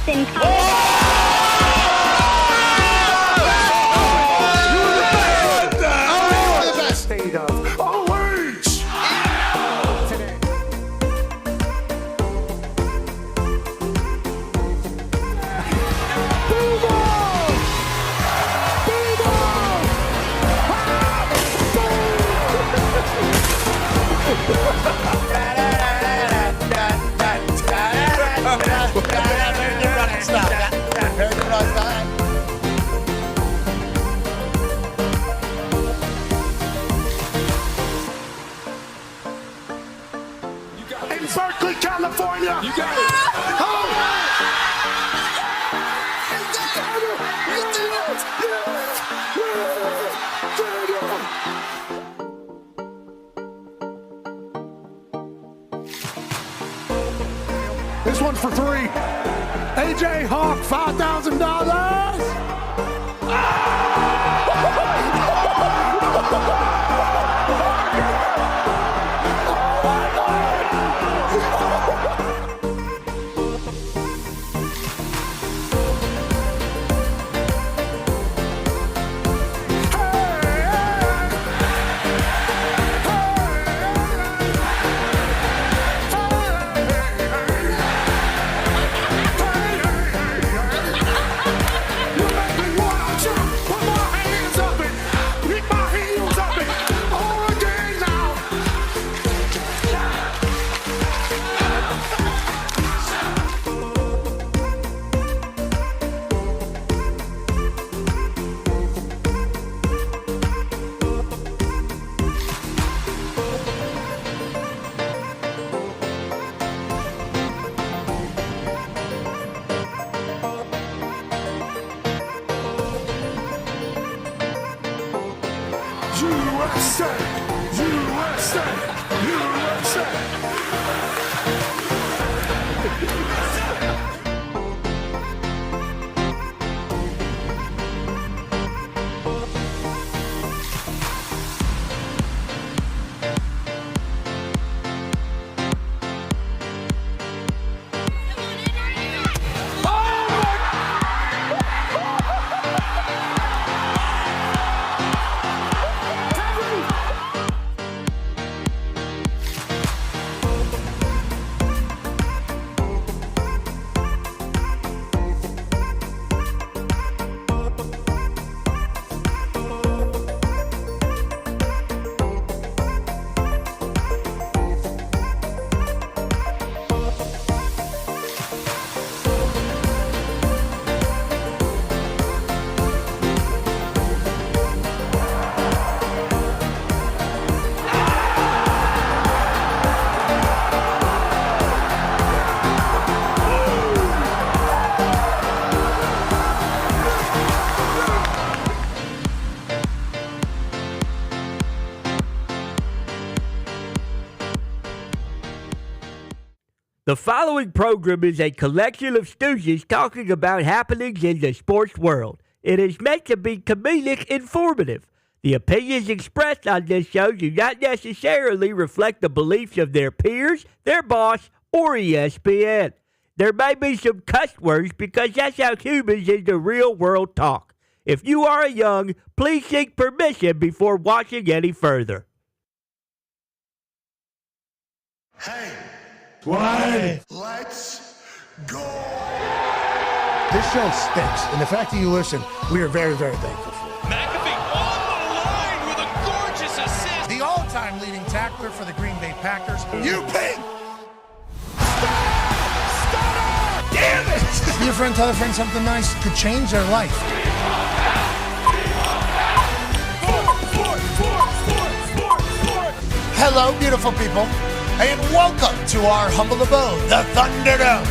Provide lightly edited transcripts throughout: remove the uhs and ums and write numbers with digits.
Austin. State of always. In Berkeley, California. You got it. This one's for three. AJ Hawk, $5,000. USA, USA, USA. The following program is a collection of stooges talking about happenings in the sports world. It is meant to be comedic informative. The opinions expressed on this show do not necessarily reflect the beliefs of their peers, their boss, or ESPN. There may be some cuss words because that's how humans in the real world talk. If you are young, please seek permission before watching any further. Hey. Why? Let's go. This show stinks, and the fact that you listen, we are very, very thankful for. McAfee on the line with a gorgeous assist. The all-time leading tackler for the Green Bay Packers. You ping. Damn it! Your friend tell a friend something nice could change their life. Hello, beautiful people, and welcome to our humble abode, the Thunderdome.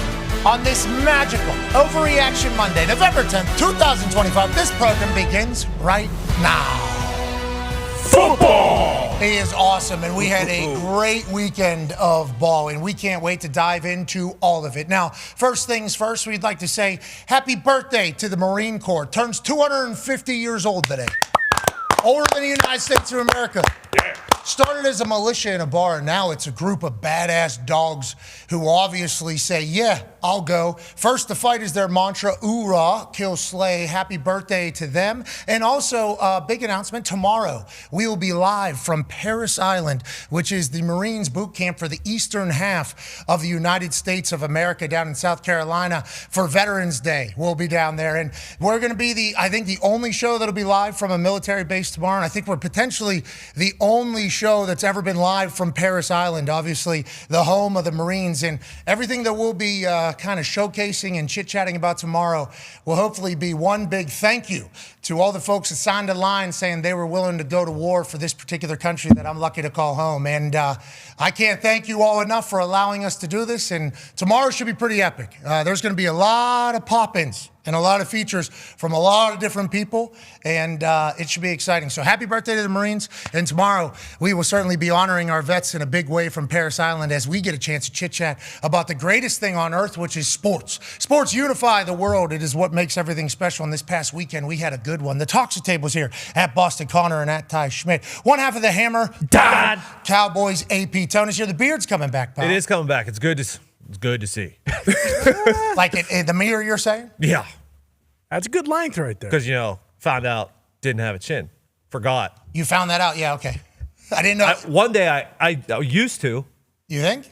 On this magical Overreaction Monday, November 10th, 2025, this program begins right now. Football! It is awesome, and we had a great weekend of ball, and we can't wait to dive into all of it. Now, first things first, we'd like to say happy birthday to the Marine Corps. Turns 250 years old today. Older than the United States of America. Started as a militia in a bar, and now it's a group of badass dogs who obviously say, yeah, I'll go. First, the fight is their mantra, oorah, kill, slay, happy birthday to them. And also, a big announcement, tomorrow we will be live from Parris Island, which is the Marines boot camp for the eastern half of the United States of America down in South Carolina for Veterans Day. We'll be down there, and we're going to be the only show that'll be live from a military base tomorrow, and I think we're potentially the only show that's ever been live from Parris Island, obviously the home of the Marines, and everything that we'll be kind of showcasing and chit-chatting about tomorrow will hopefully be one big thank you to all the folks that signed a line saying they were willing to go to war for this particular country that I'm lucky to call home. And I can't thank you all enough for allowing us to do this, and tomorrow should be pretty epic. There's going to be a lot of pop-ins and a lot of features from a lot of different people, and it should be exciting. So happy birthday to the Marines, and tomorrow we will certainly be honoring our vets in a big way from Parris Island as we get a chance to chit-chat about the greatest thing on earth, which is sports. Sports unify the world. It is what makes everything special, and this past weekend we had a good one. The Toxic Table's here at Boston Connor and at Ty Schmidt. One half of the Hammer, Dahn. Cowboys, AP. Tony's here. The beard's coming back, pal. It is coming back. It's good to see. Like in the mirror, you're saying? Yeah. That's a good length right there. Because, found out didn't have a chin. Forgot. You found that out? Yeah, okay. I didn't know. One day I used to. You think?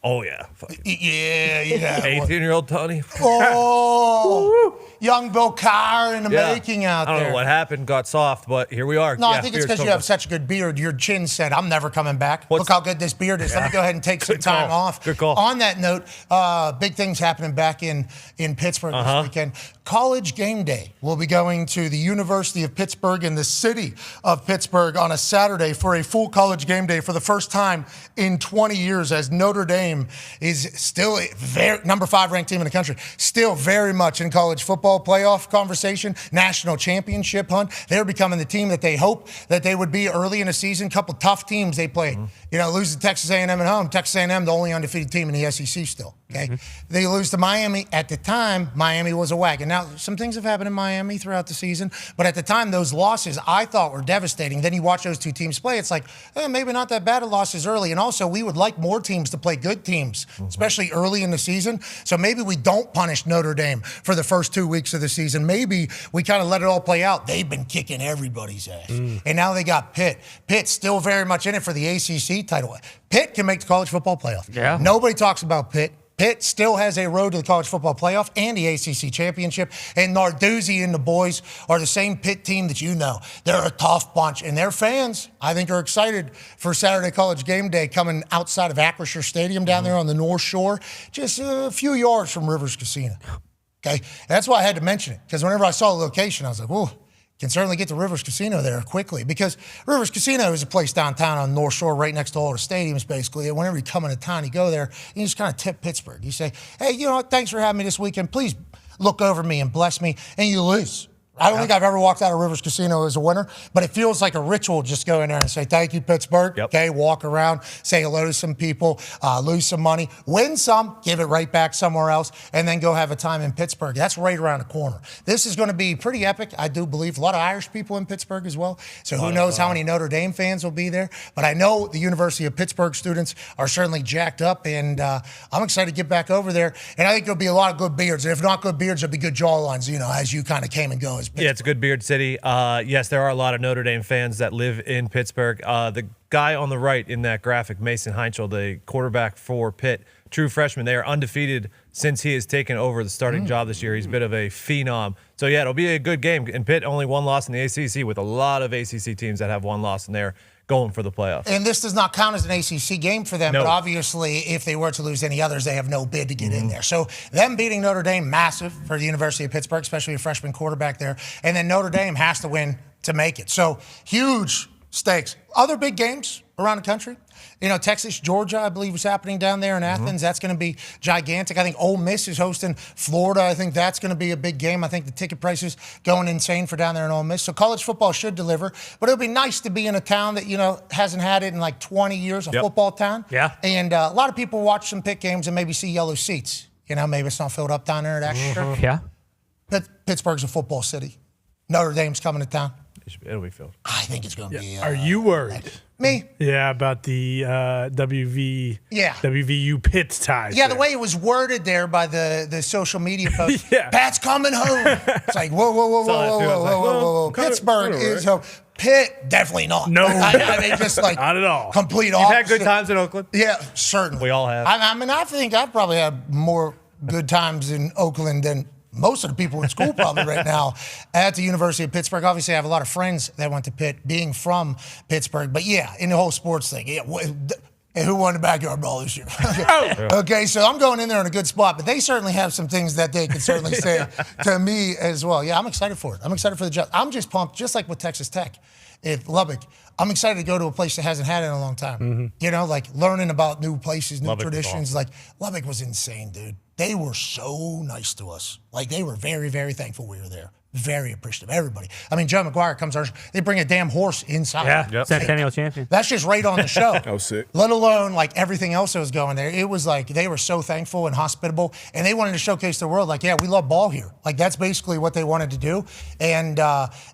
Oh, yeah. Yeah. 18-year-old Tony. Oh, young Bill Carr in the making out there. I don't know what happened. Got soft, but here we are. No, I think it's because you have such a good beard. Your chin said, I'm never coming back. Look how good this beard is. Let me go ahead and take some time off. Good call. On that note, big things happening back in Pittsburgh this weekend. College game day. We'll be going to the University of Pittsburgh in the city of Pittsburgh on a Saturday for a full college game day for the first time in 20 years, as Notre Dame is still number 5 ranked team in the country, still very much in college football playoff conversation, national championship hunt. They're becoming the team that they hope that they would be early in the season. Couple tough teams they played. Lose to Texas A&M at home. Texas A&M, the only undefeated team in the SEC still. Okay, They lose to Miami. At the time, Miami was a wagon. Now, some things have happened in Miami throughout the season, but at the time, those losses I thought were devastating. Then you watch those two teams play, it's like, maybe not that bad of losses early. And also, we would like more teams to play good teams, especially early in the season. So maybe we don't punish Notre Dame for the first 2 weeks of the season. Maybe we kind of let it all play out. They've been kicking everybody's ass. And now they got Pitt. Pitt's still very much in it for the ACC title. Pitt can make the college football playoff. Yeah. Nobody talks about Pitt. Pitt still has a road to the college football playoff and the ACC championship. And Narduzzi and the boys are the same Pitt team that you know. They're a tough bunch. And their fans, I think, are excited for Saturday college game day coming outside of Acrisure Stadium down there on the North Shore, just a few yards from Rivers Casino. Okay? That's why I had to mention it, because whenever I saw the location, I was like, whoa. Can certainly get to Rivers Casino there quickly, because Rivers Casino is a place downtown on the North Shore right next to all the stadiums, basically. And whenever you come into town, you go there, and you just kind of tip Pittsburgh. You say, hey, thanks for having me this weekend. Please look over me and bless me, and you lose. I don't think I've ever walked out of Rivers Casino as a winner, but it feels like a ritual just go in there and say, thank you, Pittsburgh. Yep. Okay, walk around, say hello to some people, lose some money, win some, give it right back somewhere else, and then go have a time in Pittsburgh. That's right around the corner. This is going to be pretty epic, I do believe. A lot of Irish people in Pittsburgh as well, so who knows how many Notre Dame fans will be there. But I know the University of Pittsburgh students are certainly jacked up, and I'm excited to get back over there. And I think there'll be a lot of good beards. And if not good beards, there'll be good jawlines, as you kind of came and go. Yeah, it's a good beard city. Yes, there are a lot of Notre Dame fans that live in Pittsburgh. The guy on the right in that graphic, Mason Heinchel, the quarterback for Pitt, true freshman. They are undefeated since he has taken over the starting job this year. He's a bit of a phenom. So, yeah, it'll be a good game. And Pitt only one loss in the ACC, with a lot of ACC teams that have one loss in there going for the playoffs. And this does not count as an ACC game for them, but obviously if they were to lose any others, they have no bid to get in there. So them beating Notre Dame, massive for the University of Pittsburgh, especially a freshman quarterback there. And then Notre Dame has to win to make it. So huge stakes. Other big games around the country. Texas, Georgia, I believe, is happening down there in Athens. That's going to be gigantic. I think Ole Miss is hosting Florida. I think that's going to be a big game. I think the ticket prices going insane for down there in Ole Miss. So college football should deliver. But it'll be nice to be in a town that, hasn't had it in like 20 years, a football town. Yeah. And a lot of people watch some Pitt games and maybe see yellow seats. Maybe it's not filled up down there at Exeter. Yeah. But Pittsburgh's a football city. Notre Dame's coming to town. It'll be filled. I think it's going to be. Are you worried? Me? Yeah, about the WVU Pitt ties. Yeah, there. the way it was worded there by the social media post. Yeah. Pat's coming home. It's like, whoa. Pittsburgh is home. Pitt, definitely not. No. I mean, just like not at all. Complete You've opposite. had good times in Oakland? Yeah, certainly. We all have. I mean, I think I've probably had more good times in Oakland than most of the people in school probably right now at the University of Pittsburgh. Obviously, I have a lot of friends that went to Pitt, being from Pittsburgh. But yeah, in the whole sports thing, who won the backyard brawl this year? Okay, so I'm going in there in a good spot, but they certainly have some things that they can certainly say to me as well. Yeah, I'm excited for it. I'm excited for the job. I'm just pumped, just like with Texas Tech at Lubbock. I'm excited to go to a place that hasn't had it in a long time. Mm-hmm. You know, like learning about new places, new Lubbock was traditions. awesome. Like Lubbock was insane, dude. They were so nice to us. Like they were very, very thankful we were there. Very appreciative. Everybody. I mean, Joe McGuire comes on. They bring a damn horse inside. Yeah, Yep. Centennial champion. That's just right on the show. That was sick. Let alone like everything else that was going there. It was like they were so thankful and hospitable, and they wanted to showcase the world. Like, yeah, we love ball here. Like that's basically what they wanted to do, and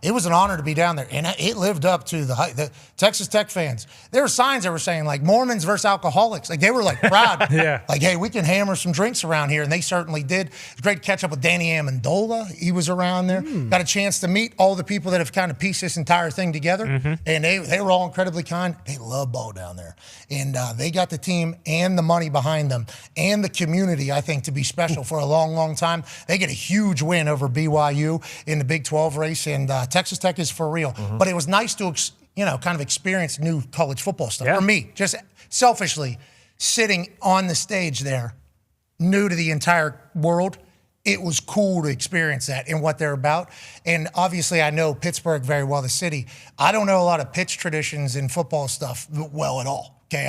it was an honor to be down there. And it lived up to the hype. The Texas Tech fans. There were signs that were saying like Mormons versus alcoholics. Like they were like proud. Yeah. Like, hey, we can hammer some drinks around here, and they certainly did. It's great to catch up with Danny Amendola. He was around there. Got a chance to meet all the people that have kind of pieced this entire thing together. And they were all incredibly kind. They love ball down there. And they got the team and the money behind them and the community, I think, to be special for a long, long time. They get a huge win over BYU in the Big 12 race, and Texas Tech is for real. But it was nice to, kind of experience new college football stuff. Yeah. For me, just selfishly, sitting on the stage there, new to the entire world, it was cool to experience that and what they're about. And obviously, I know Pittsburgh very well, the city. I don't know a lot of pitch traditions in football stuff well at all. Okay,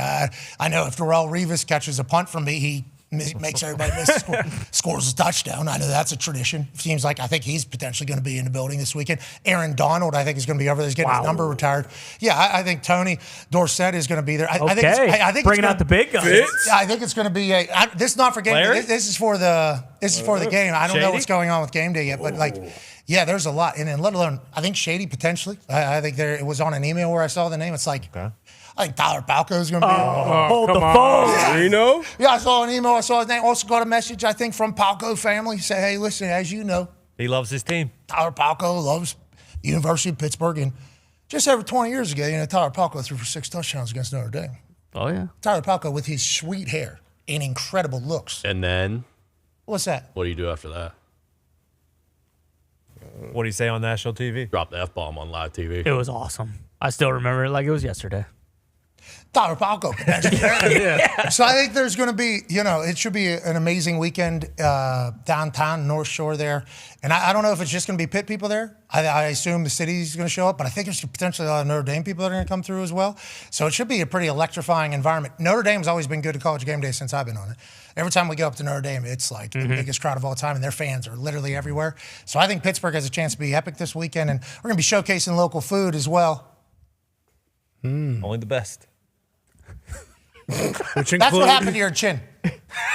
I know if Darrelle Revis catches a punt from me, he makes everybody miss, scores a touchdown. I know that's a tradition. Seems like I think he's potentially going to be in the building this weekend. Aaron Donald, I think, is going to be over there. He's getting his number retired. Yeah, I think Tony Dorsett is going to be there. I think bringing out the big guns. I think it's going to be this is not for game day. This is for the game. I don't know what's going on with game day yet, but yeah, there's a lot. And then let alone, I think Shady potentially. I think it was on an email where I saw the name. It's like, I think Tyler Palco is going to be there. Hold the phone. Yeah. You know? Yeah, I saw an email. I saw his name. Also got a message, I think, from Palco family. Say, hey, listen, as you know, He loves his team. Tyler Palco loves University of Pittsburgh. And just over 20 years ago, Tyler Palco threw for 6 touchdowns against Notre Dame. Oh, yeah. Tyler Palco with his sweet hair and incredible looks. And then, What's that? what do you do after that? What do you say on national TV? Drop the F-bomb on live TV. It was awesome. I still remember it like it was yesterday. Tyler Palco. So I think there's going to be, it should be an amazing weekend downtown, North Shore there. And I don't know if it's just going to be Pitt people there. I assume the city's going to show up, but I think there's potentially a lot of Notre Dame people that are going to come through as well. So it should be a pretty electrifying environment. Notre Dame's always been good at College Game Day since I've been on it. Every time we go up to Notre Dame, it's like the biggest crowd of all time, and their fans are literally everywhere. So I think Pittsburgh has a chance to be epic this weekend, and we're going to be showcasing local food as well. Only the best. Which That's what happened to your chin.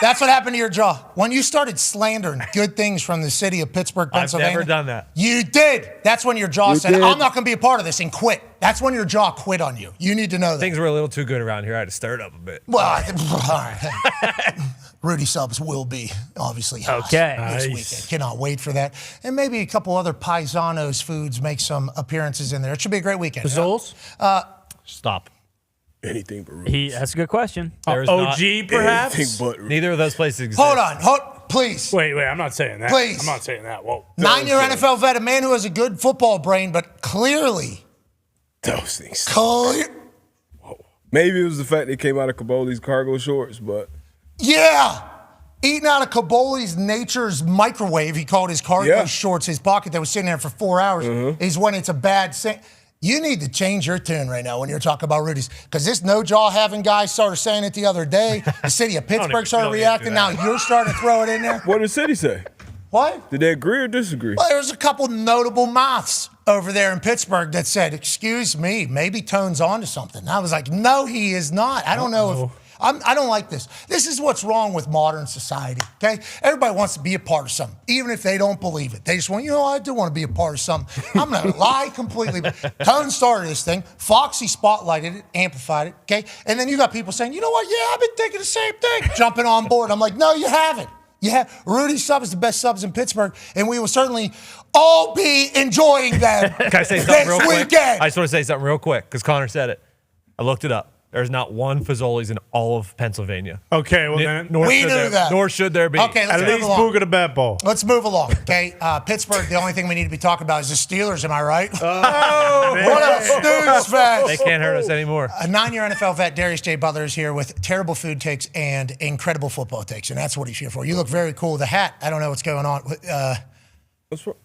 That's what happened to your jaw. When you started slandering good things from the city of Pittsburgh, I've Pennsylvania. never done that. You did. That's when your jaw said, did. I'm not going to be a part of this, and quit. That's when your jaw quit on you. You need to know that. Things were a little too good around here. I had to stir it up a bit. Well, all right. Rudy Subs will be obviously hot Okay. this Nice. weekend. Cannot wait for that. And maybe a couple other Paisanos foods make some appearances in there. It should be a great weekend. Zoles? Stop. Anything but roots. That's a good question. There's OG, perhaps? Anything but roots. Neither of those places exist. Hold on. Please. Wait, I'm not saying that. Please. I'm not saying that. Whoa. 9-year NFL vet, a man who has a good football brain, but clearly. Those things. Maybe it was the fact they came out of Caboli's cargo shorts, but Yeah. Eating out of Caboli's Nature's microwave, he called his cargo shorts, his pocket that was sitting there for 4 hours, is when it's a bad thing. You need to change your tune right now when you're talking about Rudy's. Because this no-jaw having guy started saying it the other day. The city of Pittsburgh started reacting. Now you're starting to throw it in there. what did the city say? What? Did they agree or disagree? Well, there's a couple notable mouths over there in Pittsburgh that said, excuse me, maybe Tone's on to something. And I was like, no, he is not. I don't know if I don't like this. This is what's wrong with modern society, okay? Everybody wants to be a part of something, even if they don't believe it. They just want, I do want to be a part of something. I'm going to lie completely. Tone started this thing. Foxy spotlighted it, amplified it, okay? And then you got people saying, you know what? Yeah, I've been thinking the same thing. Jumping on board. I'm like, no, you haven't. Yeah, Rudy Sub is the best subs in Pittsburgh, and we will certainly all be enjoying them. Can I say something real quick? Weekend. I just want to say something real quick because Connor said it. I looked it up. There's not one Fazoli's in all of Pennsylvania. Okay, well then. We knew that. Nor should there be. Okay, let's At move least along. Booger the Bet Bowl. Let's move along, okay? Pittsburgh, the only thing we need to be talking about is the Steelers, am I right? What up, Steelers fans? They can't hurt us anymore. A 9-year NFL vet, Darius J. Butler, is here with terrible food takes and incredible football takes, and that's what he's here for. You look very cool. The hat, I don't know what's going on. What's wrong?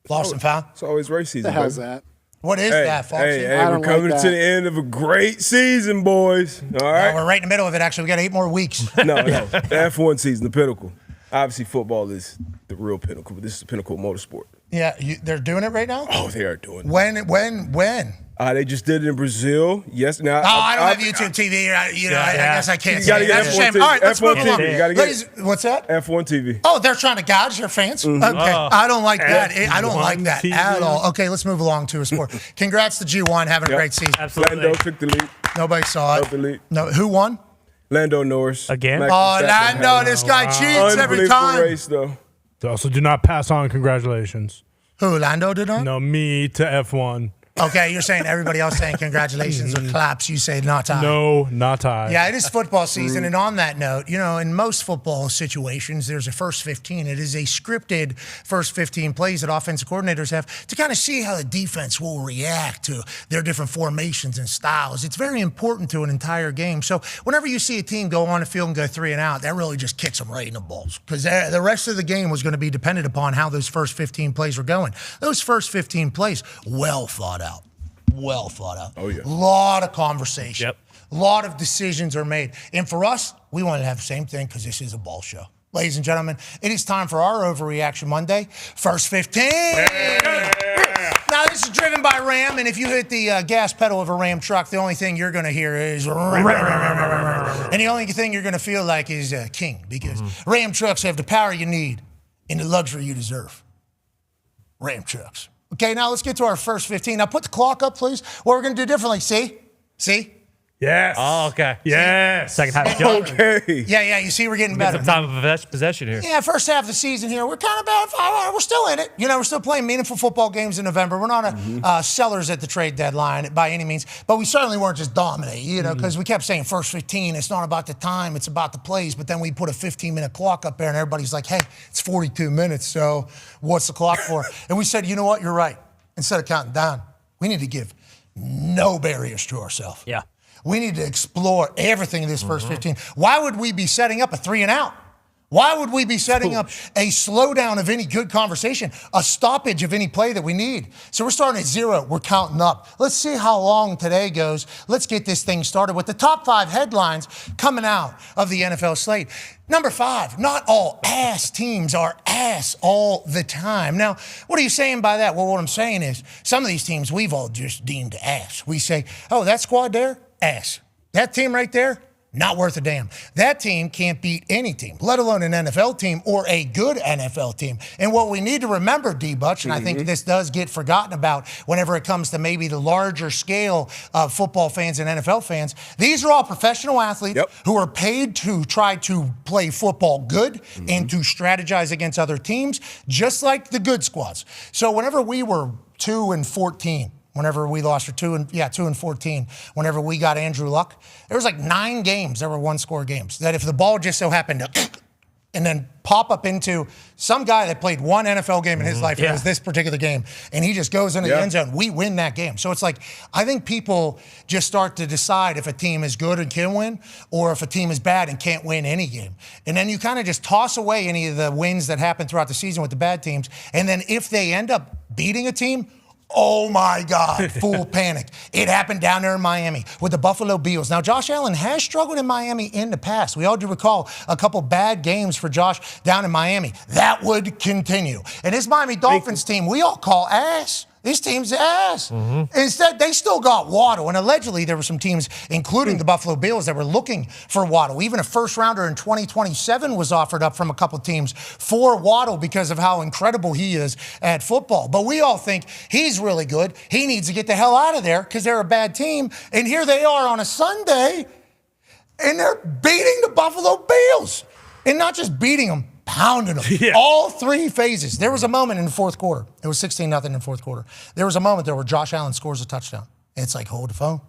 Lost and found? It's always race season. The hell's baby. that? What is that, Foxy? Hey, I we're don't coming like to that. the end of a great season, boys. All right? We're right in the middle of it, actually. We got 8 more weeks. No, the F1 season, the pinnacle. Obviously, football is the real pinnacle, but this is the pinnacle of motorsport. Yeah, they're doing it right now? Oh, they are doing it. When? They just did it in Brazil. Yes. Now, I don't have YouTube TV. I guess I can't You say gotta it. get That's a F1 shame. TV. All right, let's F1 move along. TV. You gotta get Ladies, what's that? F1 TV. Oh, they're trying to gouge your fans? Okay. I don't like that. I don't like that TV. at all. Okay, let's move along to a sport. Congrats to G1 having a great season. Absolutely. Lando took the lead. Nobody saw Took the it. lead. No, who won? Lando Norris. Again? Max Oh, Verstappen Lando, had this guy cheats an every unbelievable time. race, though. Also, do not pass on congratulations. Who, Lando did not? No, me to F1. Okay, you're saying everybody else saying congratulations with claps. You say not I. No, not I. Yeah, it is football season. And on that note, in most football situations, there's a first 15. It is a scripted first 15 plays that offensive coordinators have to kind of see how the defense will react to their different formations and styles. It's very important to an entire game. So whenever you see a team go on the field and go 3 and out, that really just kicks them right in the balls because the rest of the game was going to be dependent upon how those first 15 plays were going. Those first 15 plays, well thought out. Well thought out. Oh, yeah. Lot of conversation. Yep. A lot of decisions are made. And for us, we want to have the same thing because this is a ball show. Ladies and gentlemen, it is time for our Overreaction Monday. First 15. Now, this is driven by Ram, and if you hit the gas pedal of a Ram truck, the only thing you're going to hear is and the only thing you're going to feel like is king because Ram trucks have the power you need and the luxury you deserve. Ram trucks. Okay, now let's get to our first 15. Now put the clock up, please. What we're going to do differently. See? Yes. Oh, okay. Yes. Second half. Okay. Yeah, you see we're getting Get better. some time of possession here. Yeah, first half of the season here, we're kind of bad. We're still in it. We're still playing meaningful football games in November. We're not sellers at the trade deadline by any means, but we certainly weren't just dominating, because we kept saying first 15, it's not about the time, it's about the plays, but then we put a 15-minute clock up there and everybody's like, hey, it's 42 minutes, so what's the clock for? And we said, you know what, you're right. Instead of counting down, we need to give no barriers to ourselves. Yeah. We need to explore everything in this first 15. Why would we be setting up a 3 and out? Why would we be setting up a slowdown of any good conversation, a stoppage of any play that we need? So we're starting at 0. We're counting up. Let's see how long today goes. Let's get this thing started with the top 5 headlines coming out of the NFL slate. Number 5, not all ass teams are ass all the time. Now, what are you saying by that? Well, what I'm saying is some of these teams we've all just deemed ass. We say, oh, that squad there, ass. That team right there, not worth a damn. That team can't beat any team, let alone an NFL team or a good NFL team. And what we need to remember, D-Butch, and I think this does get forgotten about whenever it comes to maybe the larger scale of football fans and NFL fans, these are all professional athletes who are paid to try to play football good and to strategize against other teams, just like the good squads. So whenever we were 2-14, whenever we lost for 2-14, whenever we got Andrew Luck, there was like 9 games that were 1-score games. That if the ball just so happened to and then pop up into some guy that played 1 NFL game in his life, and it was this particular game, and he just goes into the end zone, we win that game. So it's like, I think people just start to decide if a team is good and can win, or if a team is bad and can't win any game. And then you kind of just toss away any of the wins that happen throughout the season with the bad teams, and then if they end up beating a team, oh my God, full panic. It happened down there in Miami with the Buffalo Bills. Now, Josh Allen has struggled in Miami in the past. We all do recall a couple bad games for Josh down in Miami. That would continue. And this Miami Dolphins team, we all call ass. This team's ass. Instead, they still got Waddle. And allegedly, there were some teams, including the Buffalo Bills, that were looking for Waddle. Even a first-rounder in 2027 was offered up from a couple teams for Waddle because of how incredible he is at football. But we all think he's really good. He needs to get the hell out of there because they're a bad team. And here they are on a Sunday, and they're beating the Buffalo Bills. And not just beating them, pounding them. Yeah. All three phases. There was a moment in the fourth quarter. It was 16-0 in the fourth quarter. There was a moment there where Josh Allen scores a touchdown. It's like, hold the phone.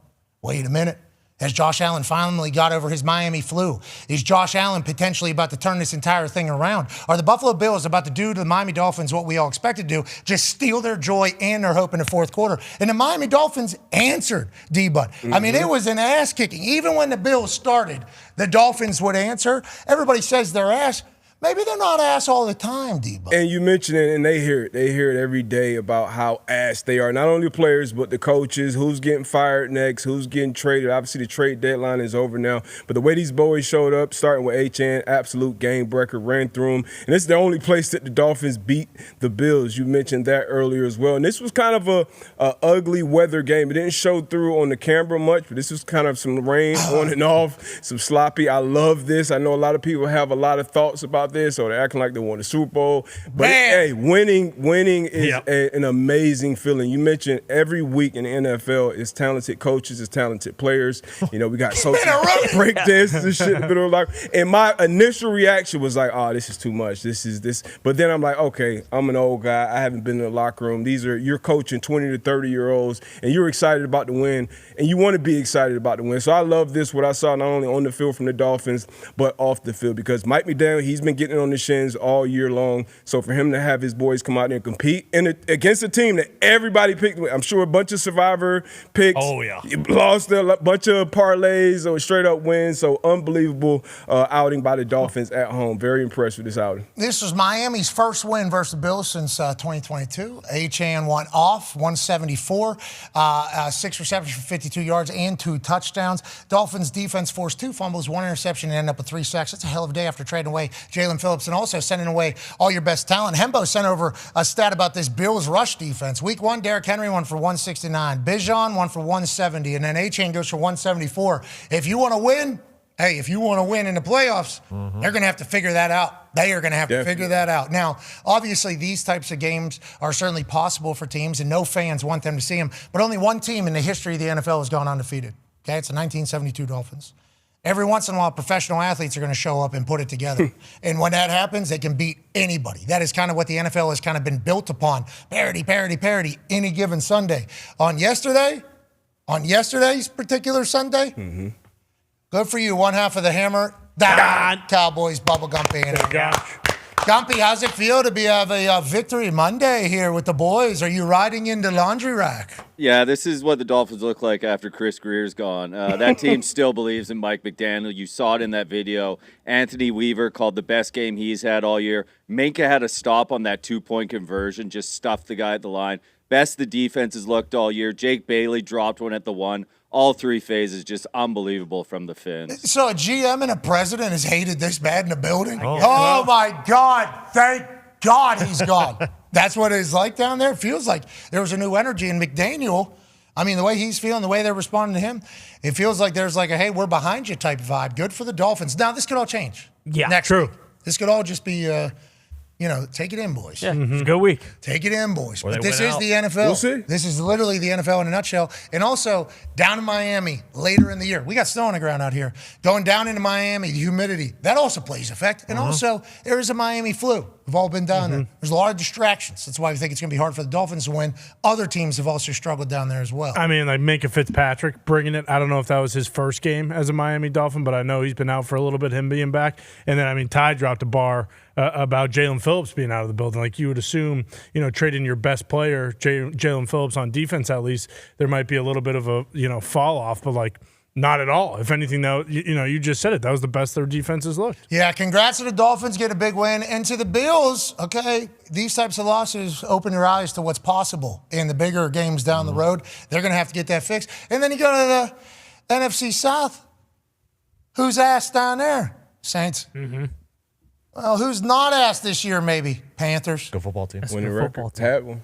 Wait a minute. Has Josh Allen finally got over his Miami flu? Is Josh Allen potentially about to turn this entire thing around? Are the Buffalo Bills about to do to the Miami Dolphins what we all expected to do, just steal their joy and their hope in the fourth quarter? And the Miami Dolphins answered, D-Bud. I mean, it was an ass-kicking. Even when the Bills started, the Dolphins would answer. Everybody says they're ass. Maybe they're not ass all the time, D-Bud. And you mention it, and they hear it. They hear it every day about how ass they are. Not only the players, but the coaches, who's getting fired next, who's getting traded. Obviously, the trade deadline is over now. But the way these boys showed up, starting with HN, absolute game breaker, ran through them. And it's the only place that the Dolphins beat the Bills. You mentioned that earlier as well. And this was kind of a ugly weather game. It didn't show through on the camera much, but this was kind of some rain on and off, some sloppy. I love this. I know a lot of people have a lot of thoughts about this, or they're acting like they won the Super Bowl. But hey, winning is an amazing feeling. You mentioned every week in the NFL is talented coaches, is talented players. You know, we got social break dances and shit in the middle of life. And my initial reaction was like, oh, this is too much. This is this. But then I'm like, okay, I'm an old guy. I haven't been in the locker room. You're coaching 20 to 30-year-olds, and you're excited about the win, and you want to be excited about the win. So I love this, what I saw not only on the field from the Dolphins, but off the field, because Mike McDaniel, he's been getting on the shins all year long. So for him to have his boys come out there and compete against a team that everybody picked, I'm sure a bunch of survivor picks. Oh, yeah. Lost a bunch of parlays or straight up wins. So unbelievable outing by the Dolphins at home. Very impressed with this outing. This was Miami's first win versus the Bills since 2022. Achane went off, 174, 6 receptions for 52 yards and 2 touchdowns. Dolphins defense forced 2 fumbles, 1 interception, and ended up with 3 sacks. That's a hell of a day after trading away Jalen Phillips and also sending away all your best talent. Hembo sent over a stat about this Bills rush defense. Week 1, Derrick Henry won for 169. Bijan won for 170. And then Achane goes for 174. If you want to win, if you want to win in the playoffs, they're going to have to figure that out. They are going to have to figure that out. Now, obviously, these types of games are certainly possible for teams, and no fans want them to see them. But only one team in the history of the NFL has gone undefeated. Okay, it's the 1972 Dolphins. Every once in a while, professional athletes are going to show up and put it together. And when that happens, they can beat anybody. That is kind of what the NFL has kind of been built upon. Parity, parity, parity, any given Sunday. On yesterday's particular Sunday, good for you. One half of the hammer. Dahn. Cowboys, Bubba Gumpy. Gumpy, how's it feel to have a victory Monday here with the boys? Are you riding into laundry rack? Yeah, this is what the Dolphins look like after Chris Greer's gone. That team still believes in Mike McDaniel. You saw it in that video. Anthony Weaver called the best game he's had all year. Minka had a stop on that 2-point conversion, just stuffed the guy at the line. Best the defense has looked all year. Jake Bailey dropped one at the 1. All 3 phases, just unbelievable from the Fins. So a GM and a president has hated this bad in the building? Oh my God. Thank God he's gone. That's what it's like down there. It feels like there was a new energy in McDaniel. I mean, the way he's feeling, the way they're responding to him, it feels like there's like a, hey, we're behind you type vibe. Good for the Dolphins. Now, this could all change. Yeah, next true. week. This could all just be, take it in, boys. Yeah, it's a good week. Take it in, boys. Or But they this win is out. the NFL. We'll see. This is literally the NFL in a nutshell. And also, down in Miami, later in the year, we got snow on the ground out here. Going down into Miami, the humidity, that also plays effect. And also, there is a Miami flu. We've all been down there. There's a lot of distractions. That's why we think it's going to be hard for the Dolphins to win. Other teams have also struggled down there as well. I mean, like Minka Fitzpatrick bringing it. I don't know if that was his first game as a Miami Dolphin, but I know he's been out for a little bit, him being back. And then, I mean, Ty dropped a bar about Jalen Phillips being out of the building. Like you would assume, trading your best player, Jalen Phillips on defense at least, there might be a little bit of a, fall off, but like not at all. If anything, though, you just said it. That was the best their defenses looked. Yeah, congrats to the Dolphins, get a big win. And to the Bills, okay, these types of losses open your eyes to what's possible in the bigger games down the road. They're going to have to get that fixed. And then you go to the NFC South. Who's ass down there? Saints. Well, who's not ass this year, maybe? Panthers. Good football team. Winning record. Had one.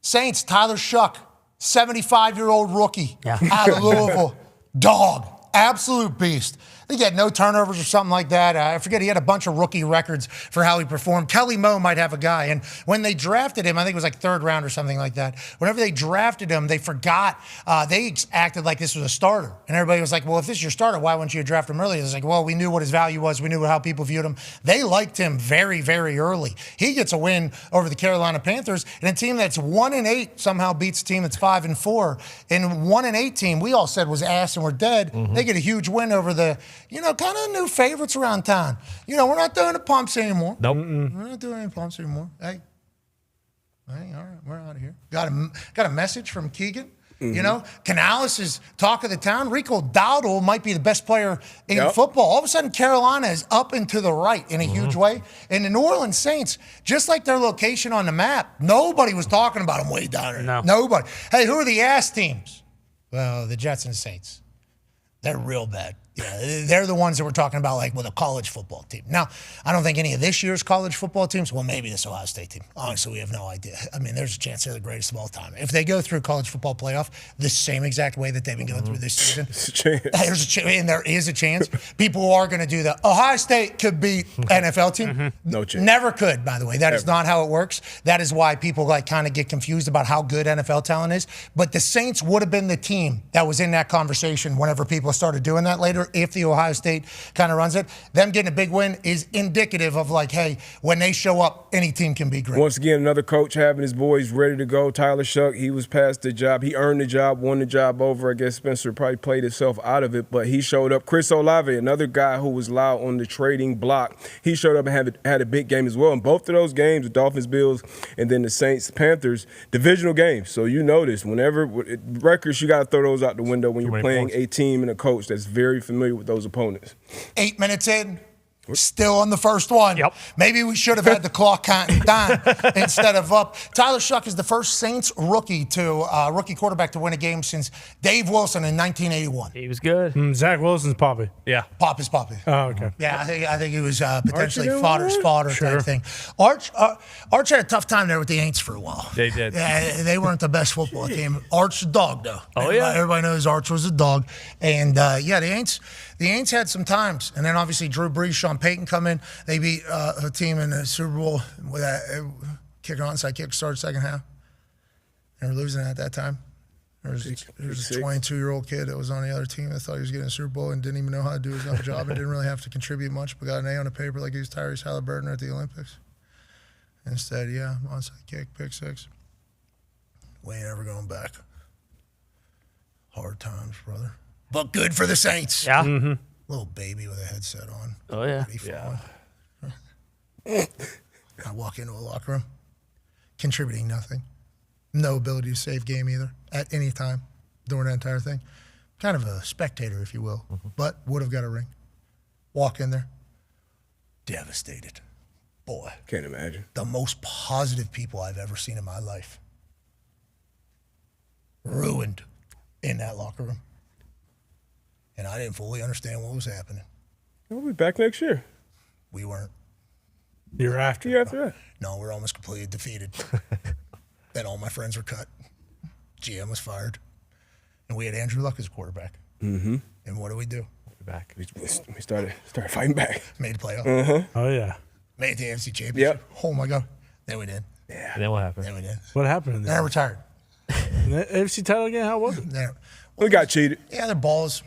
Saints, Tyler Shuck, 75-year-old rookie Yeah. out of Louisville. Dog. Absolute beast. I think he had no turnovers or something like that. I forget, he had a bunch of rookie records for how he performed. Kelly Moe might have a guy. And when they drafted him, I think it was like third round or something like that. Whenever they drafted him, they forgot. They acted like this was a starter. And everybody was like, well, if this is your starter, why wouldn't you draft him early? It was like, well, we knew what his value was. We knew how people viewed him. They liked him very, very early. He gets a win over the Carolina Panthers. And a team that's 1-8 somehow beats a team that's 5-4. And 1-8 team, we all said was ass and we're dead. They get a huge win over the, kind of new favorites around town. We're not doing the pumps anymore. Nope. We're not doing any pumps anymore. Hey, all right, we're out of here. Got a message from Keegan. Canales is talk of the town. Rico Daboll might be the best player in football. All of a sudden, Carolina is up and to the right in a huge way. And the New Orleans Saints, just like their location on the map, nobody was talking about them way down there. No. Nobody. Hey, who are the ass teams? Well, the Jets and the Saints. They're real bad. Yeah, they're the ones that we're talking about, like with a college football team. Now, I don't think any of this year's college football teams, well, maybe this Ohio State team. Honestly, we have no idea. I mean, there's a chance they're the greatest of all time. If they go through college football playoff the same exact way that they've been going through this season, there's a chance, and there is a chance. People are going to do that. Ohio State could beat NFL team. No chance. Never could, by the way. That is not how it works. That is why people kind of get confused about how good NFL talent is. But the Saints would have been the team that was in that conversation whenever people started doing that later, if the Ohio State kind of runs it. Them getting a big win is indicative of hey, when they show up, any team can be great. Once again, another coach having his boys ready to go. Tyler Shuck, he was past the job. He earned the job, won the job over. I guess Spencer probably played himself out of it, but he showed up. Chris Olave, another guy who was loud on the trading block, he showed up and had a big game as well. In both of those games, the Dolphins, Bills, and then the Saints, Panthers, divisional games. So you notice whenever records, you got to throw those out the window when you're playing a team and a coach that's very familiar with those opponents. 8 minutes in, still on the first one. Yep. Maybe we should have had the clock counting down instead of up. Tyler Shuck is the first Saints rookie quarterback to win a game since Dave Wilson in 1981. He was good. Zach Wilson's Poppy. Yeah. Poppy's Poppy. Oh, okay. Yeah, I think he was potentially fodder's what? fodder Sure. type thing. Arch had a tough time there with the Aints for a while. They did. Yeah, they weren't the best football team. Arch the dog, though. Oh, yeah. Everybody knows Arch was a dog. And, the Aints had some times. And then, obviously, Drew Brees, Sean Payton come in. They beat a team in the Super Bowl with that onside kick, started second half. They were losing at that time. There was a 22-year-old kid that was on the other team that thought he was getting a Super Bowl and didn't even know how to do his own job and didn't really have to contribute much, but got an A on the paper like he was Tyrese Halliburton at the Olympics. Instead, onside kick, pick six. We ain't ever going back. Hard times, brother. But good for the Saints. Yeah. Little baby with a headset on. Oh, yeah. I walk into a locker room, contributing nothing. No ability to save game either at any time during that entire thing. Kind of a spectator, if you will, but would have got a ring. Walk in there, devastated. Boy. Can't imagine. The most positive people I've ever seen in my life. Ruined in that locker room. And I didn't fully understand what was happening. We'll be back next year. We weren't. Year after that. No, we're almost completely defeated. Then all my friends were cut. GM was fired. And we had Andrew Luck as quarterback. Mm-hmm. And what do? We're back. We started fighting back. Made the playoff. Oh, yeah. Made the AFC Championship. Yep. Oh, my God. Then we did. And then what happened? Then we did. What happened in Then I there? retired. The AFC title again? How was it? We got cheated. Yeah, their balls.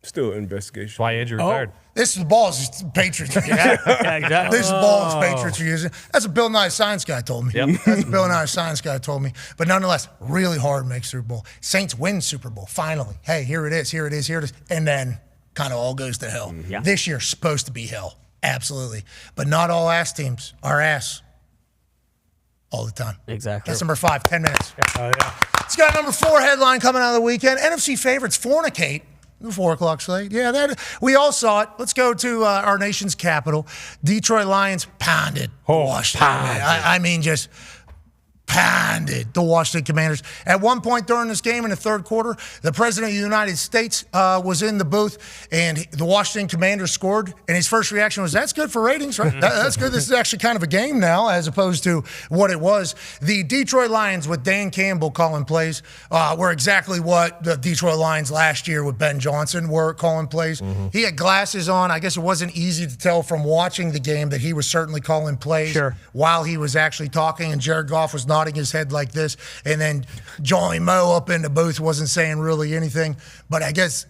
Still an investigation. That's why Andrew retired. This is the balls Patriots are using. Yeah, exactly. This is balls Patriots are using. That's what Bill Nye Science guy told me. Yep. That's what Bill Nye Science guy told me. But nonetheless, really hard to make Super Bowl. Saints win Super Bowl, finally. Hey, here it is. And then kind of all goes to hell. Yeah. This year's supposed to be hell. Absolutely. But not all ass teams are ass all the time. Exactly. That's number 5, 10 minutes. Oh, yeah. It's got number 4 headline coming out of the weekend. NFC favorites fornicate. The 4 o'clock slate. Yeah, we all saw it. Let's go to our nation's capital. Detroit Lions pounded Washington. I mean, just pounded the Washington Commanders. At one point during this game in the third quarter, the President of the United States was in the booth, and the Washington Commanders scored, and his first reaction was, that's good for ratings, right? That's good. This is actually kind of a game now as opposed to what it was. The Detroit Lions with Dan Campbell calling plays were exactly what the Detroit Lions last year with Ben Johnson were calling plays. He had glasses on. I guess it wasn't easy to tell from watching the game that he was certainly calling plays while he was actually talking, and Jared Goff was nodding his head like this, and then Johnny Moe up in the booth wasn't saying really anything, but I guess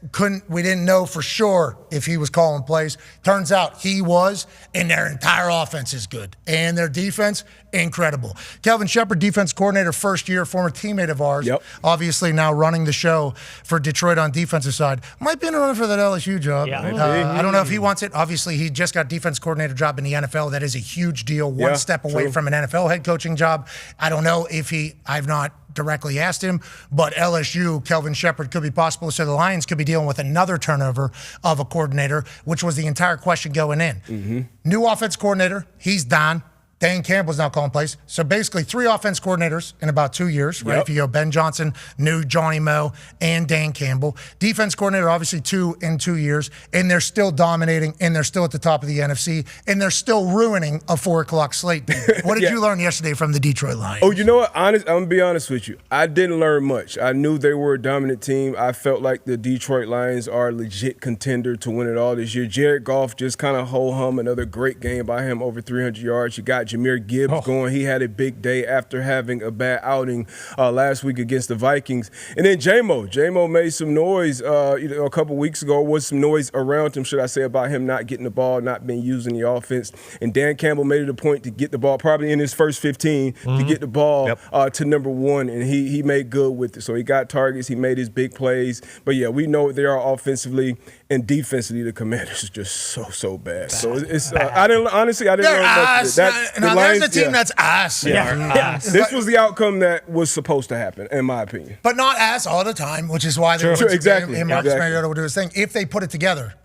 we didn't know for sure if he was calling plays. Turns out he was, and their entire offense is good, and their defense, incredible. Kelvin Shepard, defense coordinator, first year, former teammate of ours, obviously now running the show for Detroit on defensive side. Might be in the running for that LSU job. I don't know if he wants it. Obviously, he just got defense coordinator job in the NFL. That is a huge deal, one step away from an NFL head coaching job. I don't know if I've not directly asked him, but LSU, Kelvin Shepard could be possible. So the Lions could be dealing with another turnover of a coordinator, which was the entire question going in. New offense coordinator, he's Dahn. Dan Campbell's now calling plays. So basically 3 offense coordinators in about 2 years, right? If you go Ben Johnson, new Johnny Moe, and Dan Campbell. Defense coordinator, obviously 2 in 2 years, and they're still dominating, and they're still at the top of the NFC, and they're still ruining a 4 o'clock slate. What did you learn yesterday from the Detroit Lions? Oh, you know what? I'm going to be honest with you. I didn't learn much. I knew they were a dominant team. I felt like the Detroit Lions are a legit contender to win it all this year. Jared Goff just kind of ho-hum, another great game by him, over 300 yards. You got Jahmyr Gibbs going. He had a big day after having a bad outing last week against the Vikings. And then J-Mo made some noise a couple weeks ago. Was some noise around him, should I say, about him not getting the ball, not being used in the offense. And Dan Campbell made it a point to get the ball, probably in his first 15, to get the ball to number 1, and he made good with it. So he got targets. He made his big plays. But, yeah, we know they are offensively and defensively. The Commanders are just so bad. So it's I didn't learn much. There's a team that's ass. This was the outcome that was supposed to happen, in my opinion. But not ass all the time, which is why they're and Marcus Mariota will do his thing. If they put it together,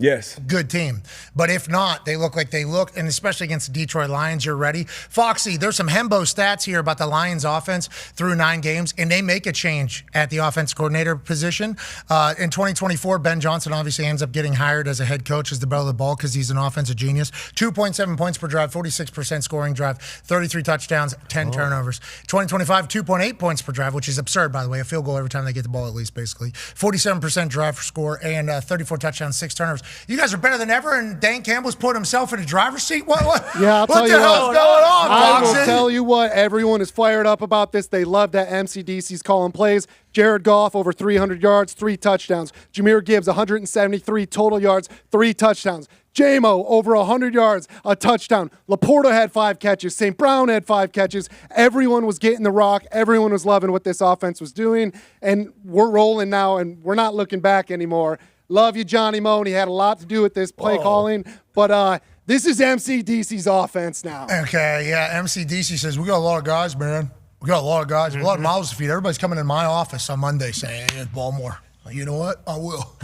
good team. But if not, they look like they look, and especially against the Detroit Lions, you're ready. Foxy, there's some Hembo stats here about the Lions offense through 9 games, and they make a change at the offense coordinator position. In 2024, Ben Johnson obviously ends up getting hired as a head coach as the bell of the ball because he's an offensive genius. 2.7 points per drive, 46% scoring drive, 33 touchdowns, 10 turnovers. 2025, 2.8 points per drive, which is absurd, by the way. A field goal every time they get the ball, at least, basically. 47% drive for score, and 34 touchdowns, 6 turnovers. You guys are better than ever, and Dan Campbell's put himself in the driver's seat? What I'll tell the you hell's going on, I will Foxy? tell you what. Everyone is fired up about this. They love that MCDC's calling plays. Jared Goff, over 300 yards, 3 touchdowns. Jahmyr Gibbs, 173 total yards, 3 touchdowns. J-Mo, over 100 yards, a touchdown. Laporta had 5 catches. St. Brown had 5 catches. Everyone was getting the rock. Everyone was loving what this offense was doing. And we're rolling now, and we're not looking back anymore. Love you, Johnny Moe. He had a lot to do with this play calling. But this is MCDC's offense now. Okay, yeah, MCDC says, we got a lot of guys, man. We got a lot of guys, a lot of mouths to feed. Everybody's coming in my office on Monday saying, hey, Baltimore. You know what? I will.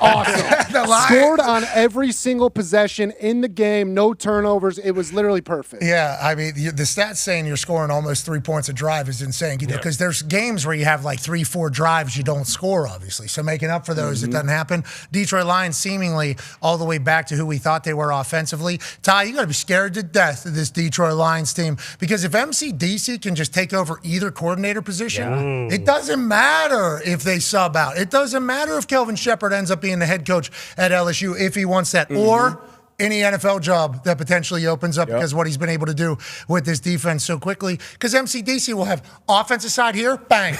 Awesome. Scored on every single possession in the game, no turnovers. It was literally perfect. Yeah, I mean, the stats saying you're scoring almost 3 points a drive is insane. Because there's games where you have like 3-4 drives you don't score, obviously. So making up for those, it doesn't happen. Detroit Lions seemingly all the way back to who we thought they were offensively. Ty, you got to be scared to death of this Detroit Lions team because if MCDC can just take over either coordinator position, it doesn't matter if they sub out. It doesn't matter if Kelvin Shepard ends up being the head coach at LSU if he wants that, or any NFL job that potentially opens up because what he's been able to do with this defense so quickly. Because MCDC will have offensive side here, bang,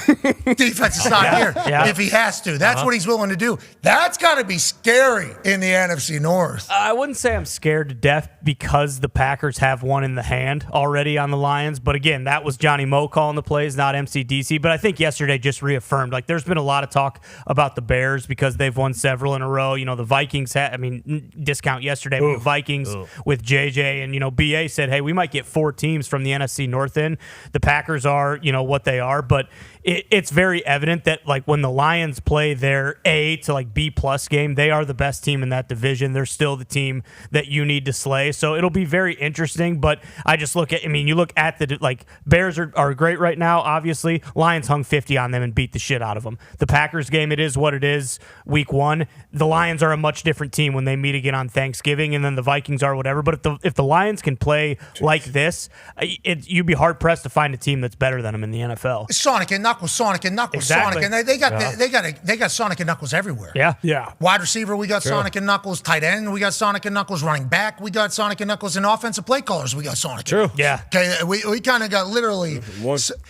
defensive side here if he has to. That's what he's willing to do. That's got to be scary in the NFC North. I wouldn't say I'm scared to death because the Packers have one in the hand already on the Lions. But again, that was Johnny Moe calling the plays, not MCDC. But I think yesterday just reaffirmed, like there's been a lot of talk about the Bears because they've won several in a row. You know, the Vikings discount yesterday. The Vikings with JJ and, BA said, hey, we might get 4 teams from the NFC North in. The Packers are, what they are. But it's very evident that like when the Lions play their A to like B+ game, they are the best team in that division. They're still the team that you need to slay. So it'll be very interesting. But I just look at, I mean, you look at the like Bears are great right now. Obviously, Lions hung 50 on them and beat the shit out of them. The Packers game, it is what it is. Week 1, the Lions are a much different team when they meet again on Thanksgiving, and then the Vikings are whatever. But if the Lions can play like this, you'd be hard pressed to find a team that's better than them in the NFL. Sonic and Knuckles, Sonic and Knuckles, Exactly. Sonic, and they got Sonic and Knuckles everywhere. Yeah. Wide receiver, we got Sonic and Knuckles. Tight end, we got Sonic and Knuckles. Running back, we got Sonic and Knuckles. And offensive play callers, we got Sonic. True. And Knuckles. Yeah. Okay, we kind of got literally.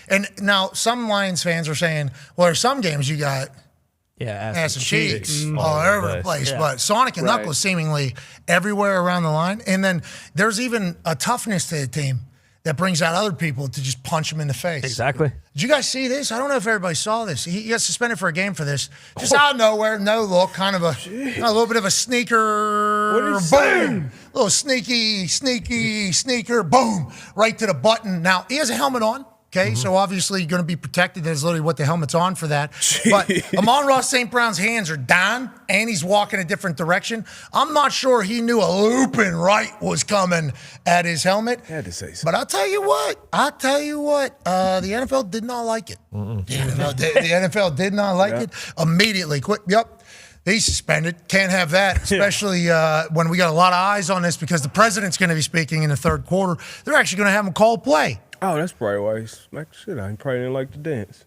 And now some Lions fans are saying, well, there's some games you got. Yeah, ass and cheeks all over the place. Yeah. But Sonic and Knuckles seemingly everywhere around the line. And then there's even a toughness to the team that brings out other people to just punch them in the face. Exactly. Did you guys see this? I don't know if everybody saw this. He got suspended for a game for this. Just out of nowhere, no look, kind of a little bit of a sneaker, boom. A little sneaker, boom, right to the button. Now, he has a helmet on. Okay, so obviously you're going to be protected. That's literally what the helmet's on for that. But Amon-Ra St. Brown's hands are down, and he's walking a different direction. I'm not sure he knew a looping right was coming at his helmet. I had to say so. But I'll tell you what, the NFL did not like it. The NFL did not like it. Immediately, quick, he's suspended. Can't have that, especially when we got a lot of eyes on this because the president's going to be speaking in the third quarter. They're actually going to have him call play. Oh, that's probably why he smacked shit out. He probably didn't like to dance.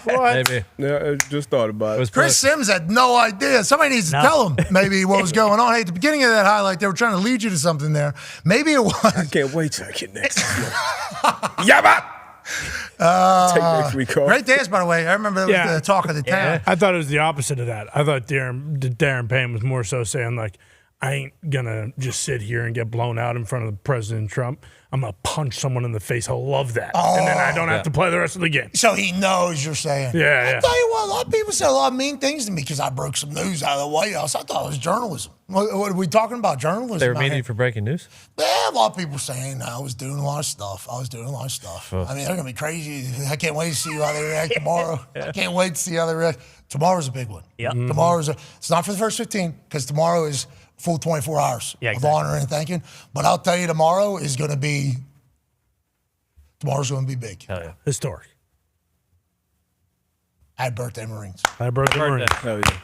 What? Maybe. Yeah, I just thought about it. Chris Sims had no idea. Somebody needs to tell him maybe what was going on. Hey, at the beginning of that highlight, they were trying to lead you to something there. Maybe it was. I can't wait till I get next. Yabba! Take next week off. Great dance, by the way. I remember that was the talk of the town. I thought it was the opposite of that. I thought Darren Payne was more so saying, like, I ain't going to just sit here and get blown out in front of President Trump. I'm going to punch someone in the face. He'll love that. And then I don't have to play the rest of the game. So he knows you're saying. Yeah. I'll tell you what, a lot of people said a lot of mean things to me because I broke some news out of the White House. I thought it was journalism. What are we talking about, journalism? They were meaning for breaking news? Yeah, a lot of people saying I was doing a lot of stuff. I mean, they're going to be crazy. I can't wait to see how they react tomorrow. I can't wait to see how they react. Tomorrow's a big one. Yeah. It's not for the first 15 because tomorrow is full 24 hours of honor and thanking. But I'll tell you, tomorrow's going to be big. Hell yeah. Historic. Happy birthday, Marines. Happy birthday, Marines. Hell yeah.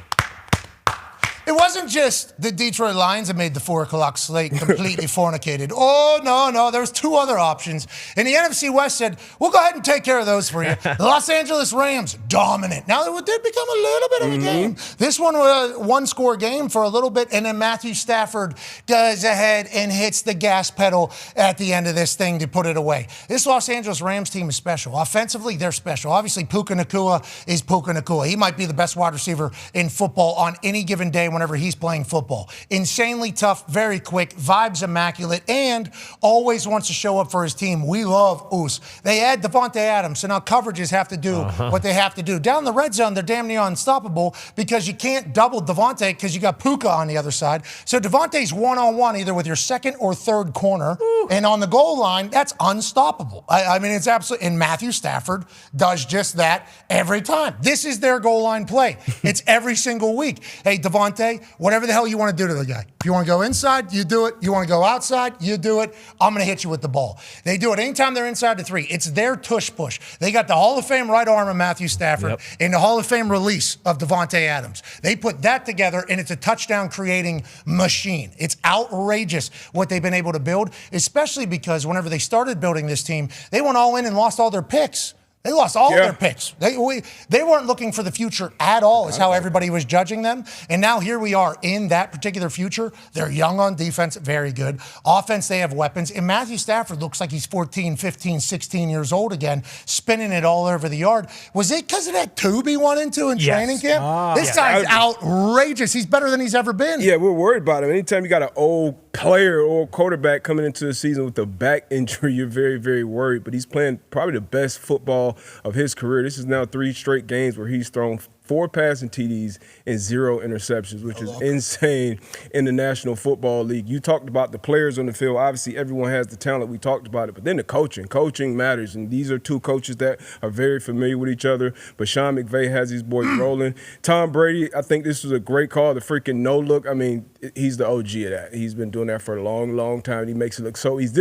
It wasn't just the Detroit Lions that made the 4 o'clock slate completely fornicated. Oh, no. There was 2 other options. And the NFC West said, we'll go ahead and take care of those for you. The Los Angeles Rams, dominant. Now, it did become a little bit of a game. This one was a one-score game for a little bit, and then Matthew Stafford goes ahead and hits the gas pedal at the end of this thing to put it away. This Los Angeles Rams team is special. Offensively, they're special. Obviously, Puka Nacua is Puka Nacua. He might be the best wide receiver in football on any given day whenever he's playing football. Insanely tough, very quick, vibes immaculate, and always wants to show up for his team. We love Oos. They add Devontae Adams, so now coverages have to do what they have to do. Down the red zone, they're damn near unstoppable because you can't double Devontae because you got Puka on the other side. So Devontae's one-on-one either with your second or third corner, and on the goal line, that's unstoppable. I mean, it's absolutely, and Matthew Stafford does just that every time. This is their goal line play. It's every single week. Hey, Devontae, whatever the hell you want to do to the guy. If you want to go inside, you do it. You want to go outside, you do it. I'm going to hit you with the ball. They do it anytime they're inside the 3. It's their tush push. They got the Hall of Fame right arm of Matthew Stafford and the Hall of Fame release of Devontae Adams. They put that together, and it's a touchdown-creating machine. It's outrageous what they've been able to build, especially because whenever they started building this team, they went all in and lost all their picks. They lost all of their picks. They weren't looking for the future at all, is how everybody was judging them. And now here we are in that particular future. They're young on defense, very good. Offense, they have weapons. And Matthew Stafford looks like he's 14, 15, 16 years old again, spinning it all over the yard. Was it because of that tube he went into in training camp? This guy's outrageous. He's better than he's ever been. Yeah, we're worried about him. Anytime you got an old player or quarterback coming into the season with a back injury, you're very, very worried. But he's playing probably the best football of his career. This is now 3 straight games where he's thrown 4 passing TDs and 0 interceptions, which is insane in the National Football League. You talked about the players on the field. Obviously, everyone has the talent. We talked about it. But then the coaching. Coaching matters. And these are two coaches that are very familiar with each other. But Sean McVay has these boys rolling. Tom Brady, I think this was a great call. The freaking no-look. I mean, he's the OG of that. He's been doing that for a long, long time. He makes it look so easy.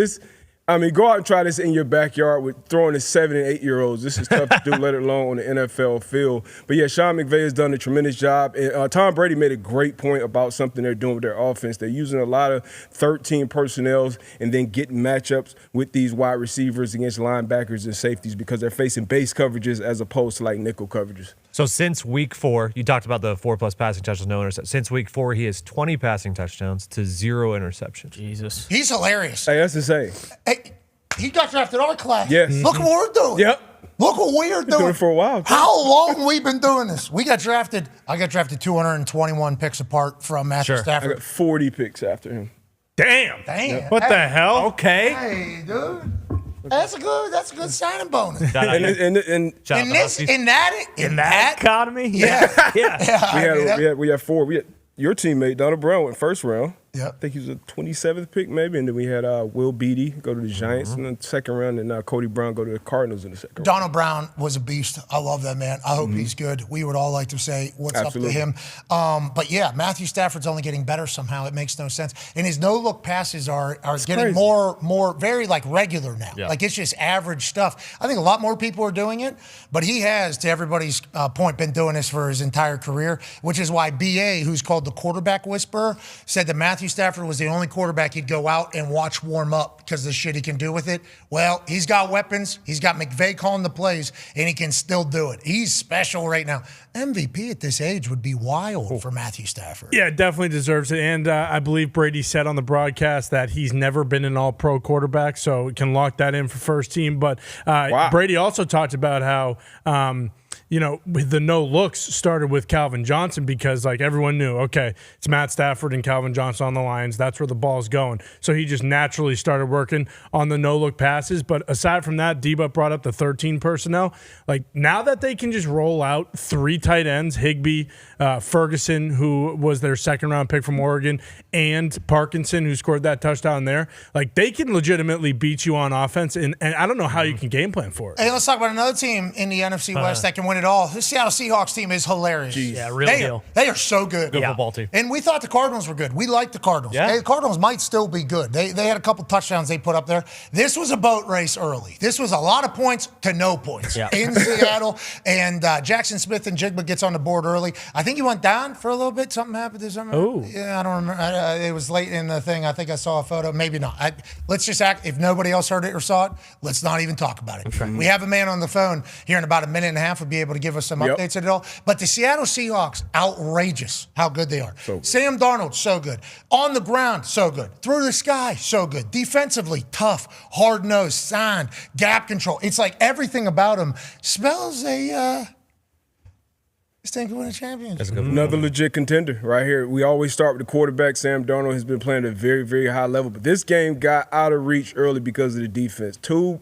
Go out and try this in your backyard with throwing to 7 and 8-year-olds. This is tough to do, let alone on the NFL field. But, yeah, Sean McVay has done a tremendous job. And Tom Brady made a great point about something they're doing with their offense. They're using a lot of 13 personnels and then getting matchups with these wide receivers against linebackers and safeties because they're facing base coverages as opposed to, like, nickel coverages. So since week 4, you talked about the 4+ passing touchdowns, no interceptions. Since week 4, he has 20 passing touchdowns to 0 interceptions. Jesus. He's hilarious. Hey, that's insane. Hey, he got drafted our class. Yes. Look what we're doing. Yep. Look what we are doing. It for a while. Too. How long we been doing this? I got drafted 221 picks apart from Matthew Stafford. I got 40 picks after him. Damn. Damn. What the hell? Okay. Hey, dude. That's a good signing bonus. In that economy? Yeah. We had 4. Your teammate, Donald Brown, went first round. Yeah. I think he was a 27th pick maybe. And then we had Will Beatty go to the Giants in the second round, and now Cody Brown go to the Cardinals in the second round. Donald Brown was a beast. I love that man. I hope he's good. We would all like to say what's Absolutely. up to him. But yeah, Matthew Stafford's only getting better somehow. It makes no sense. And his no-look passes are getting crazy. more very like regular now. Yeah. Like it's just average stuff. I think a lot more people are doing it, but he has, to everybody's point, been doing this for his entire career, which is why BA, who's called the quarterback whisperer, said that Matthew Stafford was the only quarterback he'd go out and watch warm up because of the shit he can do with it. Well, he's got weapons. He's got McVay calling the plays, and he can still do it. He's special right now. MVP at this age would be wild for Matthew Stafford. Yeah, definitely deserves it. And I believe Brady said on the broadcast that he's never been an all-pro quarterback, so we can lock that in for first team. But Brady also talked about how the no looks started with Calvin Johnson because like everyone knew, okay, it's Matt Stafford and Calvin Johnson on the Lions. That's where the ball's going. So he just naturally started working on the no look passes. But aside from that, Debo brought up the 13 personnel. Like now that they can just roll out 3 tight ends, Higbee, Ferguson, who was their second round pick from Oregon, and Parkinson, who scored that touchdown there. Like they can legitimately beat you on offense. And I don't know how you can game plan for it. Hey, let's talk about another team in the NFC West that can win it all. The Seattle Seahawks team is hilarious. Jeez. Yeah, real deal. They are so good. Good football team. And we thought the Cardinals were good. We liked the Cardinals. Yeah. Hey, the Cardinals might still be good. They had a couple touchdowns they put up there. This was a boat race early. This was a lot of points to no points in Seattle. And Jackson Smith and Jigba gets on the board early. I think he went down for a little bit. Something happened to something. Oh. Yeah, I don't remember. It was late in the thing. I think I saw a photo. Maybe not. Let's just act. If nobody else heard it or saw it, let's not even talk about it. Okay. We have a man on the phone here in about a minute and a half will be able to give us some updates at it all. But the Seattle Seahawks, outrageous how good they are. So good. Sam Darnold, so good. On the ground, so good. Through the sky, so good. Defensively, tough, hard-nosed, signed, gap control. It's like everything about him spells this thing could win a championship. Another legit contender right here. We always start with the quarterback. Sam Darnold has been playing at a very, very high level. But this game got out of reach early because of the defense. Two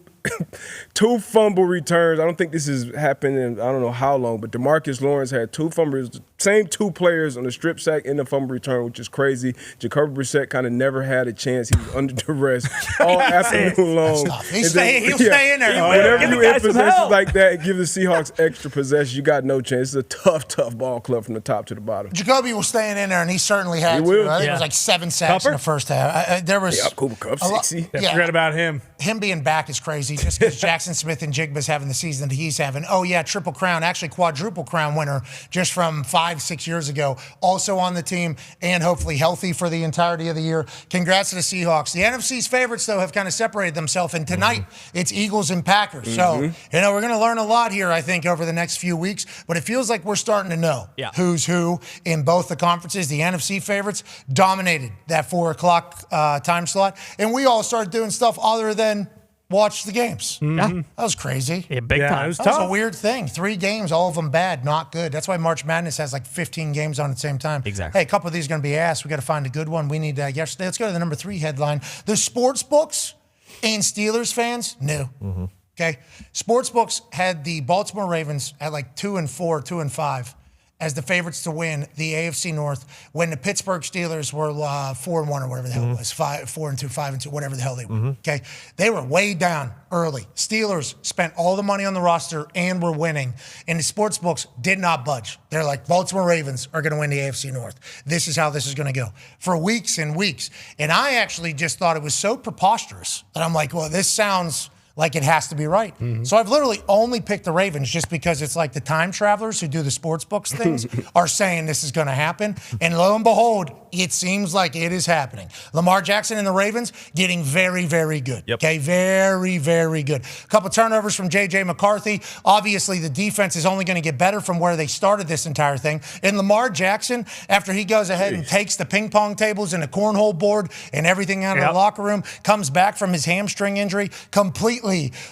fumble returns. I don't think this has happened in I don't know how long, but DeMarcus Lawrence had 2 fumbles, same 2 players on the strip sack and the fumble return, which is crazy. Jacoby Brissett kind of never had a chance. He was under duress all afternoon long. He'll stay in there. Whenever you in possessions like that and give the Seahawks extra possession, you got no chance. It's a tough ball club from the top to the bottom. Jacoby was staying in there, and he certainly had will. to. I think it was like 7 sacks in the first half. There was Cooper Kupp, 60. Forget about him. Him being back is crazy just because Jackson Smith and Jigba's having the season that he's having. Oh, yeah, Triple Crown, actually quadruple crown winner just from 5-6 years ago. Also on the team and hopefully healthy for the entirety of the year. Congrats to the Seahawks. The NFC's favorites, though, have kind of separated themselves. And tonight, it's Eagles and Packers. So, we're going to learn a lot here, I think, over the next few weeks. But it feels like we're starting to know who's who in both the conferences. The NFC favorites dominated that 4 o'clock time slot. And we all started doing stuff other than watch the games. That was crazy. Yeah, big time. It was That tough. was a weird thing. 3 games, all of them bad, not good. That's why March Madness has like 15 games on at the same time. Exactly. Hey, a couple of these are going to be ass. We got to find a good one. We need yesterday. Let's go to the number 3 headline. The sports books and Steelers fans knew. Okay. Sports books had the Baltimore Ravens at like 2-4, 2-5. as the favorites to win the AFC North when the Pittsburgh Steelers were 4-1 or whatever the hell it was, 4-2, 5-2, whatever the hell they were. Okay, they were way down early. Steelers spent all the money on the roster and were winning, and the sports books did not budge. They're like, Baltimore Ravens are going to win the AFC North. This is how this is going to go for weeks and weeks. And I actually just thought it was so preposterous that I'm like, well, this sounds like it has to be right. So I've literally only picked the Ravens just because it's like the time travelers who do the sports books things are saying this is going to happen. And lo and behold, it seems like it is happening. Lamar Jackson and the Ravens getting very, very good. Okay, very, very good. A couple turnovers from J.J. McCarthy. Obviously, the defense is only going to get better from where they started this entire thing. And Lamar Jackson, after he goes ahead and takes the ping pong tables and the cornhole board and everything out of the locker room, comes back from his hamstring injury, completely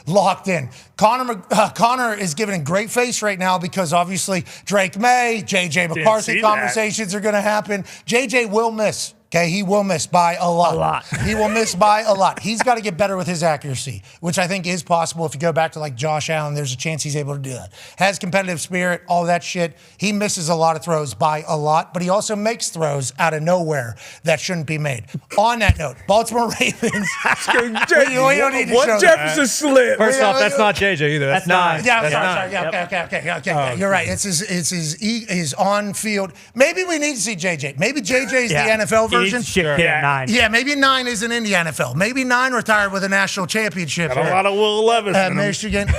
locked in. Connor is giving a great face right now because obviously Drake May, J.J. McCarthy conversations are going to happen. J.J. will miss. Okay, he will miss by a lot. He will miss by a lot. He's got to get better with his accuracy, which I think is possible. If you go back to like Josh Allen, there's a chance he's able to do that. Has competitive spirit, all that shit. He misses a lot of throws by a lot, but he also makes throws out of nowhere that shouldn't be made. On that note, Baltimore Ravens. we don't need to show Jefferson slip. First off, that's not JJ either. That's nine. Yeah, that's sorry. Yeah, okay. You're right. It's his on-field. Maybe we need to see JJ. Maybe JJ's the NFL version. Yeah, maybe 9 isn't in the NFL. Maybe 9 retired with a national championship. Got a lot of Will Levis at Michigan.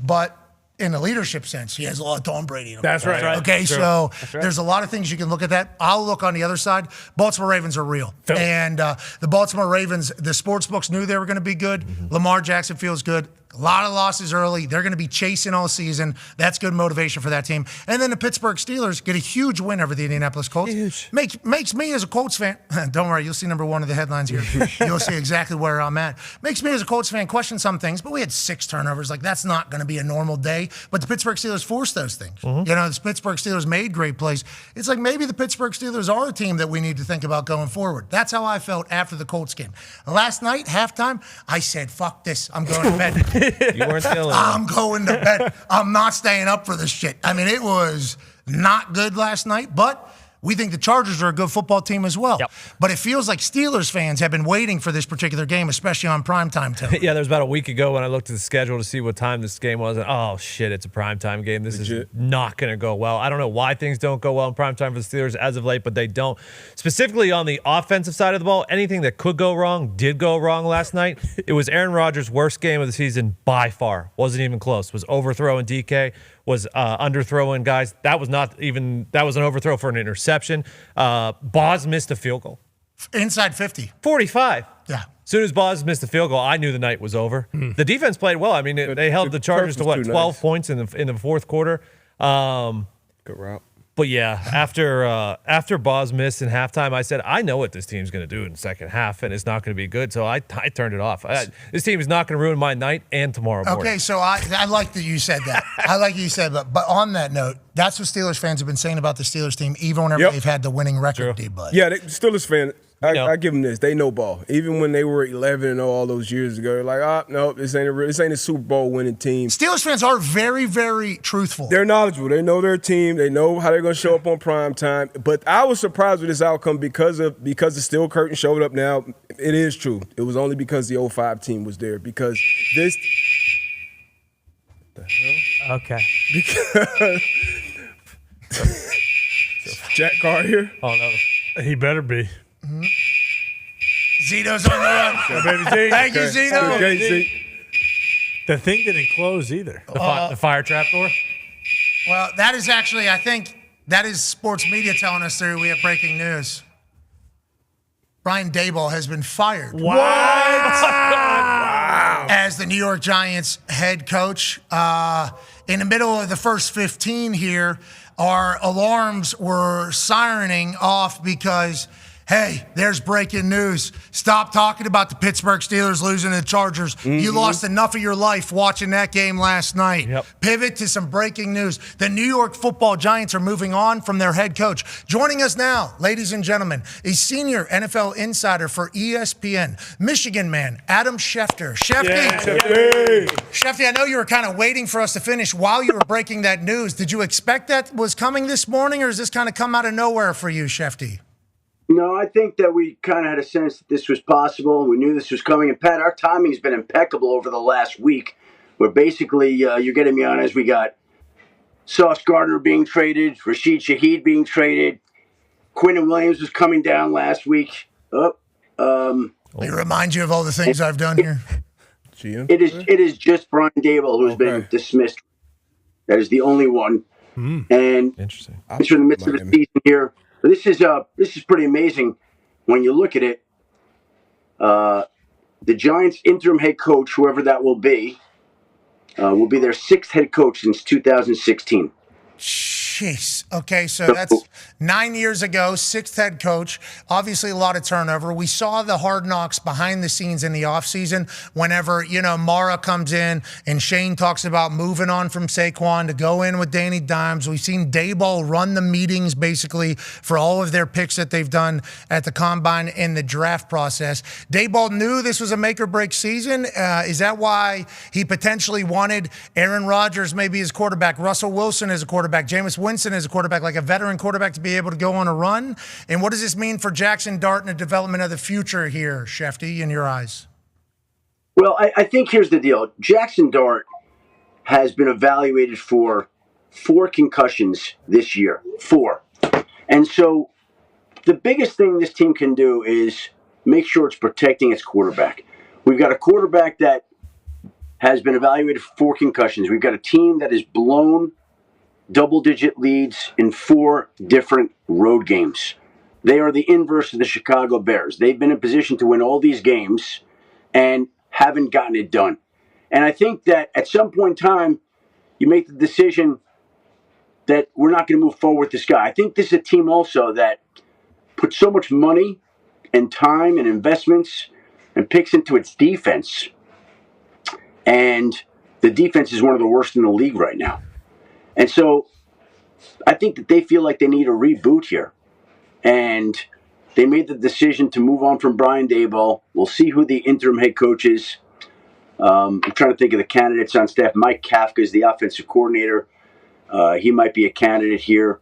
But in the leadership sense, he has a lot of Tom Brady in him. That's right. Okay, so there's a lot of things you can look at that. I'll look on the other side. Baltimore Ravens are real. And the Baltimore Ravens, the sports books knew they were going to be good. Lamar Jackson feels good. A lot of losses early. They're going to be chasing all season. That's good motivation for that team. And then the Pittsburgh Steelers get a huge win over the Indianapolis Colts. Huge. Makes me as a Colts fan, don't worry, you'll see number 1 of the headlines here. You'll see exactly where I'm at. Makes me as a Colts fan question some things, but we had 6 turnovers. Like, that's not going to be a normal day. But the Pittsburgh Steelers forced those things. You know, the Pittsburgh Steelers made great plays. It's like maybe the Pittsburgh Steelers are a team that we need to think about going forward. That's how I felt after the Colts game. Last night, halftime, I said, fuck this. I'm going to bed. You weren't feeling I'm going to bed. I'm not staying up for this shit. I mean, it was not good last night, but we think the Chargers are a good football team as well. But it feels like Steelers fans have been waiting for this particular game, especially on primetime television. Yeah, there was about a week ago when I looked at the schedule to see what time this game was. And, oh, shit, it's a primetime game. This is not going to go well. I don't know why things don't go well in primetime for the Steelers as of late, but they don't. Specifically on the offensive side of the ball, anything that could go wrong did go wrong last night. It was Aaron Rodgers' worst game of the season by far. Wasn't even close. Was overthrowing DK. Was underthrowing guys. That was an overthrow for an interception. Boz missed a field goal. Inside 50. 45. Yeah. As soon as Boz missed the field goal, I knew the night was over. The defense played well. I mean, they held the Chargers to 12 points in the fourth quarter. Good route. But yeah, after Boz missed in halftime, I said, I know what this team's going to do in the second half, and it's not going to be good. So I turned it off. This team is not going to ruin my night and tomorrow morning. Okay, so I like that you said that. I like you said that. But on that note, that's what Steelers fans have been saying about the Steelers team, even whenever they've had the winning record, D-Bud. Yeah, Steelers fan. I give them this. They know ball. Even when they were 11-0 all those years ago, they're like, no, this ain't a Super Bowl winning team. Steelers fans are very, very truthful. They're knowledgeable. They know their team. They know how they're going to show up on prime time. But I was surprised with this outcome because the steel curtain showed up now. It is true. It was only because the 05 team was there. Because this. What the hell? Okay. Because Jack Carr here. Oh no, he better be. Zito's on the run. Baby Z. Thank you, Zito. Okay, the thing didn't close either. The fire trap door? Well, that is actually, I think, that is sports media telling us there we have breaking news. Brian Daboll has been fired. What? Wow. As the New York Giants head coach. In the middle of the first 15 here, our alarms were sirening off because Hey, there's breaking news. Stop talking about the Pittsburgh Steelers losing to the Chargers. You lost enough of your life watching that game last night. Pivot to some breaking news. The New York Football Giants are moving on from their head coach. Joining us now, ladies and gentlemen, a senior NFL insider for ESPN, Michigan man, Adam Schefter. Shefty, I know you were kind of waiting for us to finish while you were breaking that news. Did you expect that was coming this morning, or has this kind of come out of nowhere for you, Shefty? No, I think that we kind of had a sense that this was possible. We knew this was coming. And, Pat, our timing's been impeccable over the last week, where basically you're getting me on as we got Sauce Gardner being traded, Rashid Shaheed being traded, Quinton Williams was coming down last week. Let me remind you of all the things I've done here. It is just Brian Daboll who's been dismissed. That is the only one. And interesting. It's in the midst of the season here. But this is pretty amazing when you look at it. The Giants' interim head coach, whoever that will be their sixth head coach since 2016. Jeez. Okay, so that's 9 years ago, sixth head coach. Obviously, a lot of turnover. We saw the hard knocks behind the scenes in the offseason whenever, Mara comes in and Shane talks about moving on from Saquon to go in with Danny Dimes. We've seen Daboll run the meetings basically for all of their picks that they've done at the Combine and the draft process. Daboll knew this was a make-or-break season. Is that why he potentially wanted Aaron Rodgers maybe as quarterback, Russell Wilson as a quarterback, Jameis Winston as a quarterback, like a veteran quarterback to be able to go on a run? And what does this mean for Jackson Dart and the development of the future here, Shefty, in your eyes? Well, I think here's the deal. Jackson Dart has been evaluated for 4 concussions this year. 4. And so the biggest thing this team can do is make sure it's protecting its quarterback. We've got a quarterback that has been evaluated for 4 concussions. We've got a team that has blown double-digit leads in 4 different road games. They are the inverse of the Chicago Bears. They've been in position to win all these games and haven't gotten it done. And I think that at some point in time, you make the decision that we're not going to move forward with this guy. I think this is a team also that puts so much money and time and investments and picks into its defense. And the defense is one of the worst in the league right now. And so I think that they feel like they need a reboot here. And they made the decision to move on from Brian Daboll. We'll see who the interim head coach is. I'm trying to think of the candidates on staff. Mike Kafka is the offensive coordinator. He might be a candidate here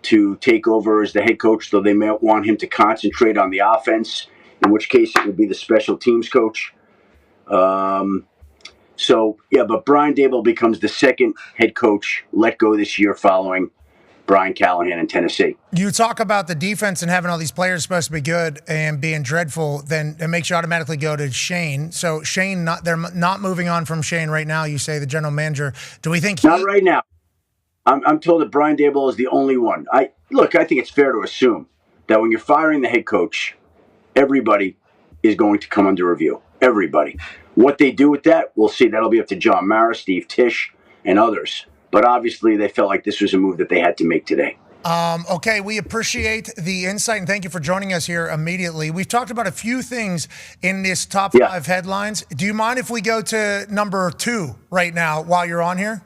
to take over as the head coach, though they may want him to concentrate on the offense, in which case it would be the special teams coach. But Brian Daboll becomes the second head coach let go this year following Brian Callahan in Tennessee. You talk about the defense and having all these players supposed to be good and being dreadful, then it makes you automatically go to Shane. So Shane, they're not moving on from Shane right now, you say, the general manager. Do we think Not right now. I'm told that Brian Daboll is the only one. I think it's fair to assume that when you're firing the head coach, everybody is going to come under review. Everybody. What they do with that, we'll see. That'll be up to John Mara, Steve Tisch, and others. But obviously, they felt like this was a move that they had to make today. Okay, we appreciate the insight, and thank you for joining us here immediately. We've talked about a few things in this top 5 headlines. Do you mind if we go to number 2 right now while you're on here?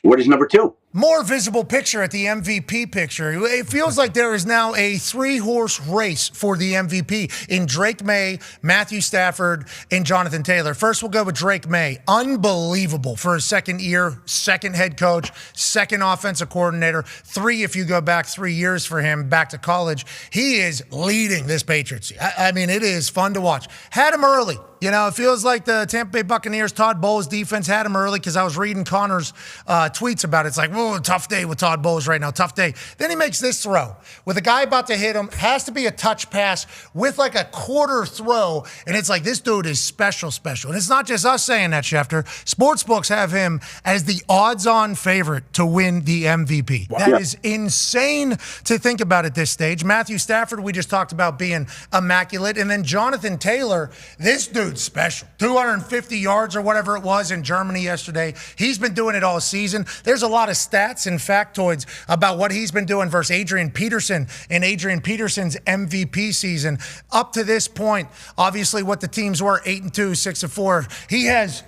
What is number 2? More visible picture at the MVP picture. It feels like there is now a 3-horse race for the MVP in Drake May, Matthew Stafford, and Jonathan Taylor. First, we'll go with Drake May. Unbelievable for his second year, second head coach, second offensive coordinator, 3 if you go back 3 years for him back to college. He is leading this Patriots. I mean, it is fun to watch. Had him early. It feels like the Tampa Bay Buccaneers, Todd Bowles' defense had him early because I was reading Connor's tweets about it. It's like, tough day with Todd Bowles right now, tough day. Then he makes this throw with a guy about to hit him. Has to be a touch pass with like a quarter throw. And it's like, this dude is special. And it's not just us saying that, Schefter. Sportsbooks have him as the odds-on favorite to win the MVP. Wow. That is insane to think about at this stage. Matthew Stafford, we just talked about being immaculate. And then Jonathan Taylor, this dude dude's special. 250 yards or whatever it was in Germany yesterday. He's been doing it all season. There's a lot of stats and factoids about what he's been doing versus Adrian Peterson and Adrian Peterson's MVP season. Up to this point, obviously what the teams were, 8-2, 6-4. He has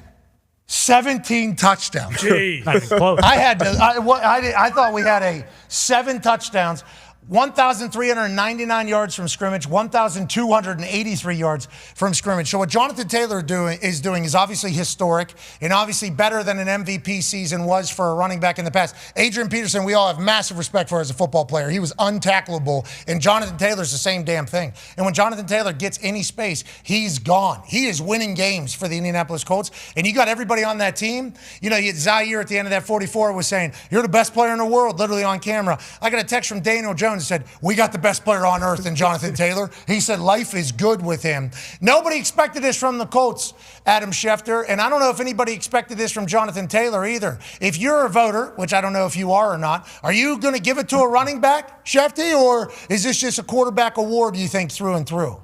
17 touchdowns. Jeez. Not even close. I thought we had 7 touchdowns. 1,399 yards from scrimmage, 1,283 yards from scrimmage. So what Jonathan Taylor is doing is obviously historic and obviously better than an MVP season was for a running back in the past. Adrian Peterson, we all have massive respect for as a football player. He was untackleable, and Jonathan Taylor's the same damn thing. And when Jonathan Taylor gets any space, he's gone. He is winning games for the Indianapolis Colts, and you got everybody on that team. You know, Zaire at the end of that 44 was saying, "You're the best player in the world," literally on camera. I got a text from Daniel Jones that said, "We got the best player on earth in Jonathan Taylor." He said life is good with him. Nobody expected this from the Colts, Adam Schefter, and I don't know if anybody expected this from Jonathan Taylor either. If you're a voter, which I don't know if you are or not, are you going to give it to a running back, Schefty, or is this just a quarterback award, you think, through and through?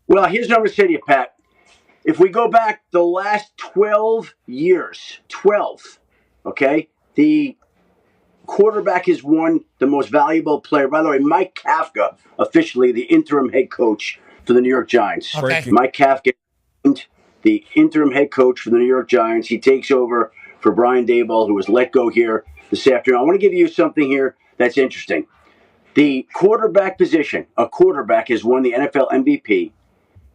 Well, here's what I'm going to say to you, Pat. If we go back the last 12 years, 12, okay, the quarterback has won the most valuable player. By the way, Mike Kafka, officially the interim head coach for the New York Giants. Okay. Mike Kafka, the interim head coach for the New York Giants. He takes over for Brian Daboll, who was let go here this afternoon. I want to give you something here that's interesting. The quarterback position, a quarterback has won the NFL MVP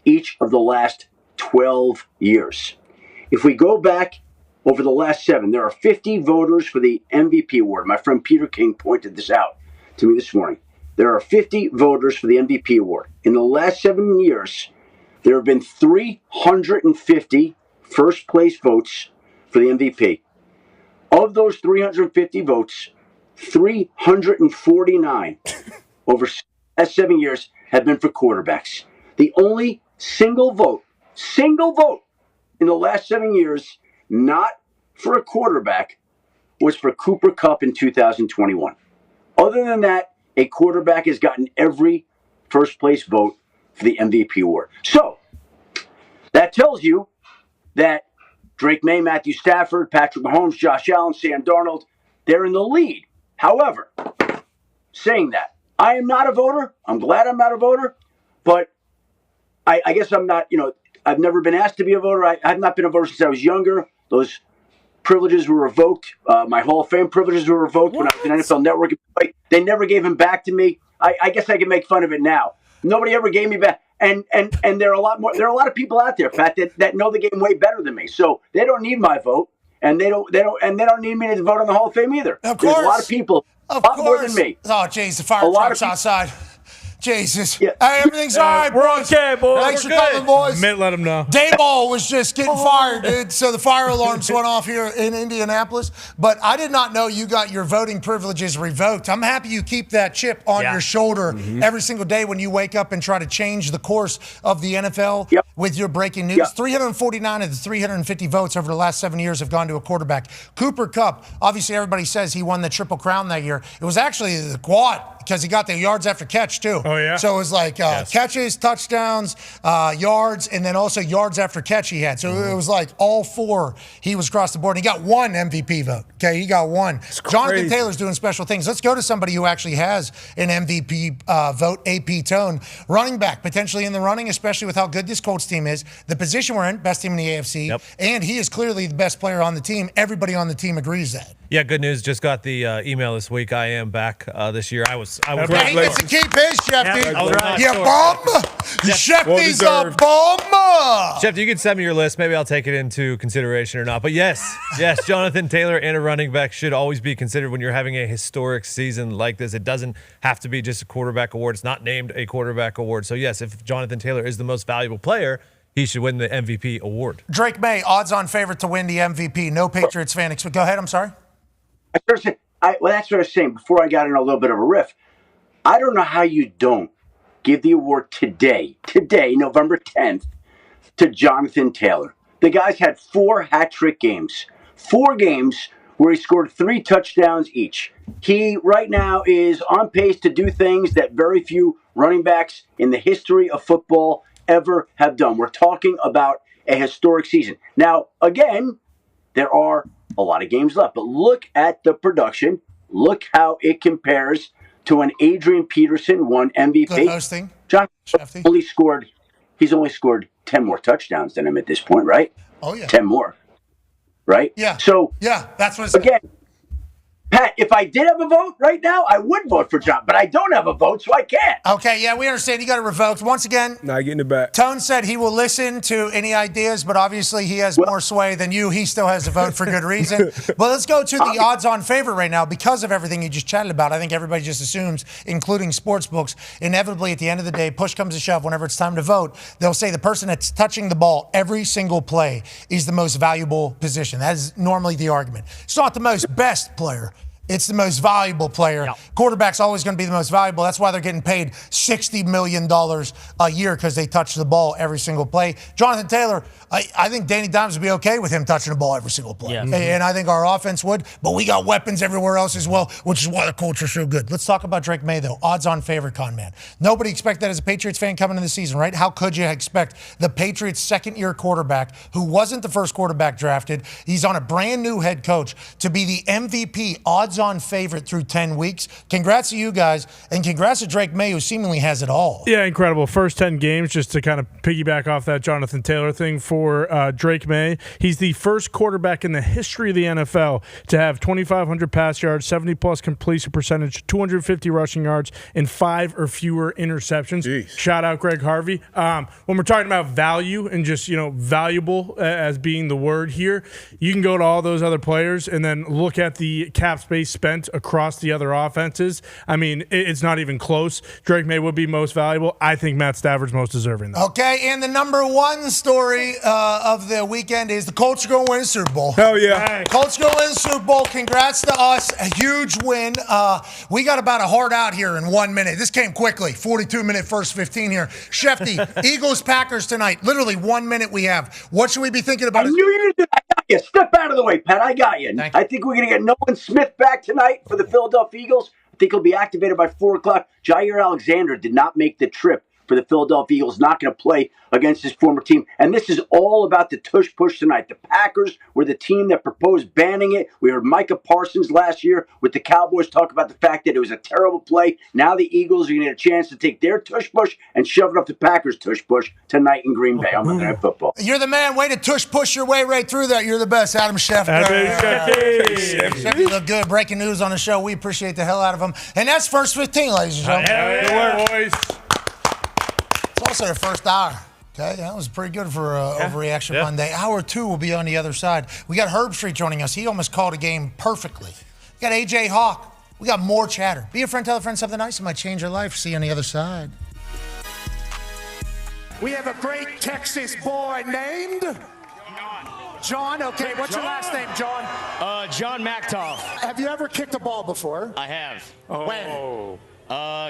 each of the last 12 years. If we go back over the last 7, there are 50 voters for the MVP award. My friend Peter King pointed this out to me this morning. There are 50 voters for the MVP award. In the last 7 years, there have been 350 first-place votes for the MVP. Of those 350 votes, 349 over the last 7 years have been for quarterbacks. The only single vote in the last 7 years not for a quarterback was for Cooper Kupp in 2021. Other than that, a quarterback has gotten every first place vote for the MVP award. So that tells you that Drake May, Matthew Stafford, Patrick Mahomes, Josh Allen, Sam Darnold, they're in the lead. However, saying that, I am not a voter. I'm glad I'm not a voter, but I guess I'm not, I've never been asked to be a voter. I have not been a voter since I was younger. Those privileges were revoked. My Hall of Fame privileges were revoked when I was in NFL Network. They never gave them back to me. I guess I can make fun of it now. Nobody ever gave me back. And there are a lot more. There are a lot of people out there, Pat, that know the game way better than me. So they don't need my vote, and they don't need me to vote on the Hall of Fame either. Of course, there's a lot of people, a lot more than me. Oh, jeez, the fire truck's outside. Jesus. Yeah. Hey, everything's all right, We're boys. okay, boys. Thanks We're for coming, boys. Mitt let him know. Daboll was just getting fired, dude. So the fire alarms went off here in Indianapolis. But I did not know you got your voting privileges revoked. I'm happy you keep that chip on your shoulder every single day when you wake up and try to change the course of the NFL with your breaking news. 349 of the 350 votes over the last 7 years have gone to a quarterback. Cooper Kupp, obviously everybody says he won the Triple Crown that year. It was actually the quad because he got the yards after catch, too. Oh, yeah? So it was like catches, touchdowns, yards, and then also yards after catch he had. So it was like all 4 he was across the board. And he got 1 MVP vote. Okay, he got 1. Jonathan Taylor's doing special things. Let's go to somebody who actually has an MVP vote, AP Tone. Running back, potentially in the running, especially with how good this Colts team is. The position we're in, best team in the AFC. And he is clearly the best player on the team. Everybody on the team agrees that. Yeah, good news. Just got the email this week. I am back this year. I was. He gets to keep his, Shefty. Right. You bum. Shefty's a bum. Shefty, you can send me your list. Maybe I'll take it into consideration or not. But yes, Jonathan Taylor and a running back should always be considered when you're having a historic season like this. It doesn't have to be just a quarterback award. It's not named a quarterback award. So yes, if Jonathan Taylor is the most valuable player, he should win the MVP award. Drake May, odds-on favorite to win the MVP. No Patriots fan. Go ahead. I'm sorry. Well, that's what I was saying before I got in a little bit of a riff. I don't know how you don't give the award today, November 10th, to Jonathan Taylor. The guy's had 4 hat-trick games. 4 games where he scored 3 touchdowns each. He, right now, is on pace to do things that very few running backs in the history of football ever have done. We're talking about a historic season. Now, again, there are a lot of games left, but look at the production. Look how it compares to when Adrian Peterson won MVP. Good hosting. John he's only scored 10 more touchdowns than him at this point, right? Oh, yeah. 10 more, right? Yeah. So, yeah, that's what it's again, Pat, if I did have a vote right now, I would vote for John, but I don't have a vote, so I can't. Okay, yeah, we understand. You got it revoked. Once again, not getting it back. Tone said he will listen to any ideas, but obviously he has more sway than you. He still has to vote for good reason. But let's go to the odds-on favorite right now because of everything you just chatted about. I think everybody just assumes, including sports books, inevitably at the end of the day, push comes to shove, whenever it's time to vote, they'll say the person that's touching the ball every single play is the most valuable position. That is normally the argument. It's not the most best player. It's the most valuable player. Yep. Quarterback's always going to be the most valuable. That's why they're getting paid $60 million a year because they touch the ball every single play. Jonathan Taylor, I think Danny Dimes would be okay with him touching the ball every single play. Yeah. And I think our offense would, but we got weapons everywhere else as well, which is why the culture's so good. Let's talk about Drake May, though. Odds-on favorite, con man. Nobody expected that as a Patriots fan coming into the season, right? How could you expect the Patriots' second-year quarterback, who wasn't the first quarterback drafted, he's on a brand-new head coach, to be the MVP odds-on favorite through 10 weeks? Congrats to you guys, and congrats to Drake May, who seemingly has it all. Yeah, incredible. First 10 games, just to kind of piggyback off that Jonathan Taylor thing for Drake May. He's the first quarterback in the history of the NFL to have 2,500 pass yards, 70-plus completion percentage, 250 rushing yards, and 5 or fewer interceptions. Jeez. Shout out Greg Harvey. When we're talking about value and just, valuable as being the word here, you can go to all those other players and then look at the cap space spent across the other offenses. I mean, it's not even close. Drake May would be most valuable. I think Matt Stafford's most deserving, though. Okay, and the number one story of the weekend is the Colts are going to win the Super Bowl. Hell yeah. Colts going to win the Super Bowl. Congrats to us. A huge win. We got about a hard out here in 1 minute. This came quickly. 42-minute first 15 here. Shefty, Eagles-Packers tonight. Literally 1 minute we have. What should we be thinking about? I knew you did. I got you. Step out of the way, Pat. I got you. I think we're going to get Nolan Smith back tonight for the Philadelphia Eagles. I think he'll be activated by 4 o'clock. Jair Alexander did not make the trip for the Philadelphia Eagles, not going to play against his former team. And this is all about the tush-push tonight. The Packers were the team that proposed banning it. We heard Micah Parsons last year with the Cowboys talk about the fact that it was a terrible play. Now the Eagles are going to get a chance to take their tush-push and shove it up the Packers' tush-push tonight in Green Bay on Monday Night Football. You're the man. Way to tush-push your way right through that. You're the best, Adam Schefter. Shefty looked good. Breaking news on the show. We appreciate the hell out of him. And that's first 15, ladies and gentlemen. Good work, boys. It's also their first hour. Okay, that was pretty good for Overreaction Monday. Hour 2 will be on the other side. We got Herbstreit joining us. He almost called a game perfectly. We got AJ Hawk. We got more chatter. Be a friend, tell a friend something nice. It might change your life. See you on the other side. We have a great Texas boy named John. Okay, what's your last name, John? John Mactoff. Have you ever kicked a ball before? I have. When?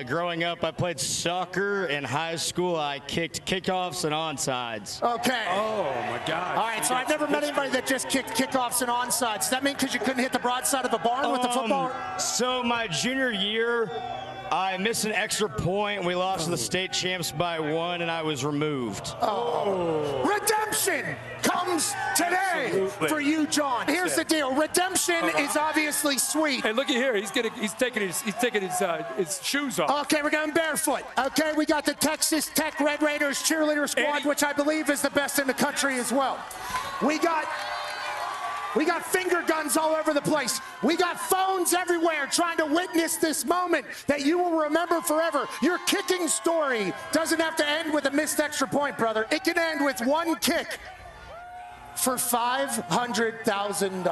Growing up, I played soccer. In high school, I kicked kickoffs and onsides. Okay. Oh, my God. All right, so I've never met anybody that just kicked kickoffs and onsides. Does that mean because you couldn't hit the broadside of the barn with the football? So my junior year, I missed an extra point. We lost to the state champs by 1, and I was removed. Redemption comes today for you, John. Here's the deal. Redemption is obviously sweet. Hey, looky here. He's taking his shoes off. Okay, we're going barefoot. Okay, we got the Texas Tech Red Raiders cheerleader squad, which I believe is the best in the country as well. We got finger guns all over the place. We got phones everywhere trying to witness this moment that you will remember forever. Your kicking story doesn't have to end with a missed extra point, brother. It can end with one kick for $500,000.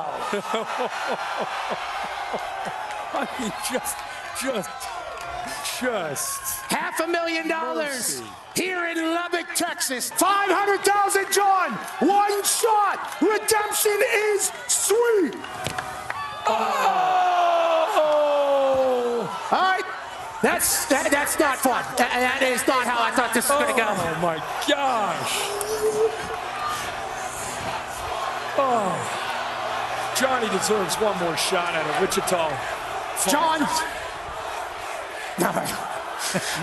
I mean, just $500,000 here in Lubbock, Texas. $500,000, John. One shot. Redemption is sweet. Oh! All right. That's not fun. That is not how I thought this was going to go. Oh my gosh. Oh. Johnny deserves one more shot at a Wichita. John.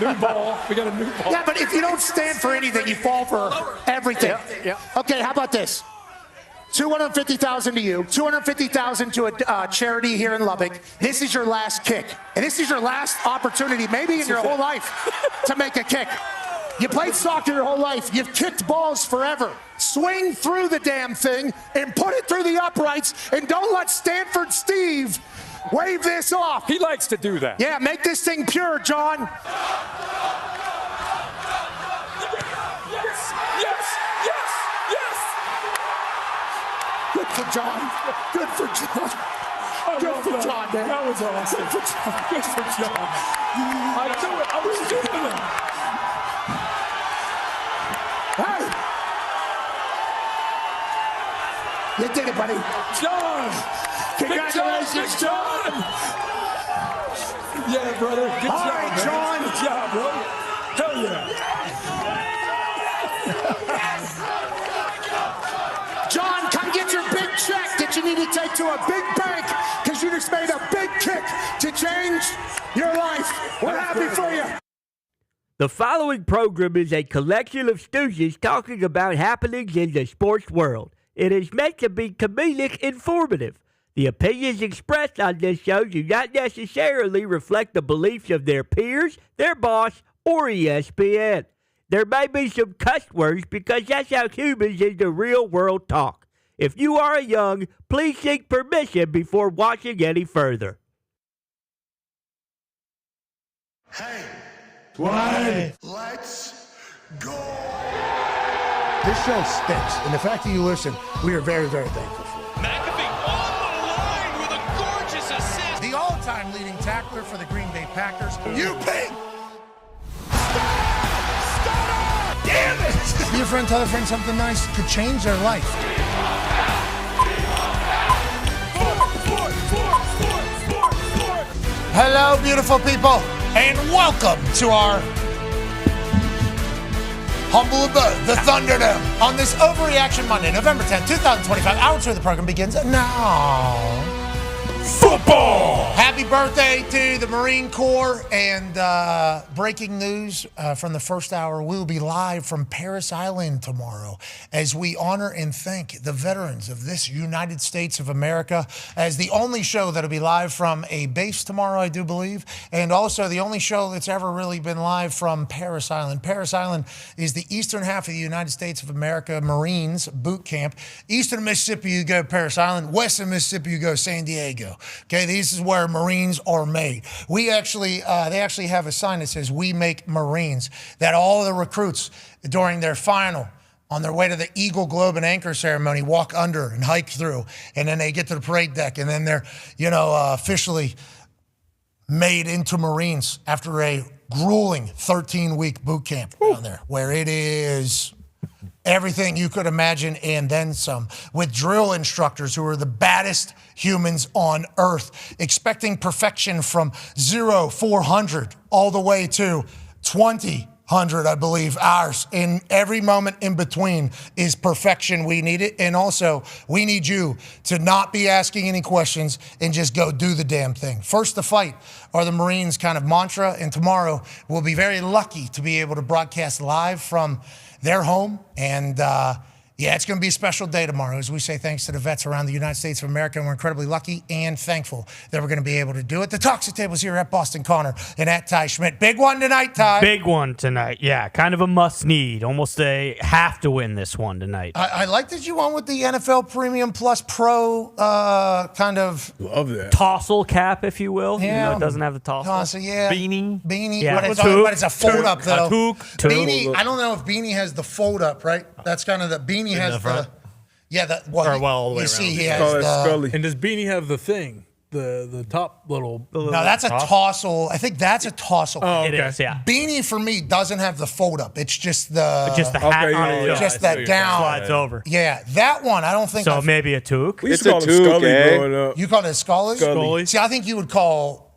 New ball. We got a new ball. Yeah, but if you don't stand for anything, you fall for everything. Yeah. Okay, how about this? $250,000 to you, $250,000 to a charity here in Lubbock. This is your last kick, and this is your last opportunity, maybe in your whole life, to make a kick. You played soccer your whole life. You've kicked balls forever. Swing through the damn thing and put it through the uprights, and don't let Stanford Steve wave this off. He likes to do that. Yeah, make this thing pure, John. Good for John. Good for John. Good for John, man. That was awesome. Good for John. Good for John. I knew it. I was doing it. Hey. You did it, buddy. John. Congratulations, John. Yeah, brother. Good All job, right, man. John. Good job, bro. Hell yeah. John, come get your big check that you need to take to a big bank because you just made a big kick to change your life. We're happy for you. The following program is a collection of stooges talking about happenings in the sports world. It is meant to be comedic informative. The opinions expressed on this show do not necessarily reflect the beliefs of their peers, their boss, or ESPN. There may be some cuss words because that's how humans in the real world talk. If you are young, please seek permission before watching any further. Hey, Let's go. this show stinks, and the fact that you listen, we are very, very thankful for. McAfee on the line with a gorgeous assist. The all-time leading tackler for the Green Bay Packers. You ping. Damn it! Be a friend, tell a friend something nice could change their life. Hello, beautiful people, and welcome to our humble abode, the Thunderdome, on this Overreaction Monday, November 10th, 2025. Hour 2 of the program begins now. Football! Happy birthday to the Marine Corps, and breaking news from the first hour, we will be live from Paris Island tomorrow as we honor and thank the veterans of this United States of America, as the only show that'll be live from a base tomorrow, I do believe, and also the only show that's ever really been live from Paris Island. Paris Island is the eastern half of the United States of America Marines boot camp. Eastern Mississippi, you go Paris Island. Western Mississippi, you go San Diego. Okay, this is where Marines are made. We actually, they actually have a sign that says, "We make Marines," that all the recruits during their final, on their way to the Eagle, Globe, and Anchor ceremony, walk under and hike through, and then they get to the parade deck, and then they're, officially made into Marines after a grueling 13-week boot camp down there, where it is everything you could imagine and then some, with drill instructors who are the baddest humans on earth, expecting perfection from 400 all the way to 2,000, I believe, hours. And every moment in between is perfection. We need it. And also, we need you to not be asking any questions and just go do the damn thing. First to fight are the Marines' kind of mantra. And tomorrow, we'll be very lucky to be able to broadcast live from their home. And it's going to be a special day tomorrow as we say thanks to the vets around the United States of America. And we're incredibly lucky and thankful that we're going to be able to do it. The Toxic Table's here at Boston Connor and at Ty Schmidt. Big one tonight, Ty. Big one tonight. Yeah, kind of a must-need. Almost a have to win this one tonight. I like that you went with the NFL Premium Plus Pro kind of. Love that. Tossle cap, if you will. Yeah. Even though it doesn't have the tossle. Beanie. Yeah. But it's a fold-up, though. Toque. Beanie, I don't know if Beanie has the fold-up, right? That's kind of the Beanie has the. Yeah, all the way you around. see, he has the. And does Beanie have the thing? The top little. No, that's a tossle. I think that's a tossle. Oh, It is, yeah. Beanie for me doesn't have the fold up. It's just the hat on it. just that down Slides over. Yeah, that one I don't think. So maybe a toque. We used to call him Scully growing up. You call it Scully? Scully. See, I think you would call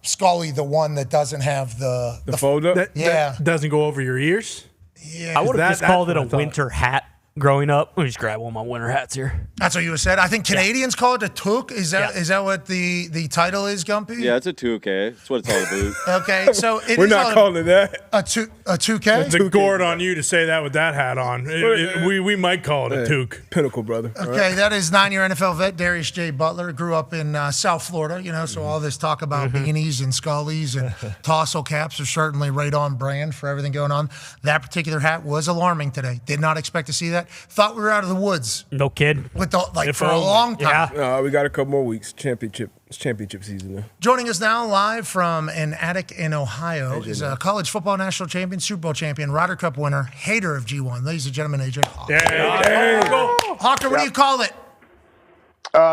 Scully the one that doesn't have the fold up. That doesn't go over your ears. Yeah, I would have just called it a winter hat. growing up. Let me just grab one of my winter hats here. That's what you said. I think Canadians call it a toque. Is that what the title is, Gumpy? Yeah, it's a 2K. That's what it's all about. Okay, so we're not calling it that. A 2K. It's a gourd on you to say that with that hat on. We might call it a toque. Pinnacle, brother. Okay, that is 9-year NFL vet Darius J. Butler. Grew up in South Florida, so all this talk about beanies and scullies and tassel caps are certainly right on brand for everything going on. That particular hat was alarming today. Did not expect to see that. Thought we were out of the woods. No kid. With for a long time. No, we got a couple more weeks. Championship season now. Joining us now live from an attic in Ohio is a college football national champion, Super Bowl champion, Ryder Cup winner, hater of G1. Ladies and gentlemen, AJ Hawker. Hawker, what do you call it?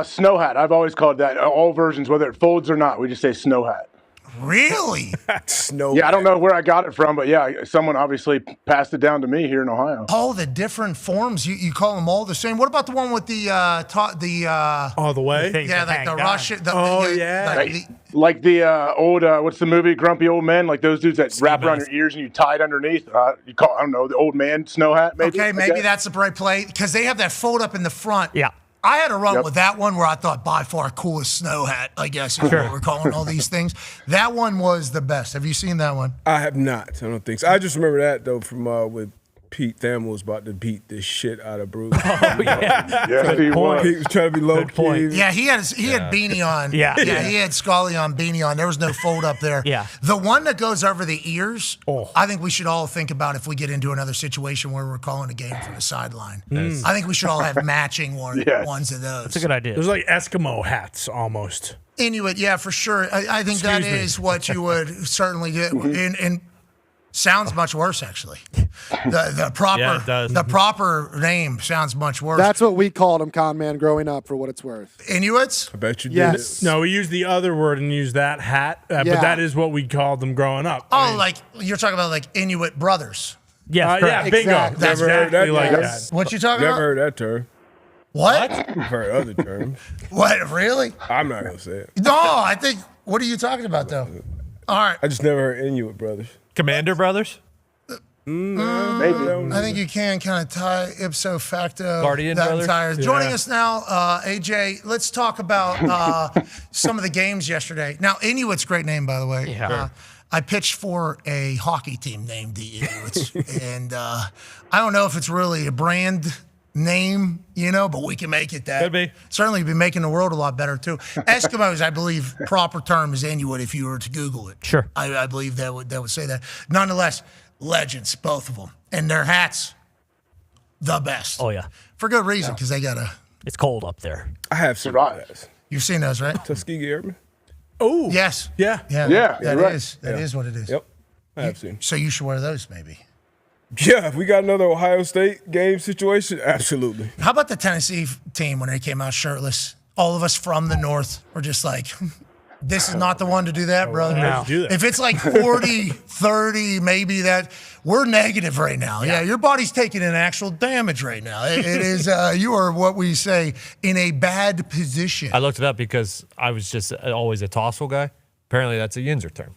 Snow hat. I've always called that. All versions, whether it folds or not, we just say snow hat. Really? Snow. Yeah, I don't know where I got it from, but yeah, someone obviously passed it down to me here in Ohio. All the different forms, you call them all the same. What about the one with the all the way? Yeah, like the Russian. Like the old, what's the movie, Grumpy Old Men? Like those dudes that wrap around your ears and you tie it underneath. You call, I don't know, the old man snow hat, maybe? Okay, maybe that's the right play, because they have that fold up in the front. Yeah. I had a run with that one where I thought by far coolest snow hat, I guess, is what we're calling all these things. That one was the best. Have you seen that one? I have not. I don't think so. I just remember that, though, from with Pete Thamel was about to beat the shit out of Bruce. Yeah, he was trying to be low key. Yeah, he had beanie on. Yeah. He had Scully on, beanie on. There was no fold up there. Yeah. The one that goes over the ears, I think we should all think about if we get into another situation where we're calling a game from the sideline. I think we should all have matching ones of those. That's a good idea. There's like Eskimo hats almost. Inuit, yeah, for sure. I think that is what you would certainly do. And sounds much worse, actually. The proper name sounds much worse. That's what we called them, con man, growing up, for what it's worth. Inuits? I bet you did. Yes. No, we used the other word and used that hat, but that is what we called them growing up. Like you're talking about like Inuit brothers. Yeah, bingo. Exactly. That's Never heard exactly that. like Yes. that. What you talking Never about? heard that term. What? I've heard other terms. What, really? I'm not going to say it. No, I think, what are you talking about, though? All right. I just never heard Inuit brothers. Commander Brothers? Maybe. I think you can kind of tie ipso facto Guardian that brothers? entire. Joining us now, AJ, let's talk about some of the games yesterday. Now, Inuit's a great name, by the way. Yeah. I pitched for a hockey team named the Inuits, and I don't know if it's really a brand name, but we can make it that. Could be. Certainly be making the world a lot better, too. Eskimos, I believe, proper term is Inuit if you were to Google it. Sure. I believe that would say that. Nonetheless, legends, both of them. And their hats, the best. Oh, yeah. For good reason, because they got a... It's cold up there. I have seen that. You've seen those, right? Tuskegee Airmen? Oh. Yes. Yeah. That right. is what it is. Yep. I have seen. So you should wear those, maybe. Yeah, if we got another Ohio State game situation, absolutely. How about the Tennessee team when they came out shirtless? All of us from the North were just like, this is not the one to do that, brother. No. Do that. If it's like 40, 30, maybe that, we're negative right now. Yeah, your body's taking an actual damage right now. It is, you are what we say, in a bad position. I looked it up because I was just always a tossel guy. Apparently that's a Yinzer term.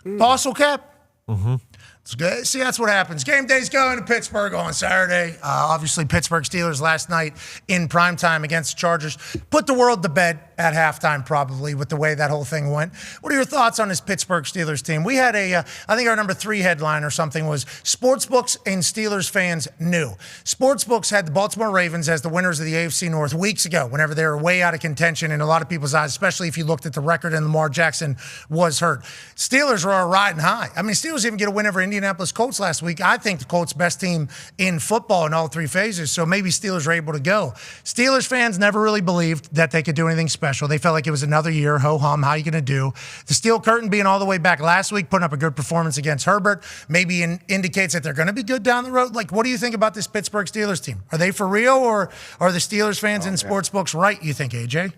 Tossel cap? Mm-hmm. It's good. See, that's what happens. Game day's going to Pittsburgh on Saturday. Obviously, Pittsburgh Steelers last night in primetime against the Chargers put the world to bed at halftime, probably, with the way that whole thing went. What are your thoughts on this Pittsburgh Steelers team? We had I think our number 3 headline or something was Sportsbooks and Steelers fans knew. Sportsbooks had the Baltimore Ravens as the winners of the AFC North weeks ago, whenever they were way out of contention in a lot of people's eyes, especially if you looked at the record and Lamar Jackson was hurt. Steelers were riding high. I mean, Steelers even get a win over Indianapolis Colts last week. I think the Colts best team in football in all 3 phases, so maybe Steelers are able to go. Steelers fans never really believed that they could do anything special. They felt like it was another year, ho-hum, how you going to do? The Steel Curtain being all the way back last week, putting up a good performance against Herbert, maybe indicates that they're going to be good down the road. Like, what do you think about this Pittsburgh Steelers team? Are they for real, or are the Steelers fans in sportsbooks right, you think, AJ?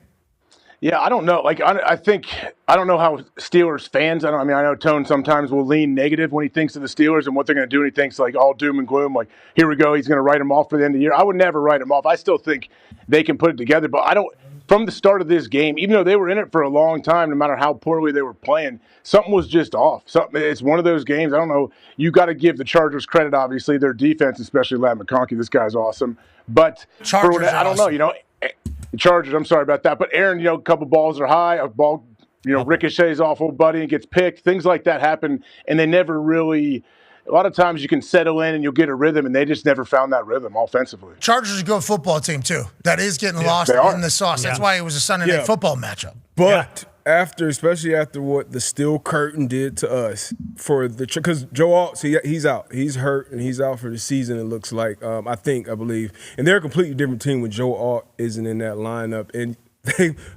Yeah, I don't know. Like, I think I don't know how Steelers fans. I know Tone sometimes will lean negative when he thinks of the Steelers and what they're going to do, and he thinks like all doom and gloom. Like, here we go, he's going to write them off for the end of the year. I would never write them off. I still think they can put it together, but I don't. from the start of this game, even though they were in it for a long time, no matter how poorly they were playing, something was just off. It's one of those games. I don't know. You got to give the Chargers credit, obviously. Their defense, especially Ladd McConkey, this guy's awesome. But I don't know. The Chargers, I'm sorry about that. But Aaron, a couple balls are high. A ball, ricochets off old buddy and gets picked. Things like that happen, and they never really – a lot of times you can settle in and you'll get a rhythm, and they just never found that rhythm offensively. Chargers are a good football team, too. That is getting lost in the sauce. That's why it was a Sunday night football matchup. But especially after what the steel curtain did to us, because Joe Alt, he's out. He's hurt, and he's out for the season, it looks like, I believe. And they're a completely different team when Joe Alt isn't in that lineup. And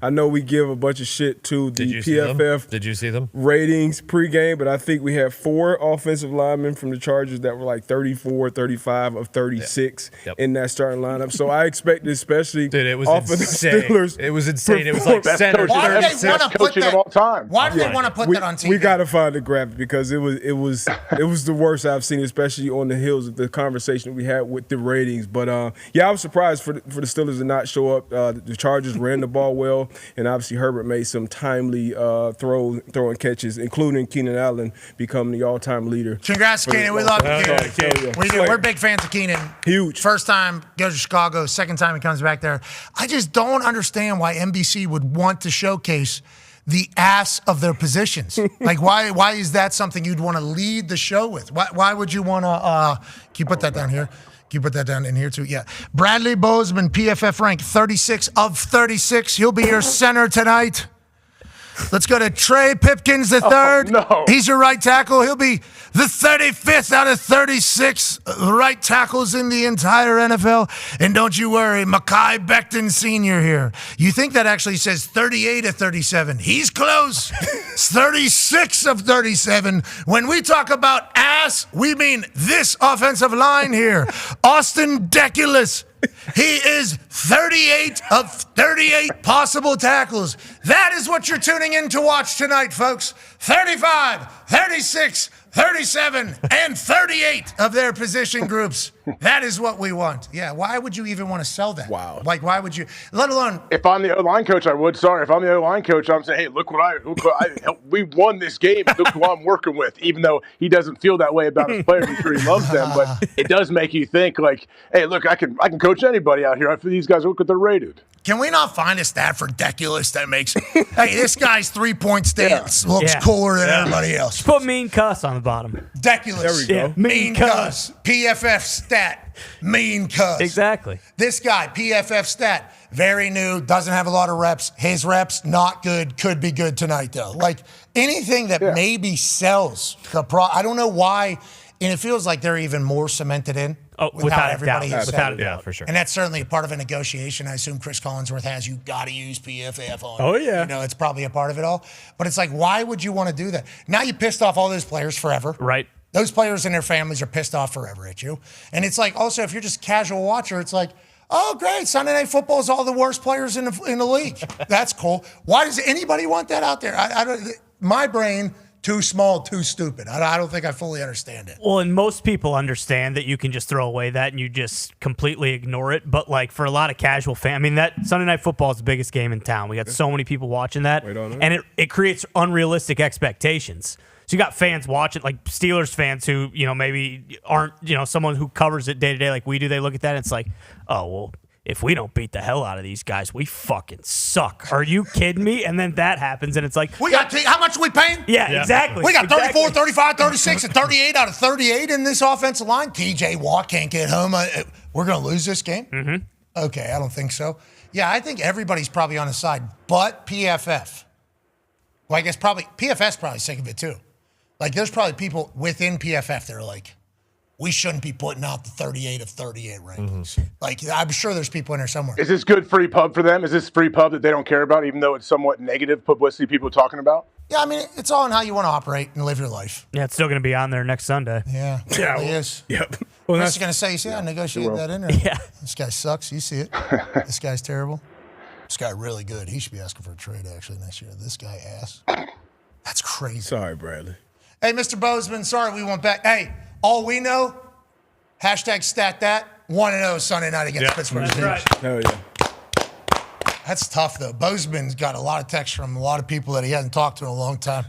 I know we give a bunch of shit to the PFF. Did you see them? Ratings pregame, but I think we had 4 offensive linemen from the Chargers that were like 34, 35 of 36 in that starting lineup. So I expect, especially it was off insane. of the Steelers. It was insane. It was like center. Why did they want to put that? Of all time. Why did they want to put that on TV? We got to find the graphic because it was the worst I've seen, especially on the heels of the conversation we had with the ratings. But I was surprised for the Steelers to not show up. The Chargers ran the ball well. And obviously Herbert made some timely throwing catches, including Keenan Allen becoming the all-time leader. Congrats, Keenan. We love you, Keenan. We do. We're big fans of Keenan. Huge. First time goes to Chicago. Second time he comes back there. I just don't understand why NBC would want to showcase the ass of their positions. Like, why is that something you'd want to lead the show with? Why would you want to can you put that down here? Can you put that down in here too? Yeah. Bradley Bozeman, PFF rank 36 of 36. He'll be your center tonight. Let's go to Trey Pipkins III. Oh, no. He's your right tackle. He'll be the 35th out of 36 right tackles in the entire NFL. And don't you worry, Mekhi Becton Sr. here. You think that actually says 38 of 37. He's close. 36 of 37. When we talk about ass, we mean this offensive line here. Austin Deculus. He is 38 of 38 possible tackles. That is what you're tuning in to watch tonight, folks. 35, 36, 37, and 38 of their position groups. That is what we want. Yeah, why would you even want to sell that? Wow. Like, why would you, let alone. If I'm the O-line coach, I would. Sorry. If I'm the O-line coach, I'm saying, hey, look what I we won this game. Look who I'm working with, even though he doesn't feel that way about his players. I'm sure he loves them, but it does make you think like, hey, look, I can coach anybody out here. I feel these guys, look what they're rated. Can we not find a stat for Deculus that makes, hey, this guy's 3-point stance looks cooler than everybody else? Just put mean cuss on the bottom. Deculus. There we go. Mean cuss. PFF stat. Mean cuss. Exactly. This guy, PFF stat, very new, doesn't have a lot of reps. His reps, not good, could be good tonight, though. Like, anything that maybe sells the I don't know why, and it feels like they're even more cemented in. Oh, without everybody has without a doubt, for sure. And that's certainly a part of a negotiation. I assume Chris Collinsworth has. You got to use PFF on. Oh, yeah. You know, it's probably a part of it all. But it's like, why would you want to do that? Now you pissed off all those players forever. Right. Those players and their families are pissed off forever at you. And it's like, also, if you're just a casual watcher, it's like, oh, great, Sunday Night Football is all the worst players in the league. That's cool. Why does anybody want that out there? I don't. My brain. Too small, too stupid. I don't think I fully understand it. Well, and most people understand that you can just throw away that and you just completely ignore it. But, like, for a lot of casual fans, I mean, that Sunday Night Football is the biggest game in town. We got so many people watching that. And it creates unrealistic expectations. So you got fans watching, like Steelers fans who, maybe aren't, someone who covers it day to day like we do. They look at that and it's like, oh, well, if we don't beat the hell out of these guys, we fucking suck. Are you kidding me? And then that happens, and it's like... How much are we paying? Yeah, exactly. We got 34, 35, 36, and 38 out of 38 in this offensive line. TJ Watt can't get home. We're going to lose this game? Mm-hmm. Okay, I don't think so. Yeah, I think everybody's probably on the side, but PFF. Well, I guess probably... PFF's probably sick of it, too. Like, there's probably people within PFF that are like... We shouldn't be putting out the 38 of 38 rankings. Mm-hmm. Like, I'm sure there's people in there somewhere. Is this good free pub for them? Is this free pub that they don't care about, even though it's somewhat negative publicity people are talking about? Yeah, I mean, it's all in how you want to operate and live your life. Yeah, it's still going to be on there next Sunday. Yeah, it really is. Yep. Well, Chris is going to say, see, I negotiated that in there. Yeah. This guy sucks. You see it. This guy's terrible. This guy really good. He should be asking for a trade, actually, next year. This guy ass. That's crazy. Sorry, Bradley. Hey, Mr. Bozeman, sorry we went back. Hey, all we know, hashtag stat that, 1-0 Sunday night against Pittsburgh. That's right. Hell yeah. That's tough, though. Bozeman's got a lot of texts from a lot of people that he hasn't talked to in a long time.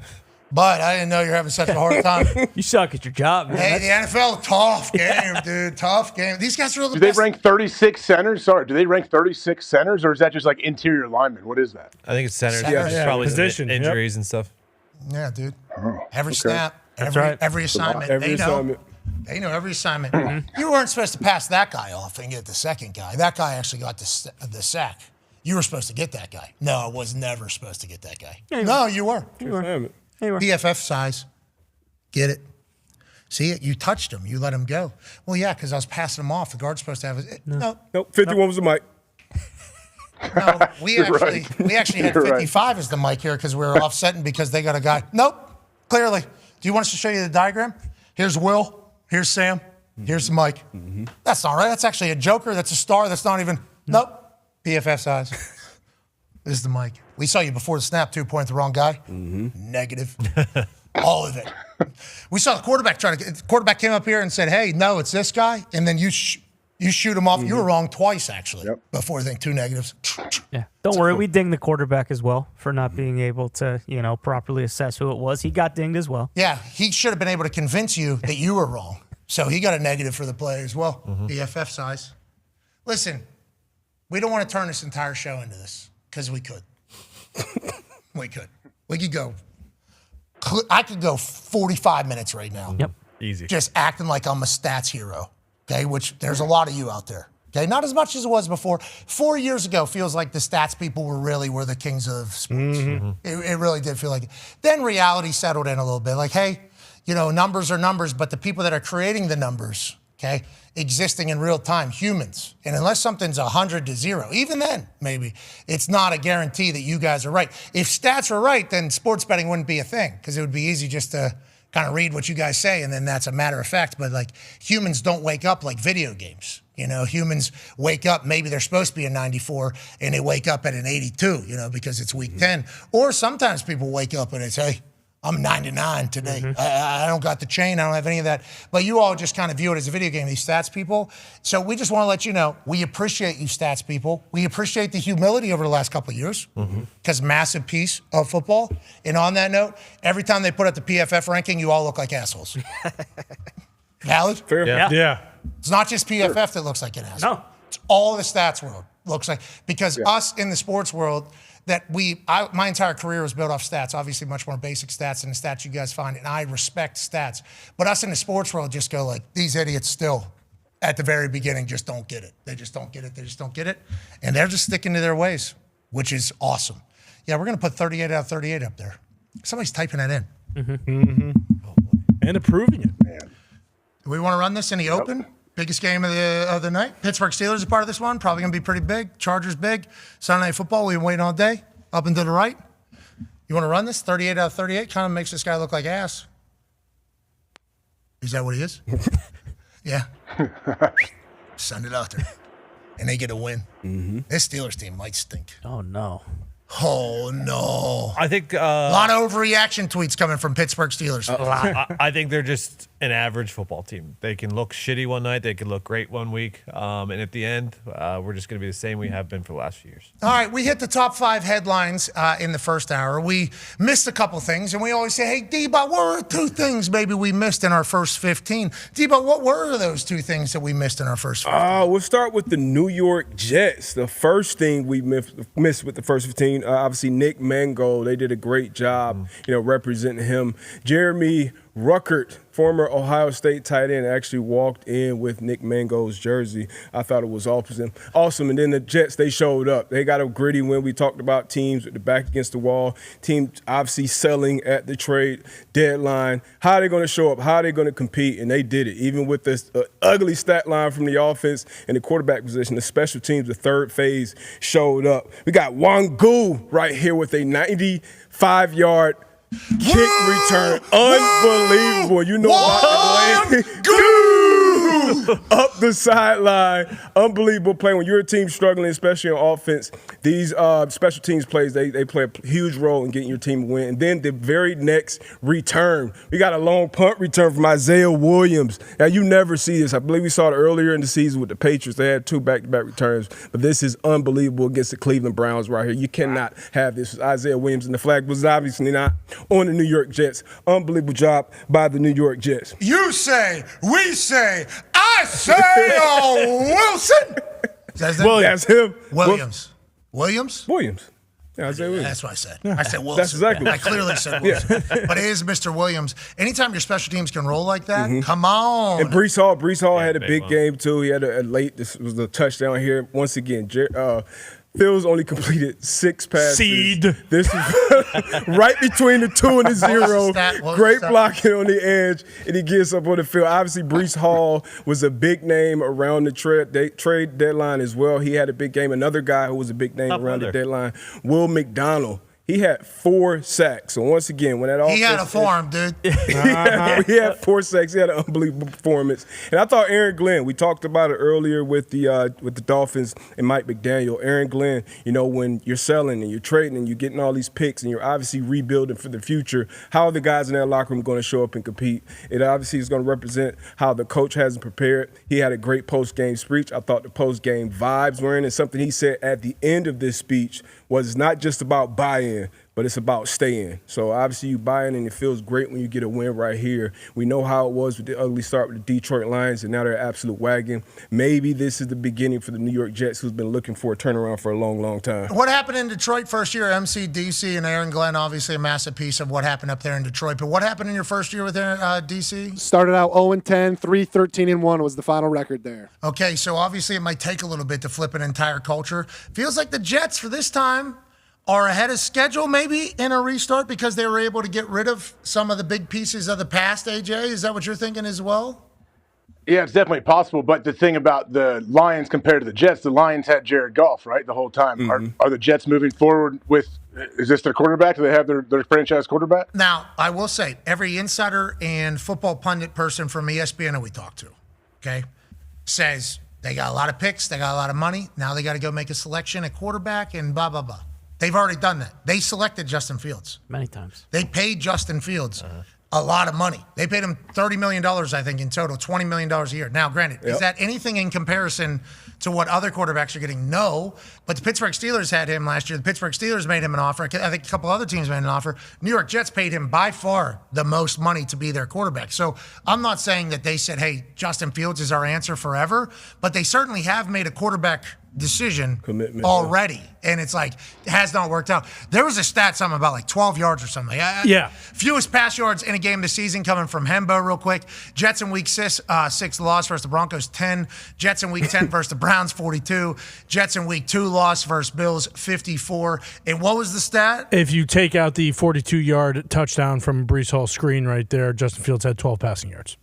But I didn't know you're having such a hard time. You suck at your job, man. Hey, the NFL, tough game, dude. Tough game. These guys are the Do best. they rank 36 centers? Sorry, do they rank 36 centers, or is that just like interior linemen? What is that? I think it's centers. Centers. Yeah, Yeah, probably some position, injuries and stuff. Yeah, dude. Oh, Every okay. snap, That's right. every assignment. Every they know. assignment. They know every assignment. You weren't supposed to pass that guy off and get the second guy. That guy actually got the sack. You were supposed to get that guy. No, I was never supposed to get that guy. No, you were. PFF size. Get it. See it? You touched him. You let him go. Well, yeah, because I was passing him off. The guard's supposed to have his. No. Nope. 51 was the mic. No, we actually had 55 as the mic here because we were offsetting because they got a guy. Nope. Clearly. Do you want us to show you the diagram? Here's Will. Here's Sam. Here's the mic. That's not right. That's actually a joker. That's a star. That's not even. Nope. PFF size. This is the mic. We saw you before the snap, too, pointing at the wrong guy. Negative. All of it. We saw the quarterback the quarterback came up here and said, hey, no, it's this guy. And then you shoot him off. You were wrong twice, actually, before I think 2 negatives. Yeah. Don't worry. We dinged the quarterback as well for not being able to, properly assess who it was. He got dinged as well. Yeah. He should have been able to convince you that you were wrong. So he got a negative for the play as well. PFF size. Listen, we don't want to turn this entire show into this because we could. We could. We could go. I could go 45 minutes right now. Yep. Easy. Just acting like I'm a stats hero. Okay, which there's a lot of you out there. Okay, not as much as it was before. 4 years ago feels like the stats people were the kings of sports. It really did feel like it. Then reality settled in a little bit. Like, hey, numbers are numbers, but the people that are creating the numbers, okay, existing in real time, humans. And unless something's 100 to 0, even then, maybe, it's not a guarantee that you guys are right. If stats are right, then sports betting wouldn't be a thing because it would be easy just to kind of read what you guys say and then that's a matter of fact. But like humans don't wake up like video games. Humans wake up, maybe they're supposed to be a 94 and they wake up at an 82, because it's week 10. Or sometimes people wake up and it's, hey, I'm 99 today. I don't got the chain. I don't have any of that. But you all just kind of view it as a video game, these stats people. So we just want to let you know, we appreciate you stats people. We appreciate the humility over the last couple of years because massive piece of football. And on that note, every time they put up the PFF ranking, you all look like assholes. Valid? Fair. Yeah. It's not just PFF that looks like an asshole. No. It's all the stats world looks like. Because us in the sports world, my entire career was built off stats, obviously much more basic stats than the stats you guys find, and I respect stats. But us in the sports world just go like, these idiots still, at the very beginning, just don't get it. They just don't get it. They just don't get it. And they're just sticking to their ways, which is awesome. Yeah, we're going to put 38 out of 38 up there. Somebody's typing that in. And approving it, man. Do we want to run this in the open? Biggest game of the night. Pittsburgh Steelers are part of this one. Probably going to be pretty big. Chargers big. Sunday Night Football. We've been waiting all day. Up and to the right. You want to run this? 38 out of 38 kind of makes this guy look like ass. Is that what he is? Yeah. Send it out there. And they get a win. This Steelers team might stink. Oh, no. Oh, no. I think a lot of overreaction tweets coming from Pittsburgh Steelers. I think they're just an average football team. They can look shitty one night. They can look great one week. And at the end, we're just going to be the same we have been for the last few years. All right, we hit the top 5 headlines in the first hour. We missed a couple things, and we always say, hey, D-Bot, what were 2 things maybe we missed in our first 15? D-Bot, what were those 2 things that we missed in our first 15? We'll start with the New York Jets. The first thing we missed with the first 15, obviously Nick Mangold. They did a great job, representing him. Jeremy Ruckert, former Ohio State tight end, actually walked in with Nick Mangold's jersey. I thought it was awesome. And then the Jets, they showed up. They got a gritty win. We talked about teams with the back against the wall, teams obviously selling at the trade deadline. How are they going to show up? How are they going to compete? And they did it. Even with this ugly stat line from the offense and the quarterback position, the special teams, the third phase showed up. We got Wangu right here with a 95-yard kick return. Unbelievable. You know about Atlanta. up the sideline. Unbelievable play. When you're a team struggling, especially on offense, these special teams plays, they play a huge role in getting your team a win. And then the very next return, we got a long punt return from Isaiah Williams. Now, you never see this. I believe we saw it earlier in the season with the Patriots. They had 2 back-to-back returns. But this is unbelievable against the Cleveland Browns right here. You cannot have this. Isaiah Williams, and the flag was obviously not on the New York Jets. Unbelievable job by the New York Jets. You say, we say, I say, Wilson. That's him. Williams. Williams? Williams. Yeah, Isaiah Williams. That's what I said. I said Wilson. That's exactly I clearly said Wilson. But it is Mr. Williams. Anytime your special teams can roll like that, come on. And Breece Hall had a big game, too. He had a late, this was the touchdown here. Once again, Fields only completed 6 passes. Seed. This is right between the 2 and the 0. Great blocking on the edge, and he gets up on the field. Obviously, Breece Hall was a big name around the trade deadline as well. He had a big game. Another guy who was a big name around the deadline, Will McDonald. He had 4 sacks. So once again, when that offense, he had a form, dude. he had 4 sacks. He had an unbelievable performance. And I thought Aaron Glenn, we talked about it earlier with the Dolphins and Mike McDaniel. Aaron Glenn, when you're selling and you're trading and you're getting all these picks and you're obviously rebuilding for the future, how are the guys in that locker room going to show up and compete? It obviously is going to represent how the coach hasn't prepared. He had a great post-game speech. I thought the post-game vibes were in, and something he said at the end of this speech was not just about buy-in, but it's about staying. So obviously you buy in, and it feels great when you get a win right here. We know how it was with the ugly start with the Detroit Lions, and now they're an absolute wagon. Maybe this is the beginning for the New York Jets, who's been looking for a turnaround for a long, long time. What happened in Detroit first year? MCDC and Aaron Glenn, obviously a massive piece of what happened up there in Detroit. But what happened in your first year with DC? Started out 0-10, 3-13-1 was the final record there. Okay, so obviously it might take a little bit to flip an entire culture. Feels like the Jets for this time are ahead of schedule maybe in a restart because they were able to get rid of some of the big pieces of the past, AJ? Is that what you're thinking as well? Yeah, it's definitely possible. But the thing about the Lions compared to the Jets, the Lions had Jared Goff, right, the whole time. Mm-hmm. Are the Jets moving forward with – is this their quarterback? Do they have their franchise quarterback? Now, I will say, every insider and football pundit person from ESPN that we talked to, okay, says they got a lot of picks, they got a lot of money. Now they got to go make a selection at quarterback and blah, blah, blah. They've already done that. They selected Justin Fields. Many times. They paid Justin Fields a lot of money. They paid him $30 million, I think, in total, $20 million a year. Now, granted, is that anything in comparison to what other quarterbacks are getting? No. But the Pittsburgh Steelers had him last year. The Pittsburgh Steelers made him an offer. I think a couple other teams made an offer. New York Jets paid him by far the most money to be their quarterback. So I'm not saying that they said, hey, Justin Fields is our answer forever, but they certainly have made a quarterback decision commitment already, and it's like it has not worked out. There was a stat something about like 12 yards or something. Fewest pass yards in a game this season coming from Hembo. Real quick, Jets in week 6 loss versus the Broncos 10. Jets in week 10 versus the Browns 42. Jets in week 2 loss versus Bills 54. And what was the stat? If you take out the 42-yard touchdown from Breece Hall's screen right there, Justin Fields had 12 passing yards.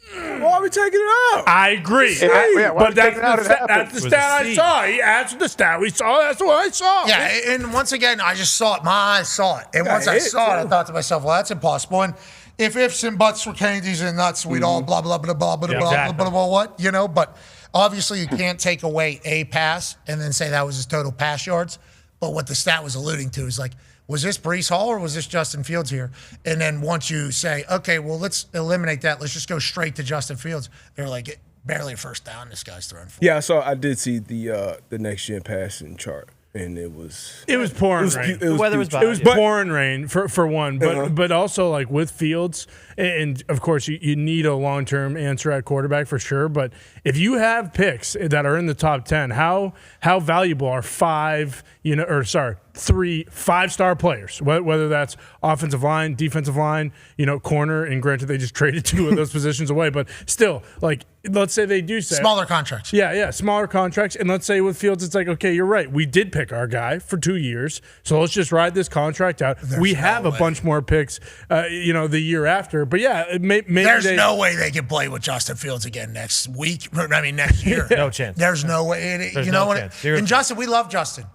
Why are we taking it out? I agree. But that's the stat I saw. He answered the stat we saw. That's what I saw. Yeah, and once again, I just saw it. My eyes saw it. And once I saw it, I thought to myself, well, that's impossible. And if ifs and buts were candies and nuts, we'd all blah, blah, blah, blah, blah, blah, blah, blah, what, But obviously you can't take away a pass and then say that was his total pass yards. But what the stat was alluding to is like, was this Breece Hall or was this Justin Fields here? And then once you say, okay, well, let's eliminate that. Let's just go straight to Justin Fields. They're like, barely a first down this guy's throwing for. Yeah, so I did see the next gen passing chart. And it was pouring rain. The weather was bad. It was pouring rain for one, but also like with Fields, and of course you need a long-term answer at quarterback for sure. But if you have picks that are in the top 10, how valuable are 3 5-star players? Whether that's offensive line, defensive line, corner, and granted they just traded 2 of those positions away, but still, like let's say they do say smaller contracts. Yeah, smaller contracts, and let's say with Fields, it's like okay, you're right, we did pick our guy for 2 years, so let's just ride this contract out. We have a bunch more picks, the year after. But yeah, maybe there's no way they can play with Justin Fields again next week. Next year. No chance. There's no way. And Justin, we love Justin.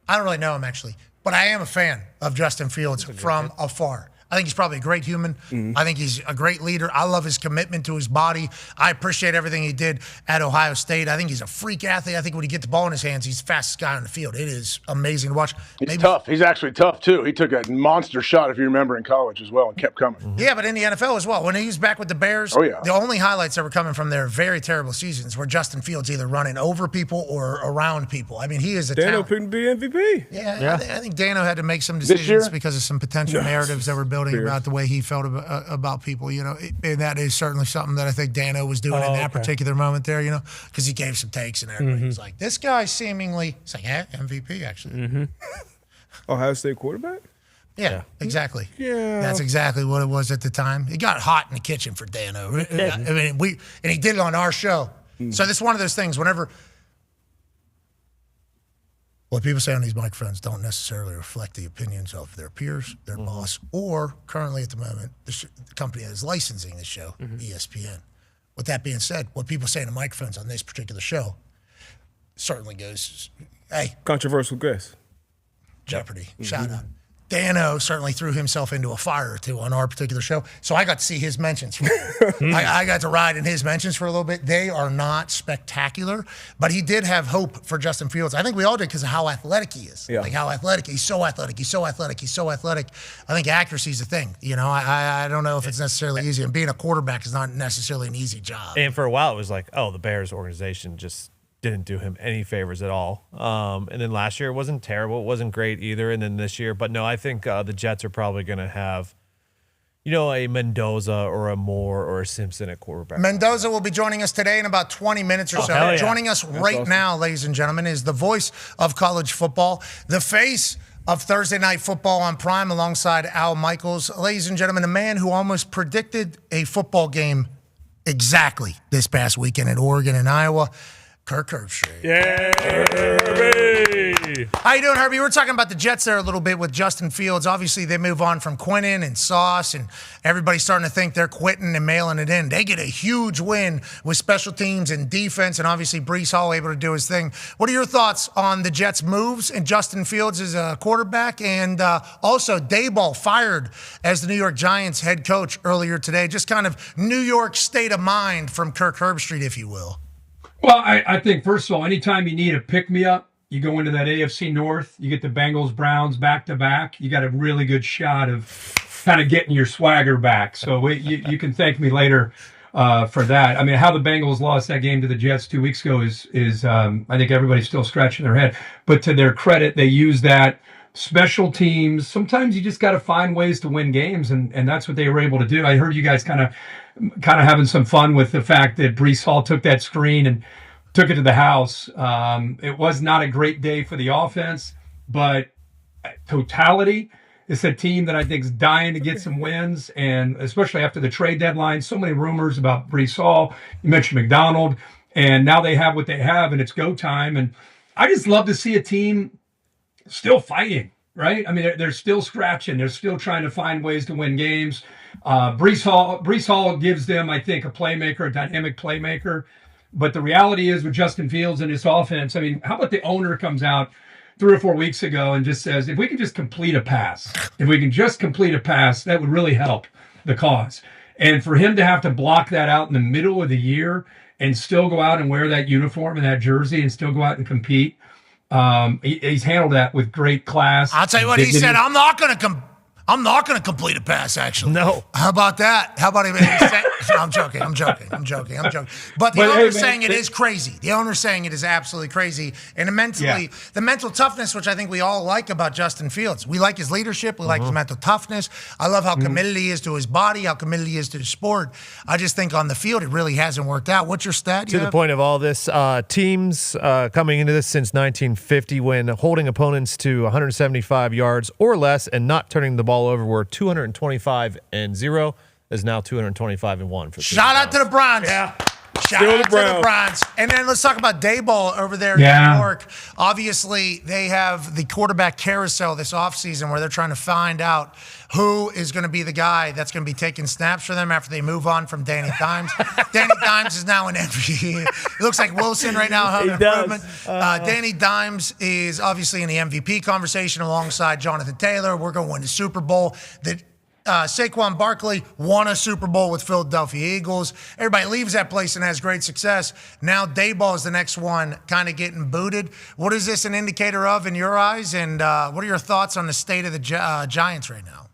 I don't really know him actually, but I am a fan of Justin Fields from afar. I think he's probably a great human. I think he's a great leader. I love his commitment to his body. I appreciate everything he did at Ohio State. I think he's a freak athlete. I think when he gets the ball in his hands, he's the fastest guy on the field. It is amazing to watch. He's tough. He's actually tough, too. He took a monster shot, if you remember, in college as well and kept coming. Yeah, but in the NFL as well. When he was back with the Bears, the only highlights that were coming from their very terrible seasons were Justin Fields either running over people or around people. I mean, he is a Dano talent. couldn't be MVP. Yeah. I think Dano had to make some decisions because of some potential narratives that were building about the way he felt about people, and that is certainly something that I think Dano was doing in that particular moment there, because he gave some takes and everybody was like, this guy seemingly, it's like, MVP actually. Ohio State quarterback? Yeah, exactly. Yeah. That's exactly what it was at the time. It got hot in the kitchen for Dano. I mean, and he did it on our show. So this is one of those things whenever what people say on these microphones don't necessarily reflect the opinions of their peers, their boss, or currently at the moment, the company that is licensing the show, ESPN. With that being said, what people say on the microphones on this particular show certainly goes, hey. Controversial guess. Jeopardy. Shout out. Dano certainly threw himself into a fire or two on our particular show. So I got to see his mentions. I got to ride in his mentions for a little bit. They are not spectacular, but he did have hope for Justin Fields. I think we all did because of how athletic he is. Like how athletic. He's so athletic. He's so athletic. He's so athletic. I think accuracy is a thing. I don't know if it's necessarily easy. And being a quarterback is not necessarily an easy job. And for a while, it was like, oh, the Bears organization just didn't do him any favors at all. And then last year, it wasn't terrible. It wasn't great either. And then this year. But no, I think the Jets are probably going to have, a Mendoza or a Moore or a Simpson at quarterback. Mendoza will be joining us today in about 20 minutes or so. Yeah. Joining us right now, ladies and gentlemen, is the voice of college football, the face of Thursday Night Football on Prime alongside Al Michaels. Ladies and gentlemen, a man who almost predicted a football game exactly this past weekend in Oregon and Iowa, Kirk Herbstreit. Yeah. How you doing, Herbie? We're talking about the Jets there a little bit with Justin Fields. Obviously, they move on from Quinnen and Sauce, and everybody's starting to think they're quitting and mailing it in. They get a huge win with special teams and defense, and obviously Breece Hall able to do his thing. What are your thoughts on the Jets' moves and Justin Fields as a quarterback, and also Daboll fired as the New York Giants head coach earlier today? Just kind of New York state of mind from Kirk Herbstreit, if you will. Well, I think, first of all, anytime you need a pick-me-up, you go into that AFC North, you get the Bengals, Browns back-to-back, you got a really good shot of kind of getting your swagger back. So you can thank me later for that. I mean, how the Bengals lost that game to the Jets 2 weeks ago is I think everybody's still scratching their head. But to their credit, they use that special teams. Sometimes you just got to find ways to win games, and that's what they were able to do. I heard you guys kind of having some fun with the fact that Breece Hall took that screen and took it to the house. It was not a great day for the offense, but totality, it's a team that I think is dying to get some wins, and especially after the trade deadline, so many rumors about Breece Hall. You mentioned McDonald, and now they have what they have, and it's go time. And I just love to see a team still fighting, right? I mean, they're still scratching. They're still trying to find ways to win games. Breece Hall gives them, I think, a playmaker, a dynamic playmaker. But the reality is with Justin Fields and his offense, I mean, how about the owner comes out 3 or 4 weeks ago and just says, if we can just complete a pass, that would really help the cause. And for him to have to block that out in the middle of the year and still go out and wear that uniform and that jersey and still go out and compete, he's handled that with great class. I'll tell you what he said. I'm not going to complete a pass, actually. No. How about that? How about him? I'm joking. But the owner's saying it is crazy. The owner's saying it is absolutely crazy. And the mental toughness, which I think we all like about Justin Fields. We like his leadership. We like his mental toughness. I love how committed he is to his body, how committed he is to the sport. I just think on the field, it really hasn't worked out. What's your stat? To the point of all this, teams coming into this since 1950 when holding opponents to 175 yards or less and not turning the ball over were 225-0. Is now 225-1 for. Shout out to the Browns. Yeah. Shout out to the Browns. And then let's talk about Daboll over there in New York. Obviously, they have the quarterback carousel this offseason where they're trying to find out who is going to be the guy that's going to be taking snaps for them after they move on from Danny Dimes. Danny Dimes is now an MVP. It looks like Wilson right now having improvement. Danny Dimes is obviously in the MVP conversation alongside Jonathan Taylor. We're going to win the Super Bowl. Saquon Barkley won a Super Bowl with Philadelphia Eagles. Everybody leaves that place and has great success. Now Daboll is the next one kind of getting booted. What is this an indicator of in your eyes? And what are your thoughts on the state of the Giants right now?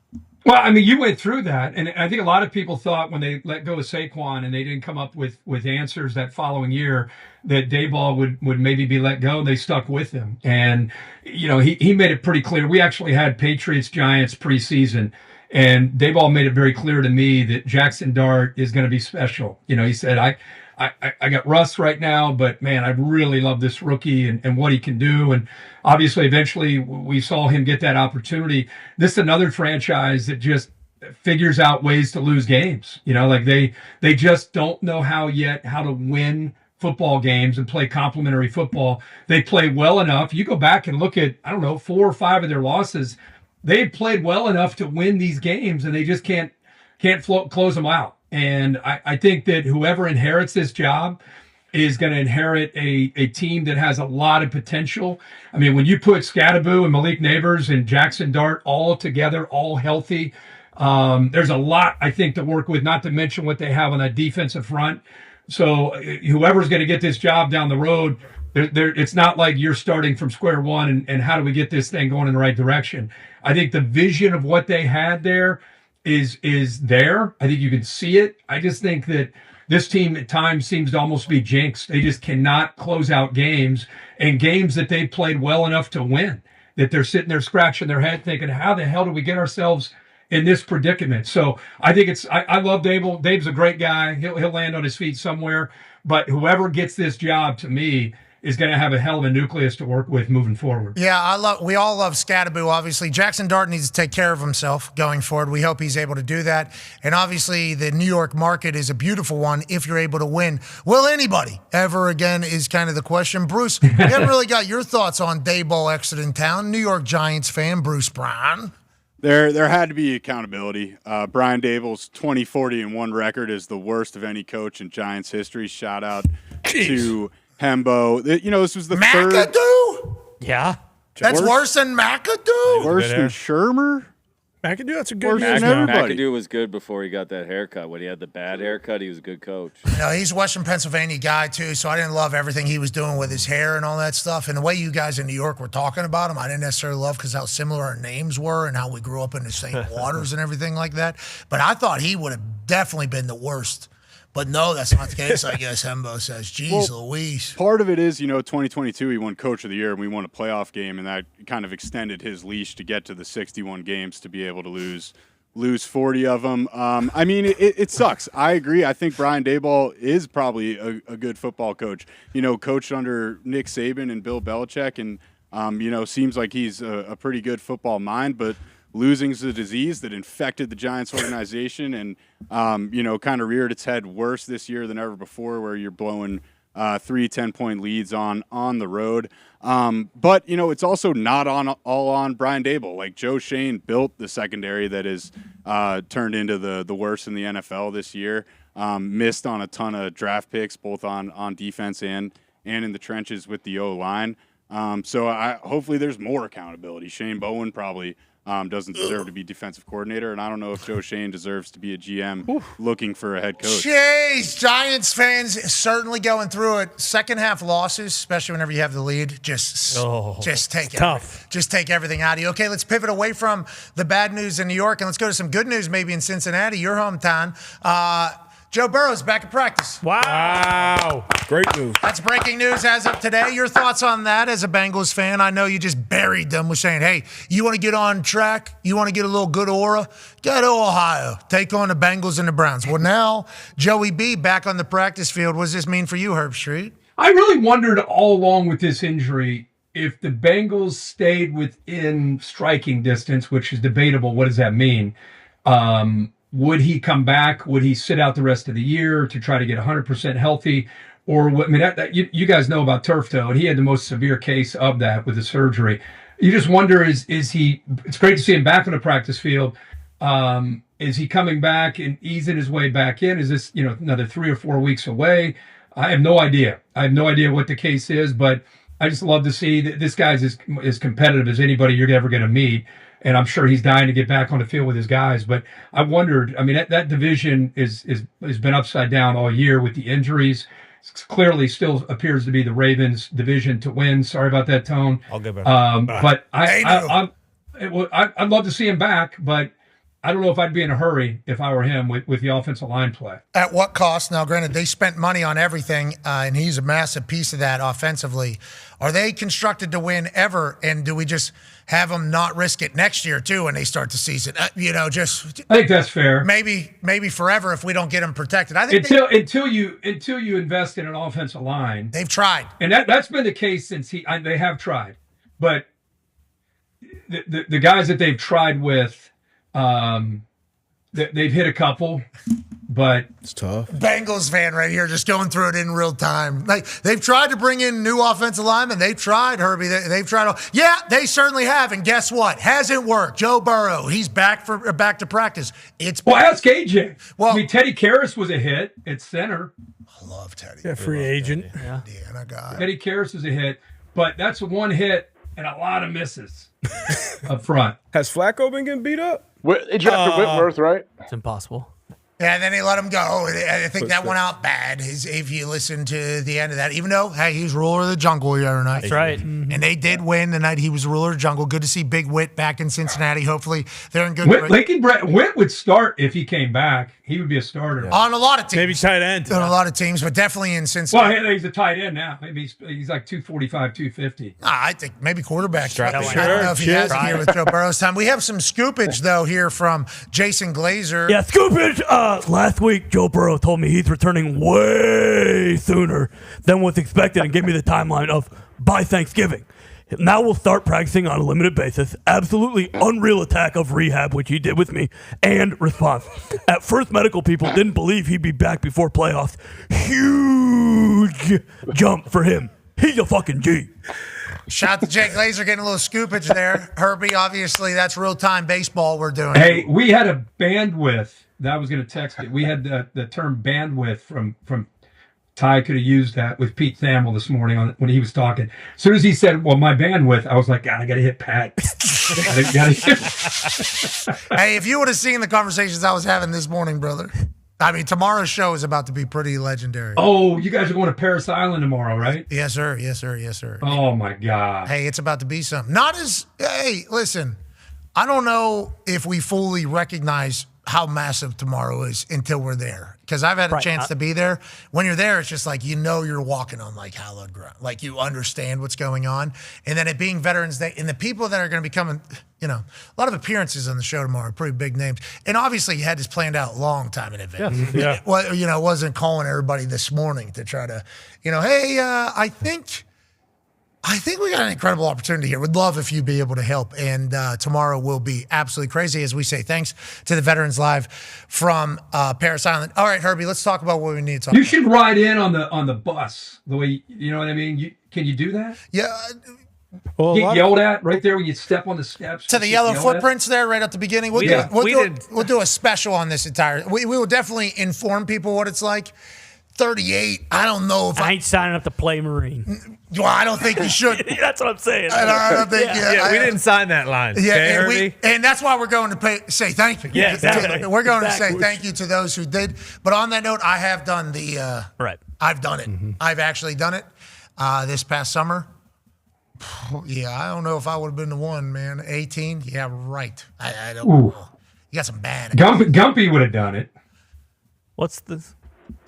Well, I mean, you went through that, and I think a lot of people thought when they let go of Saquon and they didn't come up with answers that following year that Daboll would maybe be let go. They stuck with him, and he made it pretty clear. We actually had Patriots-Giants preseason, and Daboll made it very clear to me that Jackson Dart is going to be special. He said, I got Russ right now, but man, I really love this rookie and what he can do. And obviously, eventually, we saw him get that opportunity. This is another franchise that just figures out ways to lose games. They just don't know how to win football games and play complementary football. They play well enough. You go back and look at, 4 or 5 of their losses. They've played well enough to win these games, and they just can't close them out. And I think that whoever inherits this job is going to inherit a team that has a lot of potential. I mean, when you put Scadaboo and Malik Neighbors and Jackson Dart all together, all healthy, there's a lot, I think, to work with, not to mention what they have on that defensive front. So whoever's going to get this job down the road, it's not like you're starting from square one and how do we get this thing going in the right direction. I think the vision of what they had there is there. I think you can see it. I just think that this team at times seems to almost be jinxed. They just cannot close out games, and games that they played well enough to win, that they're sitting there scratching their head thinking, how the hell do we get ourselves in this predicament? So I think I love Daboll. Dave's a great guy. He'll land on his feet somewhere, but whoever gets this job, to me, is going to have a hell of a nucleus to work with moving forward. Yeah, we all love Scadaboo, obviously. Jackson Dart needs to take care of himself going forward. We hope he's able to do that. And obviously, the New York market is a beautiful one if you're able to win. Will anybody ever again is kind of the question. Bruce, we haven't really got your thoughts on Daboll exiting town. New York Giants fan, Bruce Brown. There had to be accountability. Brian Daboll's 20-40-1 record is the worst of any coach in Giants history. Shout out to Hembo. This was the McAdoo? third. Yeah. That's worse than McAdoo? Worse than Shermer? McAdoo, that's a good Worse than everybody. McAdoo was good before he got that haircut. When he had the bad haircut, he was a good coach. He's a Western Pennsylvania guy, too, so I didn't love everything he was doing with his hair and all that stuff. And the way you guys in New York were talking about him, I didn't necessarily love because how similar our names were and how we grew up in the same waters and everything like that. But I thought he would have definitely been the worst. But no, that's not the case, I guess Hembo says. Jeez Louise. Part of it is, 2022, he won Coach of the Year, and we won a playoff game, and that kind of extended his leash to get to the 61 games to be able to lose 40 of them. I mean, it sucks. I agree. I think Brian Daboll is probably a good football coach. Coached under Nick Saban and Bill Belichick, and, seems like he's a pretty good football mind, but losing's a disease that infected the Giants organization and, kind of reared its head worse this year than ever before, where you're blowing 3 10-point leads on the road. But, it's also not all on Brian Daboll. Like, Joe Shane built the secondary that is turned into the worst in the NFL this year. Missed on a ton of draft picks, both on defense and in the trenches with the O-line. So hopefully there's more accountability. Shane Bowen probably doesn't deserve to be defensive coordinator, and I don't know if Joe Shane deserves to be a GM looking for a head coach. Jeez, Giants fans certainly going through it. Second half losses, especially whenever you have the lead, just take it. Tough. Just take everything out of you. Okay, let's pivot away from the bad news in New York, and let's go to some good news maybe in Cincinnati, your hometown. Joe Burrow's back at practice. Wow. Great news. That's breaking news as of today. Your thoughts on that as a Bengals fan? I know you just buried them with saying, hey, you want to get on track? You want to get a little good aura? Go to Ohio. Take on the Bengals and the Browns. Well, now, Joey B back on the practice field. What does this mean for you, Herbstreit? I really wondered all along with this injury if the Bengals stayed within striking distance, which is debatable. What does that mean? Would he come back? Would he sit out the rest of the year to try to get 100% healthy? Or what? I mean, you guys know about turf toe, and he had the most severe case of that with the surgery. You just wonder, is he? It's great to see him back on the practice field. Is he coming back and easing his way back in? Is this another 3 or 4 weeks away? I have no idea. I have no idea what the case is, but I just love to see that this guy's as competitive as anybody you're ever going to meet. and I'm sure he's dying to get back on the field with his guys. But I wondered, I mean, that division has been upside down all year with the injuries. Clearly still appears to be the Ravens' division to win. Sorry about that, Tone. I'll go back. But I'd love to see him back, but I don't know if I'd be in a hurry if I were him with the offensive line play. At what cost? Now, granted, they spent money on everything, and he's a massive piece of that offensively. Are they constructed to win ever? And do we just have them not risk it next year too when they start the season? I think that's fair. Maybe forever if we don't get them protected. I think until you invest in an offensive line, they've tried, and that's been the case since they have tried, but the guys that they've tried with, they've hit a couple. But it's tough. Bengals fan right here, just going through it in real time. Like, they've tried to bring in new offensive linemen. They've tried, Herbie. They've tried. Yeah, they certainly have. And guess what? Hasn't worked. Joe Burrow, he's back to practice. Ask AJ. Well, I mean, Teddy Karras was a hit at center. I love Teddy. Yeah, free agent. Yeah, that guy. Teddy Karras was a hit, but that's one hit and a lot of misses up front. Has Flacco been getting beat up? They drafted Whitworth, right? It's impossible. Yeah, and then they let him go. I think that went out bad. If you listen to the end of that, even though, hey, he was ruler of the jungle the other night. That's right. And they did win the night he was ruler of the jungle. Good to see Big Whit back in Cincinnati. Hopefully they're in good. Whit would start if he came back. He would be a starter on a lot of teams. Maybe tight end. On a lot of teams, but definitely in Cincinnati. Well, he's a tight end now. Maybe he's like 245, 250. I think maybe quarterback. I don't know if he has it here with Joe Burrow's time. We have some scoopage, though, here from Jason Glazer. Yeah, scoopage. Last week, Joe Burrow told me he's returning way sooner than was expected and gave me the timeline of by Thanksgiving. Now we'll start practicing on a limited basis. Absolutely unreal attack of rehab, which he did with me, and response. At first, medical people didn't believe he'd be back before playoffs. Huge jump for him. He's a fucking G. Shout out to Jake Glazer getting a little scoopage there. Herbie, obviously, that's real-time baseball we're doing. Hey, we had a bandwidth. That I was going to text it. We had the term bandwidth from Ty could have used that with Pete Thamel this morning when he was talking. As soon as he said, well, my bandwidth, I was like, God, I got to hit Pat. Hey, if you would have seen the conversations I was having this morning, brother. I mean, tomorrow's show is about to be pretty legendary. Oh, you guys are going to Paris Island tomorrow, right? Yes, sir. Yes, sir. Yes, sir. Oh, my God. Hey, it's about to be something. Hey, listen, I don't know if we fully recognize how massive tomorrow is until we're there. Because I've had a chance to be there. When you're there, it's just like, you're walking on like hallowed ground. Like you understand what's going on. And then it being Veterans Day, and the people that are going to be coming, a lot of appearances on the show tomorrow, pretty big names. And obviously you had this planned out a long time in advance. Yeah. Well, wasn't calling everybody this morning to try to, hey, I think we got an incredible opportunity here. Would love if you'd be able to help. And tomorrow will be absolutely crazy as we say thanks to the Veterans Live from Paris Island. All right, Herbie, let's talk about what we need to talk about. You should ride in on the bus the way, you know what I mean? Can you do that? Yeah. Well, get yelled at right there when you step on the steps. To the yellow footprints there right at the beginning. We'll do a special on this entire. We will definitely inform people what it's like. 38. I don't know if I ain't signing up to play Marine. Well, I don't think you should. That's what I'm saying. I don't think. We didn't sign that line. Yeah, and that's why we're going to say thank you. Yeah, exactly. We're going to say thank you to those who did. But on that note, I have done the. Right. I've done it. Mm-hmm. I've actually done it this past summer. Yeah, I don't know if I would have been the one, man. 18. Yeah, right. I don't know. You got some bad. Gumpy would have done it. What's this?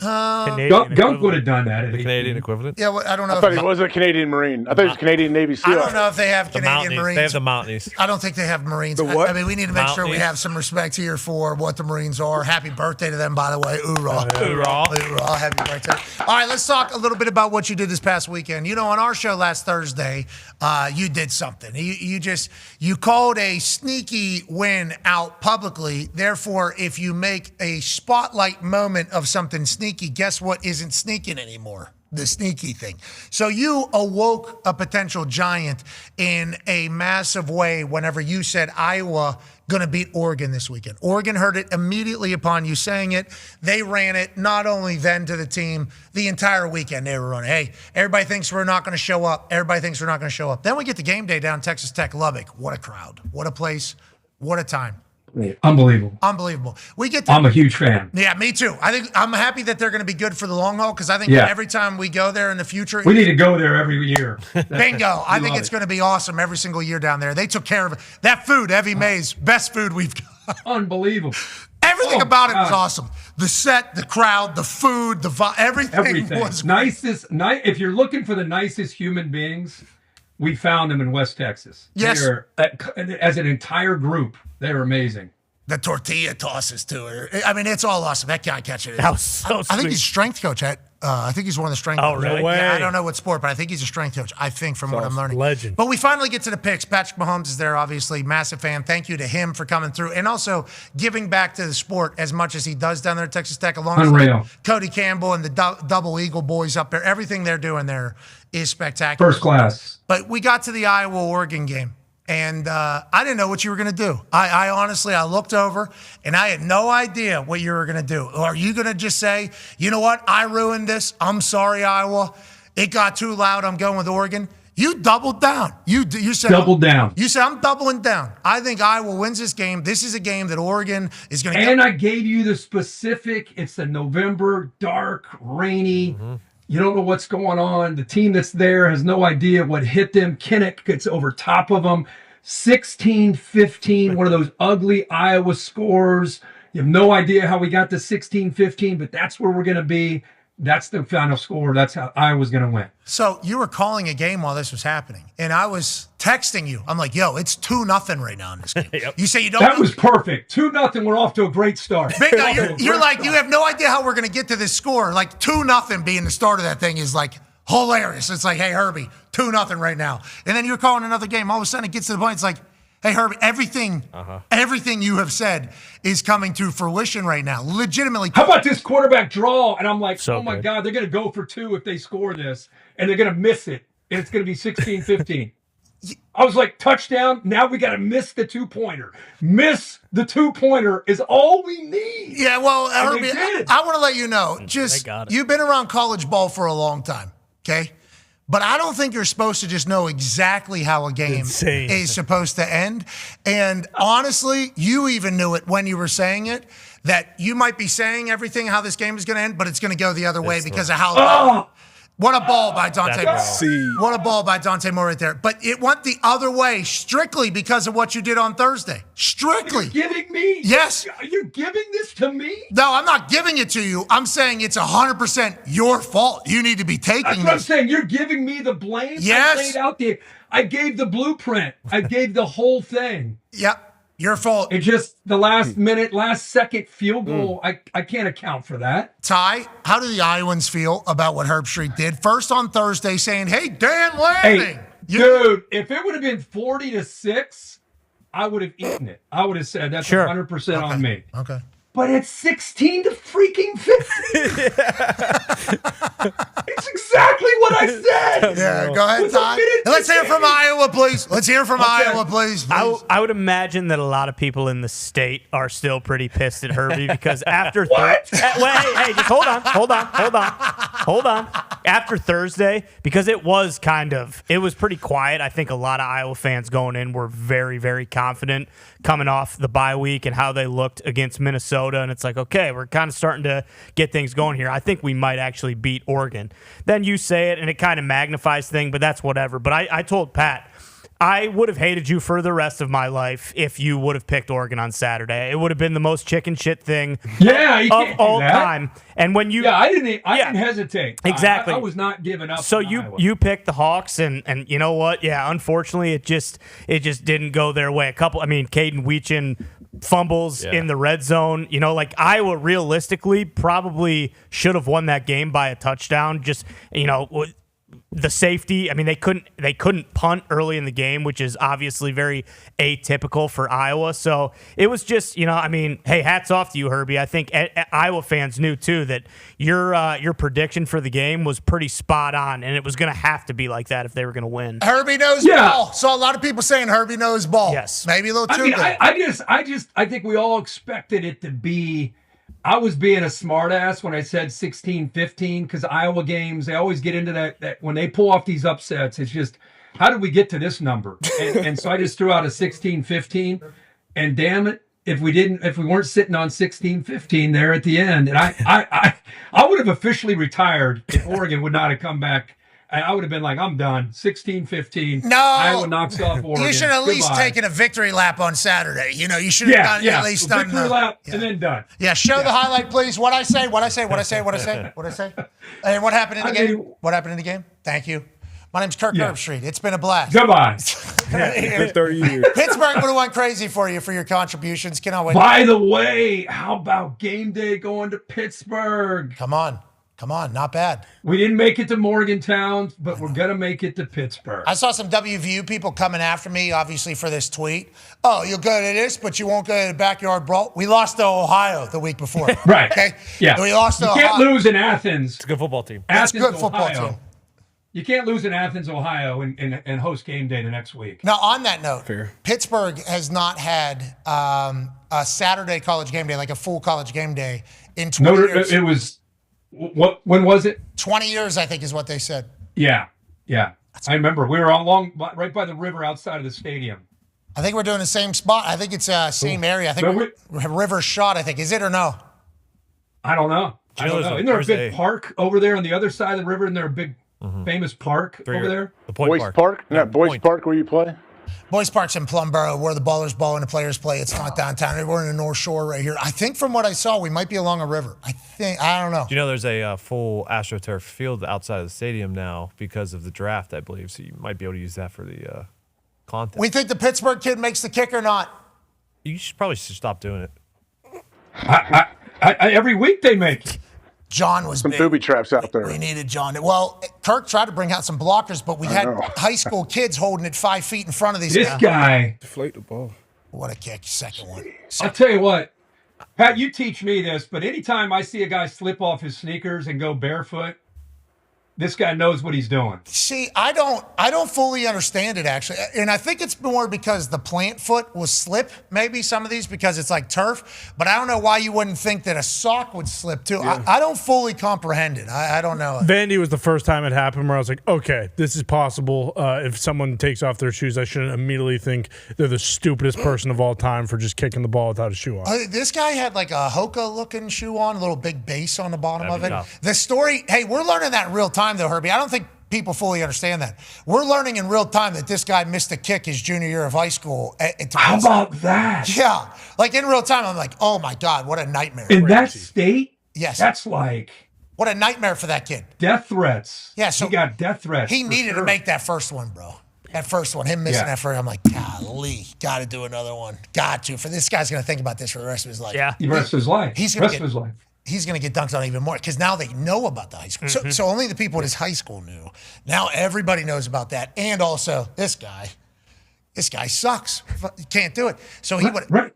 Gump would have done that. The Canadian equivalent? Yeah, well, I don't know. I thought he was a Canadian Marine. I thought he was a Canadian Navy SEAL. I don't know if they have Canadian Marines. They have the Mounties. I don't think they have Marines. The what? I mean, we need to make sure we have some respect here for what the Marines are. Happy birthday to them, by the way. Oorah. Oorah. Oorah. Happy birthday. All right, let's talk a little bit about what you did this past weekend. On our show last Thursday, you did something. You called a sneaky win out publicly. Therefore, if you make a spotlight moment of something sneaky, guess what isn't sneaking anymore? the sneaky thing. So you awoke a potential giant in a massive way whenever you said Iowa going to beat Oregon this weekend. Oregon heard it immediately upon you saying it. They ran it not only then to the team, the entire weekend they were running. Hey, everybody thinks we're not going to show up. Everybody thinks we're not going to show up. Then we get to game day down Texas Tech, Lubbock. What a crowd. What a place. What a time. Unbelievable. We get to, I'm a huge fan. Yeah, me too. I think I'm happy that they're going to be good for the long haul because I think every time we go there in the future, We need to go there every year. bingo. I think it's going to be awesome every single year down there. They took care of it. That food, Heavy Maze, best food we've got. Unbelievable. Everything about it was awesome. The set, the crowd, the food, everything was nicest. If you're looking for the nicest human beings, we found them in West Texas. Yes. As an entire group, they're amazing. The tortilla tosses to her. I mean, it's all awesome. That guy catching it. That was so I think sweet. he's a strength coach. I think he's one of the strength Oh, coaches. really? No Yeah, I way. don't know what sport, but I think he's a strength coach. I think from what I'm learning. Legend. But we finally get to the picks. Patrick Mahomes is there, obviously. Massive fan. Thank you to him for coming through and also giving back to the sport as much as he does down there at Texas Tech, alongside Unreal. Cody Campbell and the Double Eagle boys up there. Everything they're doing there is spectacular. First class. But we got to the Iowa-Oregon game. And I didn't know what you were going to do. I honestly, I looked over and I had no idea what you were going to do. Are you going to just say, you know what? I ruined this. I'm sorry, Iowa. It got too loud. I'm going with Oregon. You doubled down. You said Doubled down. You said I'm doubling down. I think Iowa wins this game. This is a game that Oregon is going to And I gave you the specific. It's the November, dark, rainy. You don't know what's going on. The team that's there has no idea what hit them. Kinnick gets over top of them. 16-15, one of those ugly Iowa scores. You have no idea how we got to 16-15, but that's where we're going to be. That's the final score. That's how Iowa's going to win. So you were calling a game while this was happening, and I was texting you. I'm like, yo, it's 2-0 right now in this game. You say you don't. That was perfect. 2-0. We're off to a great start. Bingo, you're like, you have no idea how we're going to get to this score. Like 2-0 being the start of that thing is like hilarious. It's like, hey, Herbie, 2-0 right now. And then you're calling another game. All of a sudden it gets to the point. It's like, hey, Herbie, everything you have said is coming to fruition right now. Legitimately. How about this quarterback draw? And I'm like, So oh my good. God, they're going to go for 2 if they score this, and they're going to miss it, and it's going to be 16-15. I was like, touchdown. Now we got to miss the 2-pointer. Miss the 2-pointer is all we need. Yeah, well, And Herbie, they did. I want to let you know, They got it. you've been around college ball for a long time, okay? But I don't think you're supposed to just know exactly how a game Insane. is supposed to end. And honestly, you even knew it when you were saying it, that you might be saying everything how this game is going to end, but it's going to go the other way because of how. What a ball by Dante Moore. What a ball by Dante Moore right there. But it went the other way strictly because of what you did on Thursday. Strictly. You're giving me? Yes. You're giving this to me? No, I'm not giving it to you. I'm saying it's 100% your fault. You need to be taking That's what I'm this. saying. You're giving me the blame? Yes. I laid out I gave the blueprint. I gave the whole thing. Yep. Your fault. It just the last minute, last second field goal. I can't account for that. Ty, how do the Iowans feel about what Herbstreit did? First on Thursday saying, hey, Dan Lanning. Hey, dude, if it would have been 40-6, I would have eaten it. I would have said that's 100% on me. Okay. But it's 16-15. It's exactly what I said. Yeah, go ahead, Ty. Let's hear from Iowa, please. Let's hear from Iowa, please. I would imagine that a lot of people in the state are still pretty pissed at Herbie because after What? hey, just hold on. After Thursday, because it was pretty quiet. I think a lot of Iowa fans going in were very, very confident coming off the bye week and how they looked against Minnesota. And it's like, okay, we're kind of starting to get things going here. I think we might actually beat Oregon. Then you say it, and it kind of magnifies things, but that's whatever. But I told Pat, I would have hated you for the rest of my life if you would have picked Oregon on Saturday. It would have been the most chicken shit thing You of can't do all that. time. And when you, I didn't hesitate. Exactly. I was not giving up. So on Iowa. you picked the Hawks, and you know what? Yeah, unfortunately, it just didn't go their way. Caden Weechin fumbles in the red zone. You know, like Iowa realistically probably should have won that game by a touchdown. Just, the safety. I mean, they couldn't punt early in the game, which is obviously very atypical for Iowa. So it was just, I mean, hey, hats off to you, Herbie. I think Iowa fans knew too that your prediction for the game was pretty spot on, and it was going to have to be like that if they were going to win. Herbie knows ball. Saw a lot of people saying Herbie knows ball. Yes, maybe a little too. I think we all expected it to be. I was being a smartass when I said 16-15 because Iowa games, they always get into that when they pull off these upsets, it's just, how did we get to this number? And so I just threw out a 16-15, and damn it, if we weren't sitting on 16-15 there at the end, and I would have officially retired if Oregon would not have come back. I would have been like, I'm done. 16-15. No. Iowa knocks off Oregon. You should have at least taken a victory lap on Saturday. You should have at least done victory lap and then done. Yeah, show the highlight, please. What'd I say? And what happened in the game? What happened in the game? Thank you. My name's Kirk Herbstreit. It's been a blast. Goodbye. For 30 years. Pittsburgh would have went crazy for you for your contributions. Cannot wait. By the way, how about game day going to Pittsburgh? Come on, not bad. We didn't make it to Morgantown, but we're going to make it to Pittsburgh. I saw some WVU people coming after me, obviously, for this tweet. Oh, you'll go to this, but you won't go to the backyard brawl. We lost to Ohio the week before. Right. Okay? Yeah. We lost to Ohio. You can't lose in Athens. It's a good football team. That's a good football team. You can't lose in Athens, Ohio, and host game day the next week. Now, on that note, Pittsburgh has not had a Saturday college game day, like a full college game day, in 20 years. It was... When was it? 20 years, I think, is what they said. Yeah. I remember we were right by the river outside of the stadium. I think we're doing the same spot. I think it's same area. I think River Shot. I think, is it or no? I don't know. Isn't there a big park over there on the other side of the river? Isn't there a big famous park over there? The Boyce Park. Isn't that Boyce Park where you play? Boyce Park's in Plumboro, where the ballers ball and the players play. It's not downtown. We're in the North Shore right here. I think from what I saw, we might be along a river. I don't know. Do you know there's a full AstroTurf field outside of the stadium now because of the draft, I believe. So you might be able to use that for the contest. We think the Pittsburgh kid makes the kick or not? You probably should stop doing it. Every week they make. John was some big. booby traps out there. We needed John. Well, Kirk tried to bring out some blockers, but we had high school kids holding it 5 feet in front of these guys. This guy. Deflate the ball. What a kick. Second one. I'll tell you what. Pat, you teach me this, but anytime I see a guy slip off his sneakers and go barefoot, this guy knows what he's doing. See, I don't fully understand it, actually. And I think it's more because the plant foot will slip, maybe some of these, because it's like turf. But I don't know why you wouldn't think that a sock would slip, too. Yeah. I don't fully comprehend it. I don't know. Vandy was the first time it happened where I was like, okay, this is possible. If someone takes off their shoes, I shouldn't immediately think they're the stupidest person of all time for just kicking the ball without a shoe on. This guy had like a Hoka-looking shoe on, a little big base on the bottom of it. Tough. The story, hey, we're learning that in real time, though, Herbie. I don't think people fully understand that. We're learning in real time that this guy missed a kick his junior year of high school. How about that? Yeah. Like in real time, I'm like, oh my God, what a nightmare. In that state? Yes. That's like... What a nightmare for that kid. Death threats. Yeah, so he got death threats. He needed to make that first one, bro. That first one, him missing that first, I'm like, golly, got to do another one. Got to. For this guy's going to think about this for the rest of his life. Yeah. The rest of his life. He's going to get dunked on even more because now they know about the high school. So only the people at his high school knew. Now everybody knows about that. And also, this guy sucks. He can't do it. So he would. Right.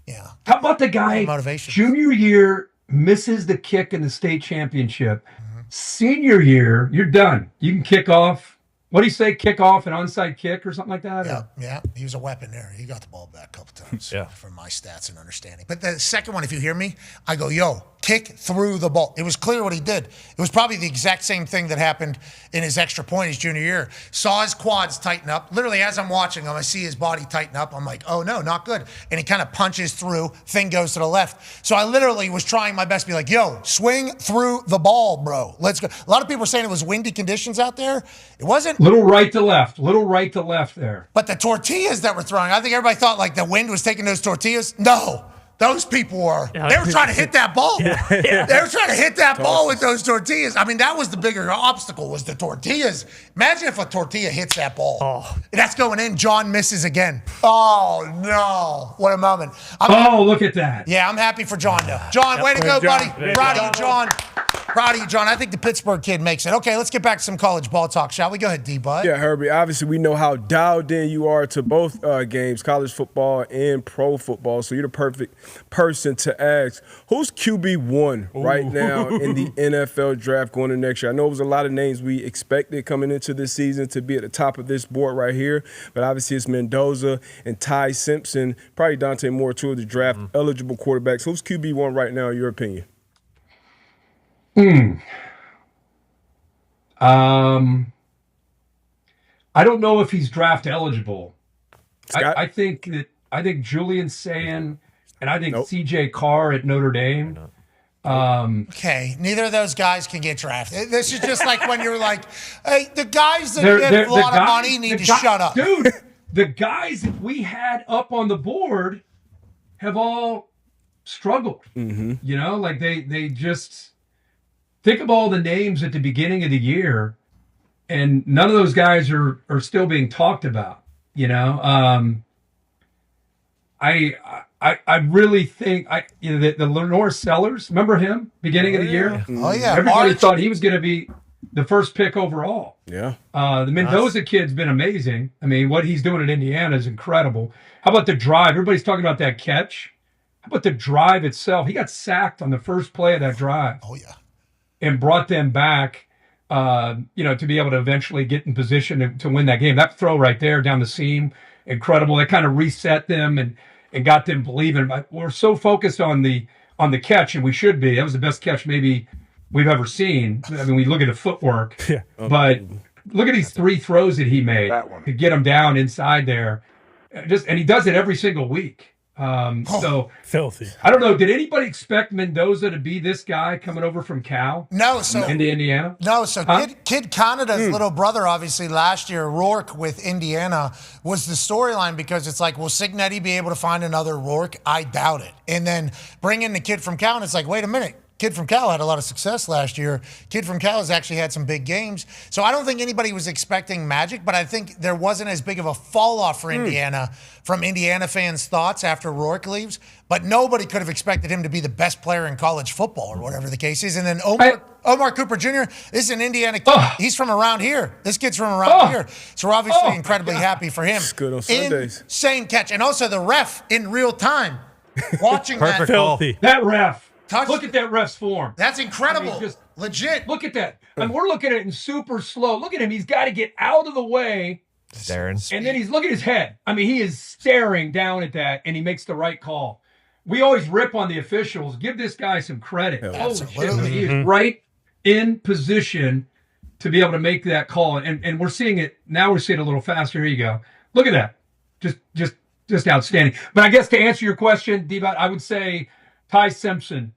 Yeah. How about the guy, junior year, misses the kick in the state championship. Senior year, you're done. You can kick off. What do you say? Kick off an onside kick or something like that? Yeah. He was a weapon there. He got the ball back a couple times from my stats and understanding. But the second one, if you hear me, I go, yo, kick through the ball. It was clear what he did. It was probably the exact same thing that happened in his extra point his junior year. Saw his quads tighten up. Literally, as I'm watching him, I see his body tighten up. I'm like, oh, no, not good. And he kind of punches through. Thing goes to the left. So I literally was trying my best to be like, yo, swing through the ball, bro. Let's go. A lot of people were saying it was windy conditions out there. It wasn't. Little right to left there. But the tortillas that were throwing, I think everybody thought like the wind was taking those tortillas. No. Those people were. They were trying to hit that ball. They were trying to hit that ball with those tortillas. I mean, that was the bigger obstacle was the tortillas. Imagine if a tortilla hits that ball. Oh. That's going in. John misses again. Oh, no. What a moment. Look at that. Yeah, I'm happy for John, though. John, way to go, buddy. Proud of you, John. Proud of you, John. I think the Pittsburgh kid makes it. Okay, let's get back to some college ball talk, shall we? Go ahead, D-Bud. Yeah, Herbie, obviously we know how dialed in you are to both games, college football and pro football, so you're the perfect person to ask. Who's QB1 right now in the NFL draft going into next year? I know it was a lot of names we expected coming into this season to be at the top of this board right here, but obviously it's Mendoza and Ty Simpson, probably Dante Moore, two of the draft-eligible quarterbacks. Who's QB1 right now in your opinion? I don't know if he's draft eligible. I think Julian Sayin and I think CJ Carr at Notre Dame. Okay, neither of those guys can get drafted. This is just like when you're like, hey, the guys that get a lot of money need to shut up. Dude, the guys that we had up on the board have all struggled. You know, like they just think of all the names at the beginning of the year, and none of those guys are still being talked about. You know, I really think the Lenore Sellers, remember him beginning of the year? Oh yeah, everybody thought he was going to be the first pick overall. Yeah, the Mendoza kid's been amazing. I mean, what he's doing at Indiana is incredible. How about the drive? Everybody's talking about that catch. How about the drive itself? He got sacked on the first play of that drive. Oh yeah, and brought them back. To be able to eventually get in position to win that game. That throw right there down the seam, incredible. That kind of reset them and got them believing. We're so focused on the catch, and we should be. That was the best catch maybe we've ever seen. I mean, we look at the footwork, but look at these three throws that he made to get them down inside there. And he does it every single week. So filthy. I don't know. Did anybody expect Mendoza to be this guy coming over from Cal? No, so into Indiana. No, so Kid Canada's little brother, obviously last year, Rourke with Indiana, was the storyline because it's like, will Cignetti be able to find another Rourke? I doubt it. And then bring in the kid from Cal, and it's like, wait a minute. Kid from Cal had a lot of success last year. Kid from Cal has actually had some big games. So I don't think anybody was expecting magic, but I think there wasn't as big of a fall off for Indiana from Indiana fans' thoughts after Rourke leaves. But nobody could have expected him to be the best player in college football or whatever the case is. And then Omar Cooper Jr. is an Indiana kid. He's from around here. This kid's from around here. So we're obviously incredibly happy for him. It's good on Sundays. Insane catch. And also the ref in real time watching Perfect call. That ref. Look at that ref's form. That's incredible. I mean, just legit. Look at that. And we're looking at it in super slow. Look at him. He's got to get out of the way. Staring. And then look at his head. I mean, he is staring down at that, and he makes the right call. We always rip on the officials. Give this guy some credit. Holy shit. He is right in position to be able to make that call. And we're seeing it. Now we're seeing it a little faster. Here you go. Look at that. Just outstanding. But I guess to answer your question, D-Bot, I would say Ty Simpson.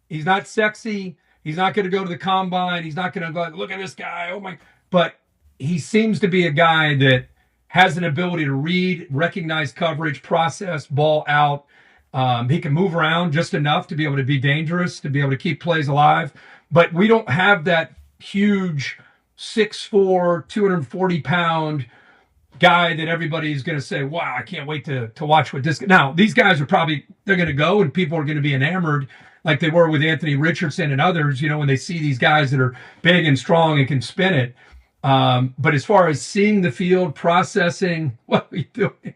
He's not sexy. He's not going to go to the combine. He's not going to go, look at this guy. Oh, my. But he seems to be a guy that has an ability to read, recognize coverage, process, ball out. He can move around just enough to be able to be dangerous, to be able to keep plays alive. But we don't have that huge 6'4", 240-pound guy that everybody's going to say, wow, I can't wait to watch what this. Now, these guys are they're going to go and people are going to be enamored like they were with Anthony Richardson and others, when they see these guys that are big and strong and can spin it. But as far as seeing the field, processing, what are we doing?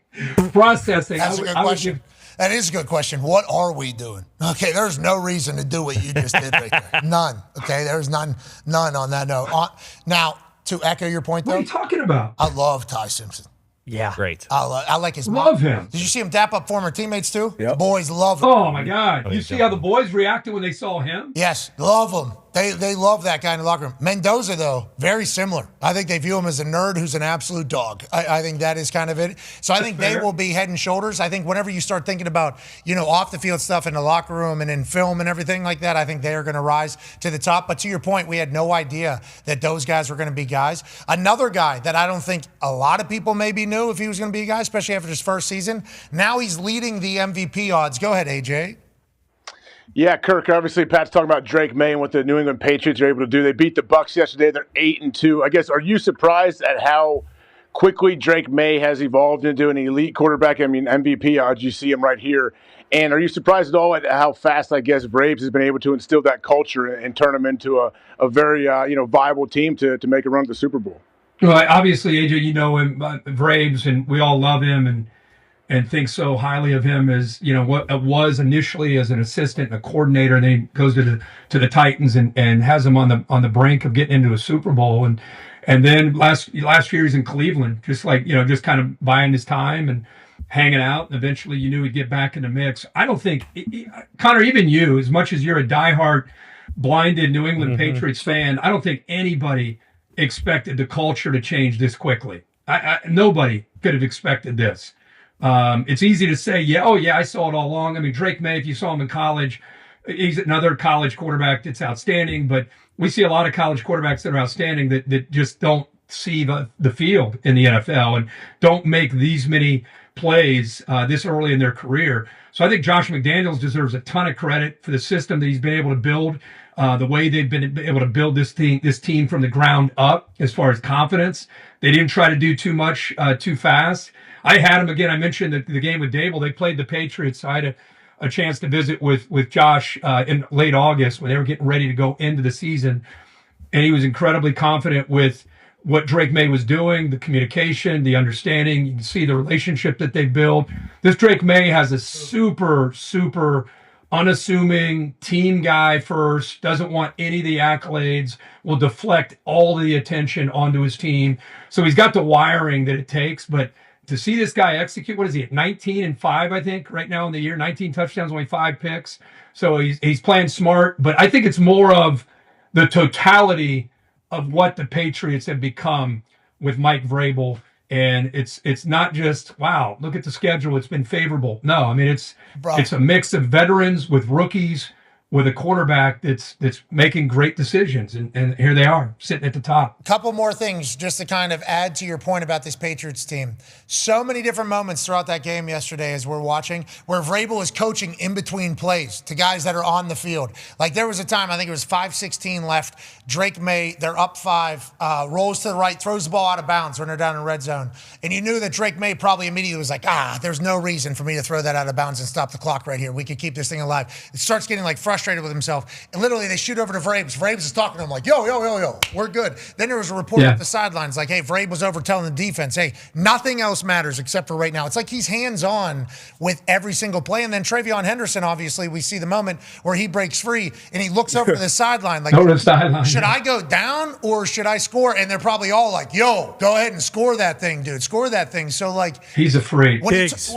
Processing. That's a good question. That is a good question. What are we doing? Okay, there's no reason to do what you just did right there. None. Okay, there's none on that note. Now, to echo your point, though. What are you talking about? I love Ty Simpson. Yeah. Great. I like his love him. Did you see him dap up former teammates, too? Yep. The boys love him. Oh, my God. You see how the boys reacted when they saw him? Yes, love him. They love that guy in the locker room. Mendoza, though, very similar. I think they view him as a nerd who's an absolute dog. I think that is kind of it. So I think they will be head and shoulders. I think whenever you start thinking about, off the field stuff in the locker room and in film and everything like that, I think they are going to rise to the top. But to your point, we had no idea that those guys were going to be guys. Another guy that I don't think a lot of people maybe knew if he was going to be a guy, especially after his first season. Now he's leading the MVP odds. Go ahead, AJ. Yeah, Kirk, obviously Pat's talking about Drake May and what the New England Patriots are able to do. They beat the Bucs yesterday. They're 8-2. I guess, are you surprised at how quickly Drake May has evolved into an elite quarterback? I mean, MVP odds, you see him right here. And are you surprised at all at how fast, I guess, Braves has been able to instill that culture and turn them into a very viable team to make a run at the Super Bowl? Well, obviously, AJ, you know him, Braves, and we all love him and think so highly of him as, what it was initially as an assistant and a coordinator, and then he goes to the Titans and has them on the brink of getting into a Super Bowl. And then last year he's in Cleveland, just just kind of buying his time and hanging out. And eventually you knew he'd get back in the mix. I don't think, Connor, even you, as much as you're a diehard, blinded New England Patriots fan, I don't think anybody expected the culture to change this quickly. Nobody could have expected this. It's easy to say, I saw it all along. I mean, Drake May, if you saw him in college, he's another college quarterback that's outstanding, but we see a lot of college quarterbacks that are outstanding that just don't see the field in the NFL and don't make these many plays this early in their career. So I think Josh McDaniels deserves a ton of credit for the system that he's been able to build, the way they've been able to build this team from the ground up as far as confidence. They didn't try to do too much too fast. I had him again. I mentioned the game with Daboll. They played the Patriots. I had a chance to visit with Josh in late August when they were getting ready to go into the season, and he was incredibly confident with what Drake May was doing, the communication, the understanding. You can see the relationship that they built. This Drake May has a super, super unassuming team guy first, doesn't want any of the accolades, will deflect all the attention onto his team. So he's got the wiring that it takes, but to see this guy execute, what is he at 19-5, I think, right now in the year, 19 touchdowns, only 5 picks. So he's playing smart, but I think it's more of the totality of what the Patriots have become with Mike Vrabel. And it's not just, wow, look at the schedule, it's been favorable. No, I mean, it's a mix of veterans with rookies with a quarterback that's making great decisions. And here they are, sitting at the top. Couple more things just to kind of add to your point about this Patriots team. So many different moments throughout that game yesterday as we're watching where Vrabel is coaching in between plays to guys that are on the field. Like there was a time, I think it was 5:16 left, Drake May, they're up 5, rolls to the right, throws the ball out of bounds when they're down in red zone. And you knew that Drake May probably immediately was like, there's no reason for me to throw that out of bounds and stop the clock right here. We could keep this thing alive. It starts getting like frustrated with himself. And literally they shoot over to Vrabes. Vrabes is talking to him like, yo, we're good. Then there was a report off the sidelines like, hey, Vrabes was over telling the defense, hey, nothing else matters except for right now. It's like he's hands-on with every single play. And then Travion Henderson, obviously, we see the moment where he breaks free and he looks over to the sideline like, should I go down or should I score? And they're probably all like, yo, go ahead and score that thing, dude. Score that thing. So like, he's afraid. When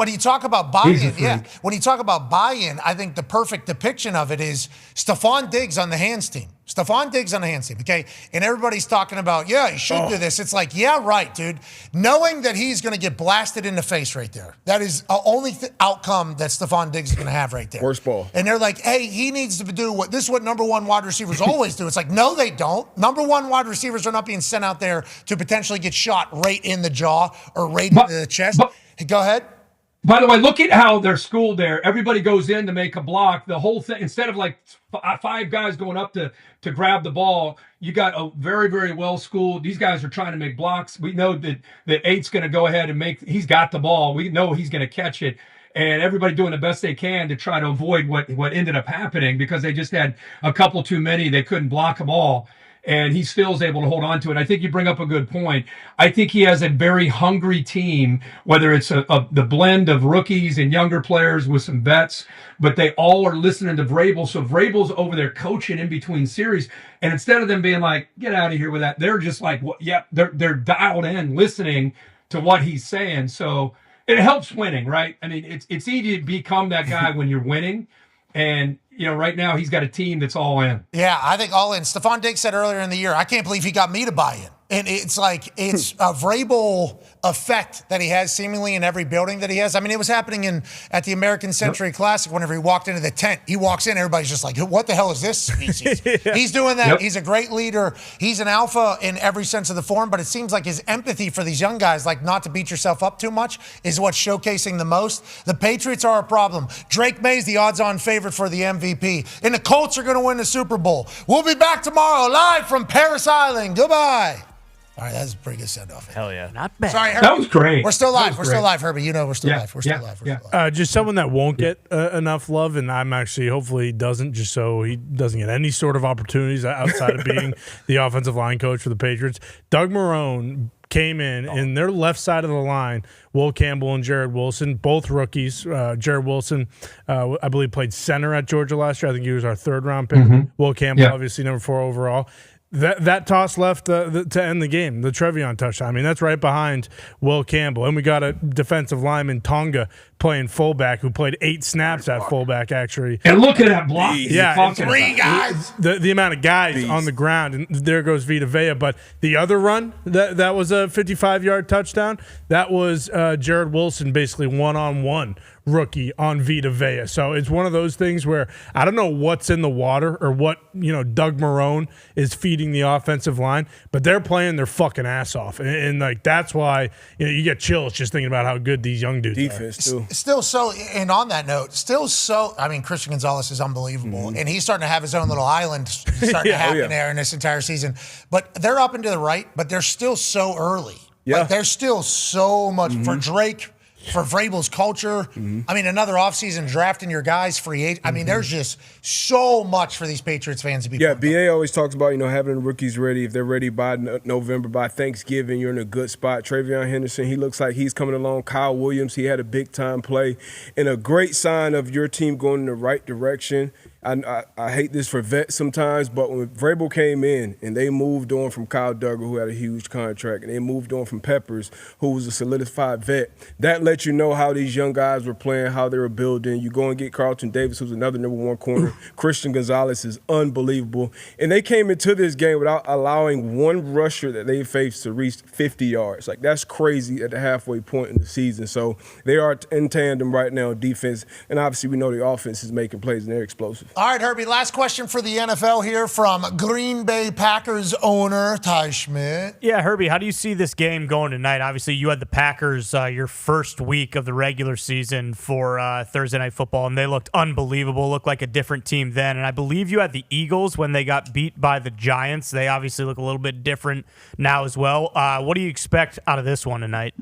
you talk about buy-in, when you talk about buy-in, I think the perfect depiction of it is Stephon Diggs on the hands team. Okay? And everybody's talking about, he should do this. It's like, yeah, right, dude. Knowing that he's going to get blasted in the face right there. That is the only outcome that Stephon Diggs is going to have right there. Worst ball. And they're like, hey, he needs to do this is what number one wide receivers always do. It's like, no, they don't. Number one wide receivers are not being sent out there to potentially get shot right in the jaw or right into the chest. Go ahead. By the way, look at how they're schooled there. Everybody goes in to make a block. The whole thing, instead of like 5 guys going up to grab the ball, you got a very, very well schooled. These guys are trying to make blocks. We know that 8's going to go ahead and he's got the ball. We know he's going to catch it. And everybody doing the best they can to try to avoid what ended up happening because they just had a couple too many. They couldn't block them all. And he still is able to hold on to it. I think you bring up a good point. I think he has a very hungry team, whether it's the blend of rookies and younger players with some vets, but they all are listening to Vrabel. So Vrabel's over there coaching in between series. And instead of them being like, get out of here with that, they're just like, they're dialed in listening to what he's saying. So it helps winning, right? I mean, it's easy to become that guy when you're winning. And, right now he's got a team that's all in. Yeah, I think all in. Stephon Diggs said earlier in the year, I can't believe he got me to buy in. And it's like, it's a Vrabel effect that he has seemingly in every building that he has. I mean, it was happening at the American Century Classic whenever he walked into the tent. He walks in, everybody's just like, what the hell is this species? He's doing that. Yep. He's a great leader. He's an alpha in every sense of the form, but it seems like his empathy for these young guys, like not to beat yourself up too much, is what's showcasing the most. The Patriots are a problem. Drake May's the odds-on favorite for the MVP. And the Colts are going to win the Super Bowl. We'll be back tomorrow live from Paris Island. Goodbye. All right, that's a pretty good send-off. Hell yeah. Not bad. Sorry, Herbie. That was great. We're still live. That We're was still great. live, Herbie. You know we're still Yeah, live. We're still yeah, live. We're yeah. still live. Just someone that won't get enough love, and I'm actually hopefully he doesn't, just so he doesn't get any sort of opportunities outside of being the offensive line coach for the Patriots. Doug Marrone came in their left side of the line, Will Campbell and Jared Wilson, both rookies. Jared Wilson, I believe, played center at Georgia last year. I think he was our third-round pick. Will Campbell, obviously, number 4 overall. That toss left to end the game, the Trevion touchdown. I mean, that's right behind Will Campbell. And we got a defensive lineman, Tonga, playing fullback, who played 8 snaps at fullback, actually. And look at that block. Yeah. 3 guys. The amount of guys on the ground, and there goes Vita Vea. But the other run, that was a 55-yard touchdown. That was Jared Wilson basically one-on-one rookie on Vita Vea. So it's one of those things where I don't know what's in the water or what, Doug Marrone is feeding the offensive line, but they're playing their fucking ass off. And like, that's why, you get chills just thinking about how good these young dudes Defense, are. too. Still so, and on that note, Christian Gonzalez is unbelievable. And he's starting to have his own little island starting to happen there in this entire season. But they're up and to the right, but they're still so early. Yeah. Like, there's still so much for Drake, for Vrabel's culture. I mean, another offseason drafting your guys, free agent. I mean, there's just so much for these Patriots fans to be. Yeah, BA always talks about, having the rookies ready. If they're ready by November, by Thanksgiving, you're in a good spot. Travion Henderson, he looks like he's coming along. Kyle Williams, he had a big-time play. And a great sign of your team going in the right direction. I hate this for vets sometimes, but when Vrabel came in and they moved on from Kyle Duggar, who had a huge contract, and they moved on from Peppers, who was a solidified vet, that let you know how these young guys were playing, how they were building. You go and get Carlton Davis, who's another number 1 corner. Christian Gonzalez is unbelievable. And they came into this game without allowing one rusher that they faced to reach 50 yards. Like, that's crazy at the halfway point in the season. So they are in tandem right now, defense. And obviously we know the offense is making plays and they're explosive. All right, Herbie, last question for the NFL here from Green Bay Packers owner Ty Schmidt. Yeah, Herbie, how do you see this game going tonight? Obviously, you had the Packers your first week of the regular season for Thursday Night Football, and they looked unbelievable, looked like a different team then. And I believe you had the Eagles when they got beat by the Giants. They obviously look a little bit different now as well. What do you expect out of this one tonight?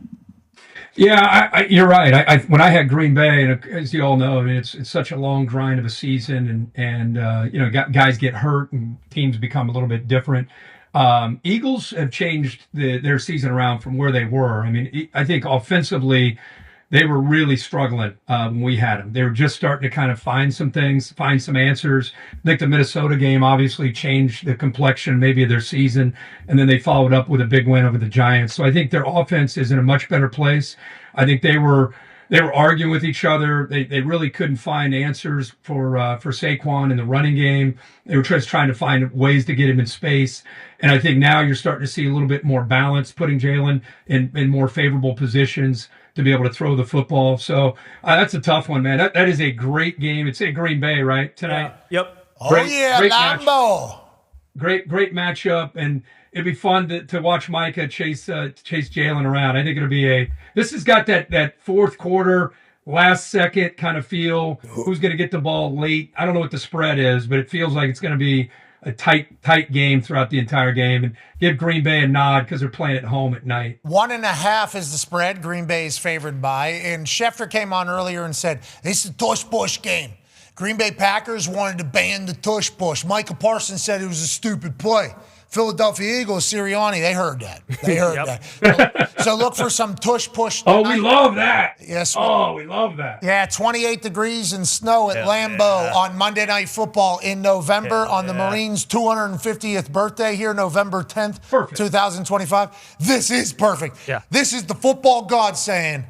Yeah, you're right. When I had Green Bay, and as you all know, I mean, it's such a long grind of a season, and guys get hurt and teams become a little bit different. Eagles have changed their season around from where they were. I mean, I think offensively, they were really struggling when we had them. They were just starting to kind of find some things, find some answers. I think the Minnesota game obviously changed the complexion maybe of their season, and then they followed up with a big win over the Giants. So I think their offense is in a much better place. I think they were arguing with each other. They really couldn't find answers for Saquon in the running game. They were just trying to find ways to get him in space. And I think now you're starting to see a little bit more balance, putting Jalen in more favorable positions to be able to throw the football. So that's a tough one, man. That is a great game. It's in Green Bay, right, tonight? Yep. Great Lambeau. Great matchup, and it'd be fun to watch Micah chase Jalen around. I think it'll be this has got that fourth quarter, last second kind of feel. Who's going to get the ball late? I don't know what the spread is, but it feels like it's going to be a tight game throughout the entire game, and give Green Bay a nod because they're playing at home at night. 1.5 is the spread. Green Bay is favored by. And Schefter came on earlier and said, this is a tush-push game. Green Bay Packers wanted to ban the tush-push. Micah Parsons said it was a stupid play. Philadelphia Eagles, Sirianni, they heard that. They heard that. So look for some tush-push tonight. Oh, we love that. Yes. Oh, we love that. Yeah, 28 degrees and snow at Lambeau on Monday Night Football in November on the Marines' 250th birthday here, November 10th, 2025. This is perfect. Yeah. This is the football god saying,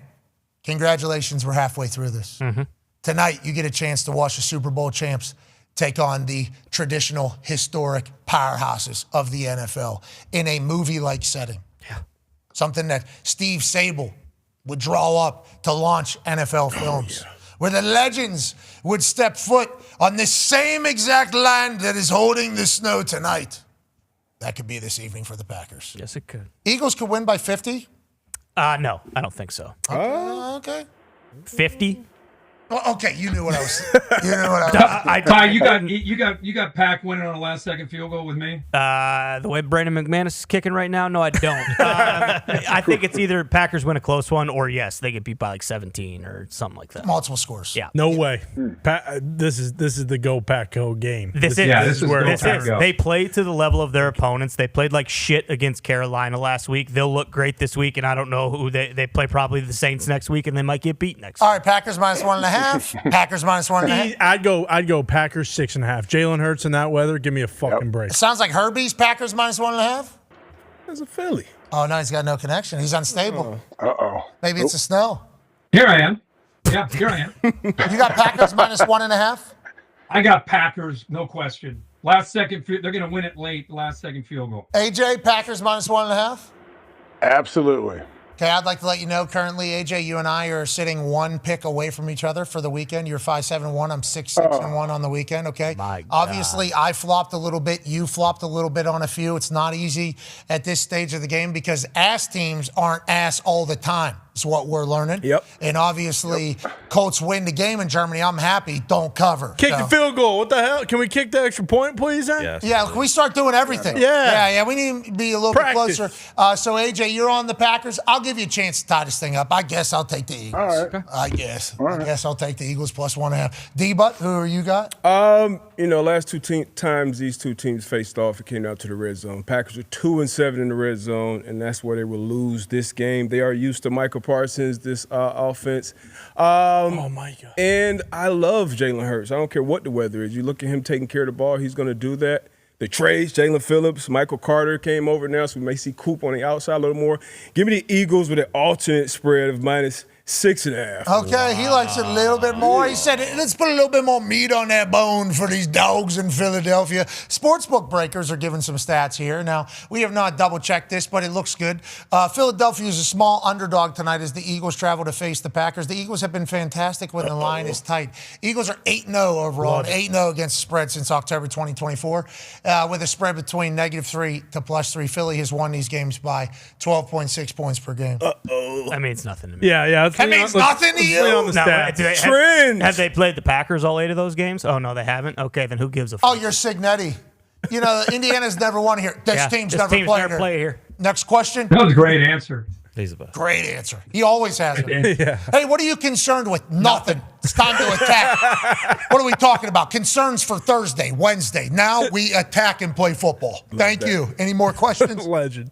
congratulations, we're halfway through this. Mm-hmm. Tonight, you get a chance to watch the Super Bowl champs take on the traditional, historic powerhouses of the NFL in a movie-like setting. Yeah. Something that Steve Sable would draw up to launch NFL films, where the legends would step foot on this same exact land that is holding the snow tonight. That could be this evening for the Packers. Yes, it could. Eagles could win by 50? No, I don't think so. Okay. 50? Well, okay, you knew what I was. You knew what I was. Ty, you got Pack winning on a last-second field goal with me. The way Brandon McManus is kicking right now, no, I don't. I think it's either Packers win a close one, or yes, they get beat by like 17 or something like that. Multiple scores. Yeah. No way. This is the Go Pack Go game. This is where they play to the level of their opponents. They played like shit against Carolina last week. They'll look great this week, and I don't know who they play. Probably the Saints next week, and they might get beat next. All right, Packers -1.5. Packers -1.5. I'd go Packers 6.5. Jalen Hurts in that weather. Give me a fucking break. It sounds like Herbie's Packers -1.5. That's a Philly. Oh no, he's got no connection. He's unstable. Maybe it's the snow. Here I am. Yeah, here I am. You got Packers -1.5. I got Packers, no question. Last second, they're going to win it late. Last second field goal. AJ, Packers -1.5. Absolutely. Okay, I'd like to let you know currently, AJ, you and I are sitting one pick away from each other for the weekend. You're 5-7-1. I'm 6-6-1 on the weekend, okay? Obviously, I flopped a little bit. You flopped a little bit on a few. It's not easy at this stage of the game because ass teams aren't ass all the time. Is what we're learning. Yep. And obviously, Colts win the game in Germany. I'm happy. Don't cover. Kick the field goal. What the hell? Can we kick the extra point, please? Yes. Yeah, can we start doing everything? Yeah. We need to be a little bit closer. So, AJ, you're on the Packers. I'll give you a chance to tie this thing up. I guess I'll take the Eagles. All right. I guess. I guess I'll take the Eagles +1.5. D-Butt, who are you got? Last times these two teams faced off, it came out to the red zone. Packers are 2-7 in the red zone, and that's where they will lose this game. They are used to Michael Parsons, this offense. Oh, my God. And I love Jalen Hurts. I don't care what the weather is. You look at him taking care of the ball, he's going to do that. The trades, Jalen Phillips, Michael Carter came over now, so we may see Coop on the outside a little more. Give me the Eagles with an alternate spread of -6.5. Okay, he likes it a little bit more. He said, let's put a little bit more meat on that bone for these dogs in Philadelphia. Sportsbook breakers are giving some stats here. Now, we have not double-checked this, but it looks good. Philadelphia is a small underdog tonight as the Eagles travel to face the Packers. The Eagles have been fantastic when the line is tight. Eagles are 8-0 overall, and 8-0 against the spread since October 2024, with a spread between -3 to +3. Philly has won these games by 12.6 points per game. That means nothing to me. Yeah. That means nothing to you. On the stats. Have they played the Packers all 8 of those games? Oh, no, they haven't? Okay, then who gives a fuck? Oh, you're Signetti. Indiana's never won here. This team's never played here. Next question. That was a great answer. Great answer. He always has it. Hey, what are you concerned with? Nothing. It's time to attack. What are we talking about? Concerns for Thursday, Wednesday. Now we attack and play football. Thank you. Any more questions? Legend.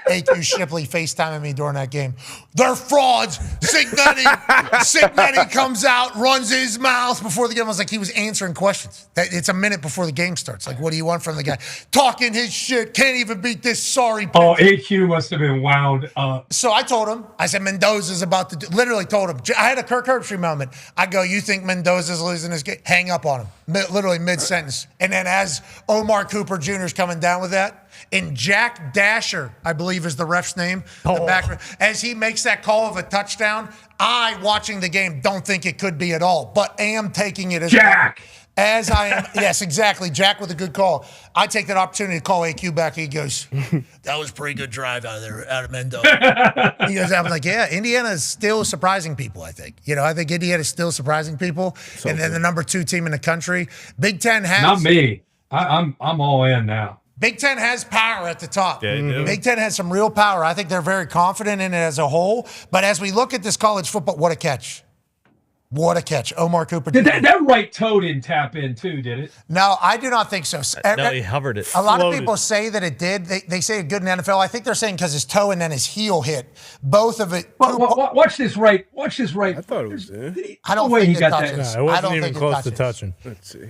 AQ Shipley FaceTiming me during that game. They're frauds. Signetti comes out, runs his mouth before the game. I was like, he was answering questions. It's a minute before the game starts. Like, what do you want from the guy? Talking his shit. Can't even beat this sorry bitch. Oh, AQ must have been wound up. So I told him, I said, Mendoza's about to do, literally told him. I had a Kirk Herbstreit moment. I go, you think Mendoza's losing his game? Hang up on him. Literally mid-sentence. And then as Omar Cooper Jr. is coming down with that, and Jack Dasher, I believe is the ref's name, the back, as he makes that call of a touchdown, I, watching the game, don't think it could be at all, but am taking it as Jack. As I am, yes, exactly. Jack with a good call. I take that opportunity to call AQ back. He goes, that was a pretty good drive out of Mendoza. He goes, I'm like, yeah, Indiana is still surprising people, I think. I think Indiana is still surprising people. And then the number 2 team in the country. Big Ten has. Not me. I'm all in now. Big Ten has power at the top. Yeah, they do. Big Ten has some real power. I think they're very confident in it as a whole. But as we look at this college football, what a catch. What a catch. Omar Cooper. Did that right toe didn't tap in too, did it? No, I do not think so. No, he hovered it. A lot of people say that it did. They say it good in the NFL. I think they're saying because his toe and then his heel hit. Both of it. Watch this right. I thought it was there. I don't think it touches. No, it wasn't even close to touching. Let's see.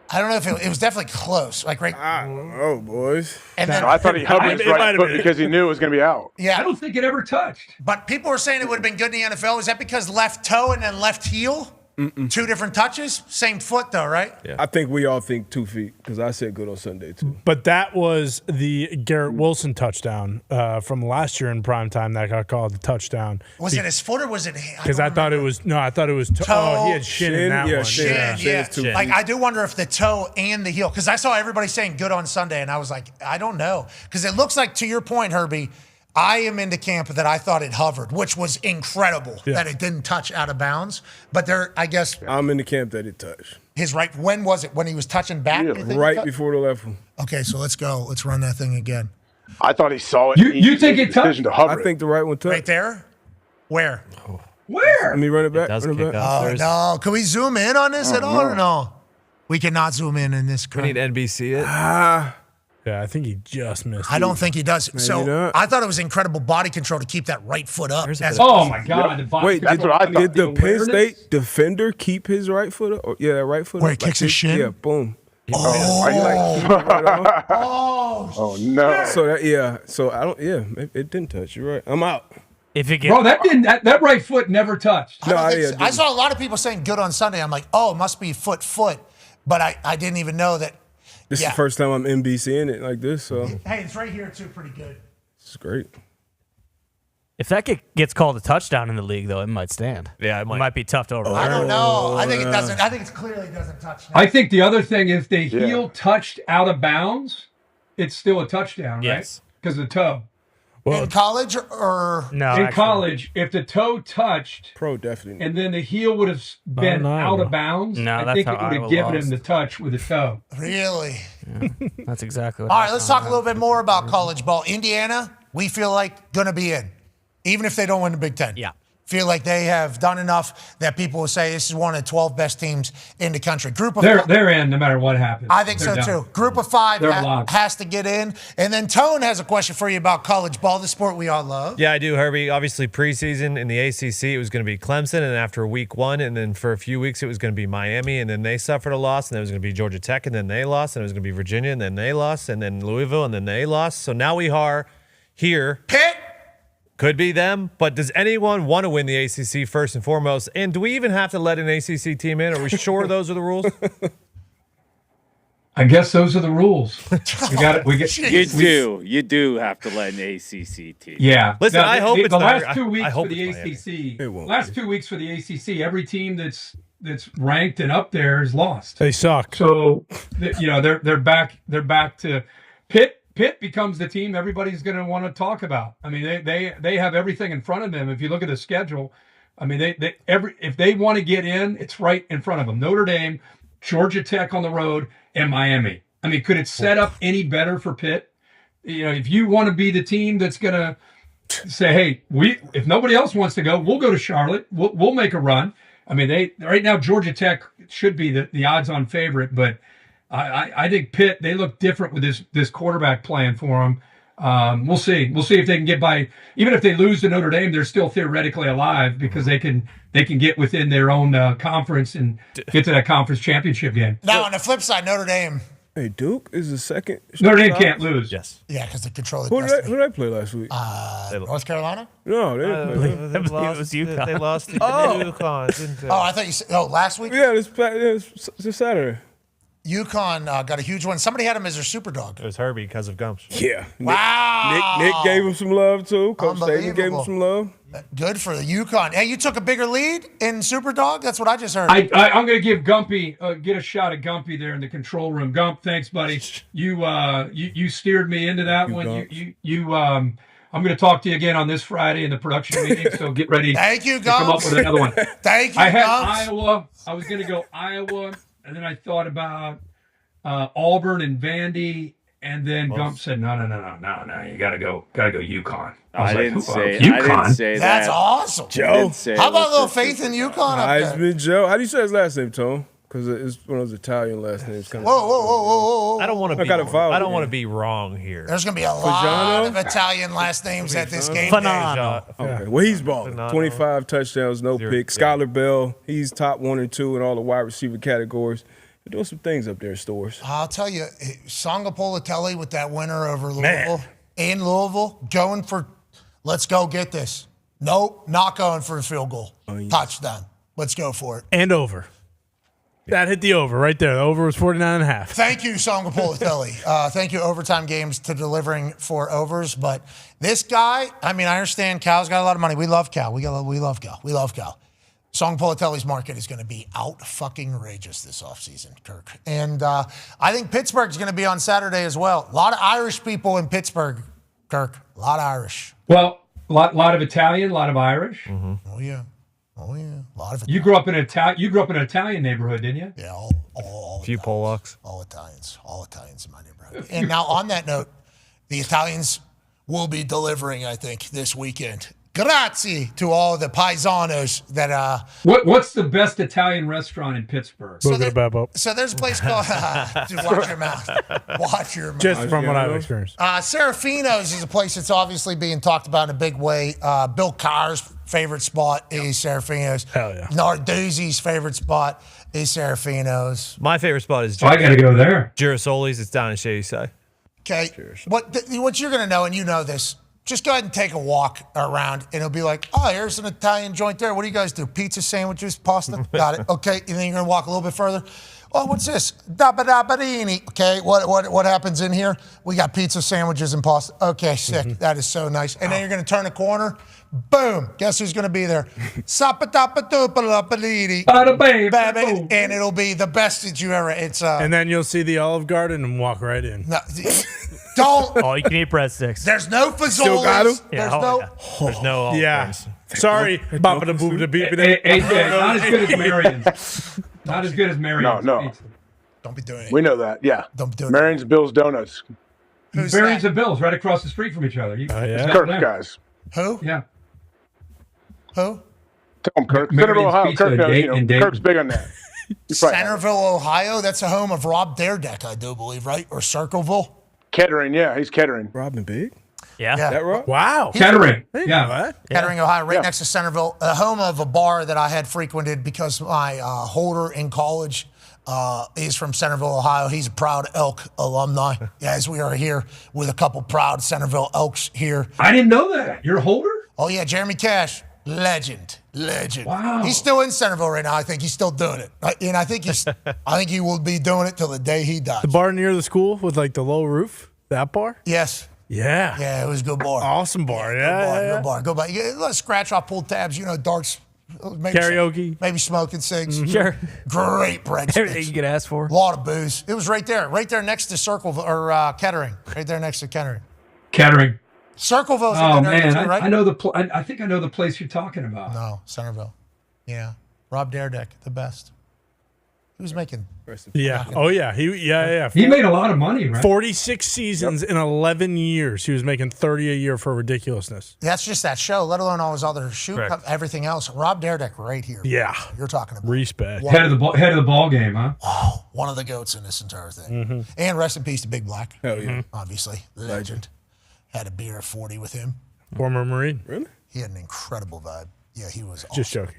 I don't know if it was definitely close. Like right. Oh, boys. And then, I thought he hovered his right foot because he knew it was going to be out. Yeah. I don't think it ever touched. But people were saying it would have been good in the NFL. Is that because left toe and then left heel? 2 different touches? Same foot, though, right? Yeah. I think we all think 2 feet because I said good on Sunday, too. But that was the Garrett Wilson touchdown from last year in primetime that got called the touchdown. Was it his foot or was it? Because I thought it was toe. Oh, he had shin in that one. Shin. Like, I do wonder if the toe and the heel, because I saw everybody saying good on Sunday, and I was like, I don't know. Because it looks like, to your point, Herbie, I am into camp that I thought it hovered, which was incredible that it didn't touch out of bounds. But I guess. I'm in the camp that it touched. His right, when was it? When he was touching back? Right before the left one. Okay, so let's go. Let's run that thing again. I thought he saw it. You think it touched? I think the right one touched. Right there? Where? Where? Let me run it back. does Run it kick back. up. Oh, There's- no. Can we zoom in on this at all or no? We cannot zoom in this. We need NBC it. Yeah, I think he just missed. I don't think he does. Maybe So not. I thought it was incredible body control to keep that right foot up. Oh my God! The body Wait, control. did the Penn awareness? State defender keep his right foot up? Or, that right foot Where up. he kicks his shin? Yeah, boom. Oh no! So I don't. Yeah, it didn't touch. You're right. I'm out. If it gets, Bro, that right foot never touched. I saw a lot of people saying good on Sunday. I'm like, oh, it must be foot. But I didn't even know that. This is the first time I'm NBCing it like this, so Hey, it's right here too, pretty good. it's great. if that gets called a touchdown in the league, though, it might stand. Yeah, it might be tough to overturn. I don't know. I think it doesn't. I think it clearly doesn't touch. I think the other thing, if the heel touched out of bounds, it's still a touchdown, right? Yes. Because of the toe. In college or no? In college, if the toe touched, pro definitely, and then the heel would have been out of bounds, No, I that's think how it would Iowa have given lost. him the touch with the toe. Really? That's exactly what All right, let's talk a little bit more about college ball. Indiana, we feel like going to be in, even if they don't win the Big Ten. Yeah. Feel like they have done enough that people will say this is one of the 12 best teams in the country. They're in no matter what happens. I think They're so done. too. Group of 5 They're locked. has to get in. And then Tone has a question for you about college ball, the sport we all love. Yeah, I do, Herbie. Obviously, preseason in the ACC, it was going to be Clemson, and after week 1, and then for a few weeks, it was going to be Miami, and then they suffered a loss, and then it was going to be Georgia Tech, and then they lost, and it was going to be Virginia, and then they lost, and then Louisville, and then they lost. So now we are here. Pitt. Could be them, but does anyone want to win the ACC first and foremost? And do we even have to let an ACC team in? Are we sure those are the rules? I guess those are the rules. You do have to let an ACC team. Yeah. Listen, I hope it's the not- last 2 weeks I hope for the it's Miami. ACC. Last 2 weeks for the ACC, every team that's ranked and up there is lost. They suck. So they're back to Pitt. Pitt becomes the team everybody's going to want to talk about. I mean, they have everything in front of them. If you look at the schedule, I mean, if they want to get in, it's right in front of them. Notre Dame, Georgia Tech on the road, and Miami. I mean, could it set up any better for Pitt? If you want to be the team that's going to say, hey, if nobody else wants to go, we'll go to Charlotte. We'll make a run. I mean, right now Georgia Tech should be the odds-on favorite, but I think Pitt, they look different with this quarterback playing for them. We'll see. We'll see if they can get by. Even if they lose to Notre Dame, they're still theoretically alive because they can get within their own conference and get to that conference championship game. Now, on the flip side, Notre Dame. Hey, Duke is the second. Notre Dame can't lose. Yes. Yeah, because they control the Who did they play last week? North Carolina? No, they didn't play. They lost to UConn, didn't they? Oh, I thought you said, last week? Yeah, this Saturday. UConn got a huge one. Somebody had him as their super dog. It was Herbie because of Gumps. Yeah. Wow. Nick gave him some love, too. Coach Staley gave him Unbelievable. some love. Good for the UConn. Hey, you took a bigger lead in Superdog? That's what I just heard. I'm going to give Gumpy get a shot at Gumpy there in the control room. Gump, thanks, buddy. You steered me into that one. I'm going to talk to you again on this Friday in the production meeting. So get ready. Thank you, to come up Gumps. with another one. Thank you, I had Gumps. Iowa. I was going to go Iowa, and then I thought about Auburn and Vandy. And then Gump said, no, you gotta go UConn. I didn't say UConn. That's awesome. Joe. How about a little faith in UConn up there? Heisman Joe. How do you say his last name, Tone? Because it's one of those Italian last names. Whoa. I don't want to be. I don't want to be wrong here. There's going to be a lot of Italian last names at this game. Okay. Well, he's balling. 25 touchdowns, no picks. Skylar Bell, he's top 1 and 2 in all the wide receiver categories. They're doing some things up there in stores. I'll tell you, Songapolatelli with that winner over Louisville. In Louisville, going for, let's go get this. Nope, not going for a field goal. Touchdown. Let's go for it. And over. That hit the over right there. The over was 49.5. Thank you, Songapolatelli. Thank you, Overtime Games, to delivering 4 overs. But this guy, I mean, I understand Cal's got a lot of money. We love Cal. We love Cal. Songapolatelli's market is going to be out-fucking-rageous this offseason, Kirk. And I think Pittsburgh's going to be on Saturday as well. A lot of Irish people in Pittsburgh Kirk, a lot of Irish. Well, a lot of Italian, a lot of Irish. Oh yeah, a lot of. You grew up in an Italian neighborhood, didn't you? Yeah, a few Polacks. All Italians in my neighborhood. And now, on that note, the Italians will be delivering, I think, this weekend. Grazie to all the paisanos that. What's the best Italian restaurant in Pittsburgh? So there's a place called. Just watch your mouth. Watch your mouth. Just from what I've experienced. Serafino's is a place that's obviously being talked about in a big way. Bill Carr's favorite spot is Serafino's. Hell yeah. Narduzzi's favorite spot is Serafino's. My favorite spot is I got to go there. Girasoli's. It's down in Shady Side. Okay. What you're going to know, and you know this, just go ahead and take a walk around, and it'll be like, oh, here's an Italian joint there. What do you guys do? Pizza sandwiches, pasta? Got it. Okay, and then you're going to walk a little bit further. Oh, what's this? Dabba-dabba-dini. Okay, what happens in here? We got pizza sandwiches and pasta. Okay, sick. That is so nice. And then you're going to turn a corner. Boom. Guess who's going to be there? Sappa-dabba-doopa-lappa-dee-dee. And it'll be the best that you ever. And then you'll see the Olive Garden and walk right in. No, don't. All you can eat breadsticks. There's no Fazoli's. Still got 'em? Yeah, There's no Olive Yeah. Sorry. Hey, not as good as Marion's. Not as good as Marion's. No. Don't be doing it. We know that. Yeah. Don't be doing Marion's Bill's Donuts. Marion's and Bill's right across the street from each other. Kirk guys. Who? Yeah. Who? Tell him, Kirk. Marion's Centerville, Ohio. Pizza Kirk knows, in Dayton. Kirk's big on that. Centerville, Ohio. That's the home of Rob Daredeck, I do believe, right? Or Circleville. Kettering, yeah, he's Kettering. Robin Big? Yeah. That Rob? Wow. Kettering. Yeah. Kettering, Ohio, right next to Centerville. The home of a bar that I had frequented because my holder in college is from Centerville, Ohio. He's a proud Elk alumni, as we are here with a couple proud Centerville Elks here. I didn't know that. You're a holder? Oh, yeah, Jeremy Cash. Legend. Wow. He's still in Centerville right now. I think he's still doing it. And I think he will be doing it till the day he dies. The bar near the school with like the low roof? That bar? Yes. Yeah. Yeah, it was a good bar. Awesome bar. Good bar. Go by. Let's scratch off, pull tabs, darts. Maybe Karaoke. Maybe smoking cigs. Mm-hmm. Sure. Great breadsticks. Everything you could ask for. A lot of booze. It was right there next to Circleville, or Kettering. Right there next to Kettering. Kettering. Circleville's in Oh, that area man. too, right? I know I think I know the place you're talking about. No, Centerville. Yeah. Rob Daredeck, the best. He was making. Yeah. Oh, yeah. He made a lot of money, right? 46 seasons in 11 years. He was making 30 a year for ridiculousness. That's just that show, let alone all his other everything else. Rob Daredeck right here. Yeah. You're talking about. Respect. Head of the ball game, huh? Oh, one of the goats in this entire thing. Mm-hmm. And rest in peace to Big Black. Hell yeah. Obviously. Legend. Had a beer at 40 with him. Former Marine. Really? He had an incredible vibe. Yeah, he was awesome. Just joking.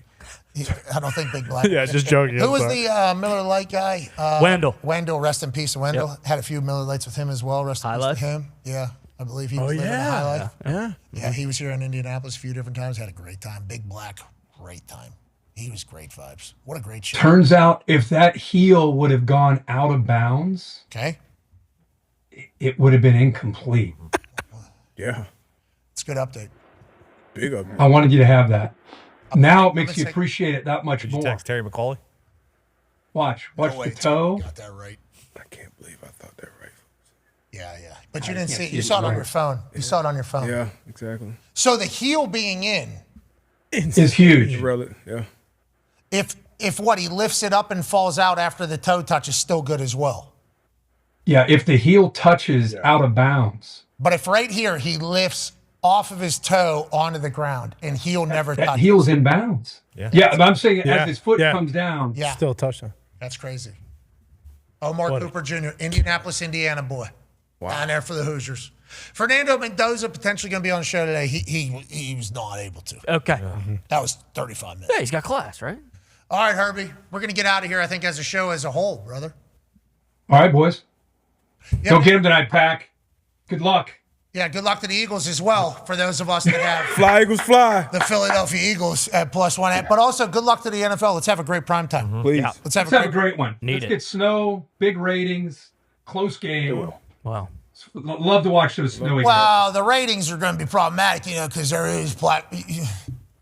I don't think Big Black. Yeah, just joking. Who was the Miller Lite guy? Wendell, rest in peace to Wendell. Yep. Had a few Miller Lites with him as well. Rest in peace to him. Yeah, I believe he was living a high life. Yeah, he was here in Indianapolis a few different times. Had a great time. Big Black, great time. He was great vibes. What a great show. Turns out if that heel would have gone out of bounds, it would have been incomplete. Yeah. It's a good update. Big update. I wanted you to have that. Now it makes you appreciate it that much more. Text Terry McAuley. Watch the toe. Got that right. I can't believe I thought that right. Yeah. But you didn't see it. You saw it on your phone. You saw it on your phone. Yeah, exactly. So the heel being in is huge. Yeah. If what he lifts it up and falls out after the toe touch is still good as well. Yeah, if the heel touches out of bounds. But if right here he lifts off of his toe onto the ground and heel never touches. That heel's in bounds. Yeah, but I'm saying as his foot comes down. Yeah. Still a touchdown. That's crazy. Omar Cooper Jr., Indianapolis, Indiana boy. Wow. Down there for the Hoosiers. Fernando Mendoza potentially going to be on the show today. He was not able to. Okay. That was 35 minutes. Yeah, he's got class, right? All right, Herbie. We're going to get out of here, I think, as a show as a whole, brother. All right, boys. Go get him tonight, Pack. Good luck. Yeah, good luck to the Eagles as well, for those of us that have Fly, Eagles, fly. The Philadelphia Eagles at +1. But also, good luck to the NFL. Let's have a great primetime. Please. Yeah. Let's have a great one. Let's get snow, big ratings, close game. Wow. Love to watch those snowy. Well, the ratings are going to be problematic, because there is black. Is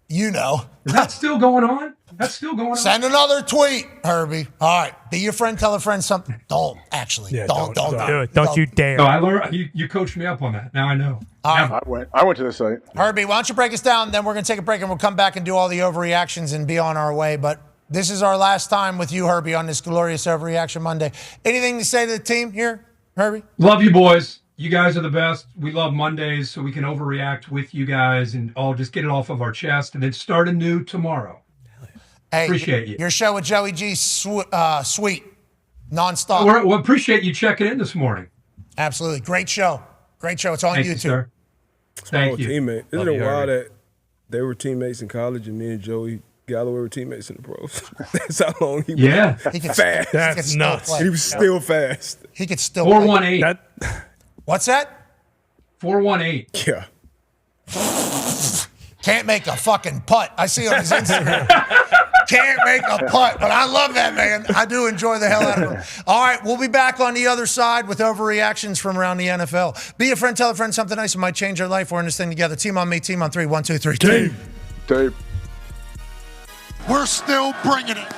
that still going on? That's still going on. Send another tweet, Herbie. All right. Be your friend, tell a friend something. Don't, actually. Yeah, don't do it. Don't you dare. No, I learned. You coached me up on that. Now I know. All right. I went to the site. Herbie, why don't you break us down? Then we're going to take a break and we'll come back and do all the overreactions and be on our way. But this is our last time with you, Herbie, on this glorious Overreaction Monday. Anything to say to the team here, Herbie? Love you, boys. You guys are the best. We love Mondays so we can overreact with you guys and all just get it off of our chest and then start anew tomorrow. Hey, appreciate you. Your show with Joey G, sweet, nonstop. We appreciate you checking in this morning. Absolutely. Great show. Great show. It's on Thank YouTube. You, sir. Thank you. Teammate. Isn't Love it you, wild Herbie. that they were teammates in college and me and Joey Galloway were teammates in the pros? That's how long he was. Yeah. He could fast. That's nuts. He was still fast. He could still 418. What's that? 418. Yeah. Can't make a fucking putt. I see on his Instagram. Can't make a putt, but I love that man. I do enjoy the hell out of him. All right, we'll be back on the other side with overreactions from around the NFL. Be a friend, tell a friend something nice. It might change their life. We're in this thing together. Team on me, team on three. 1, 2, 3. Team. Dave. We're still bringing it.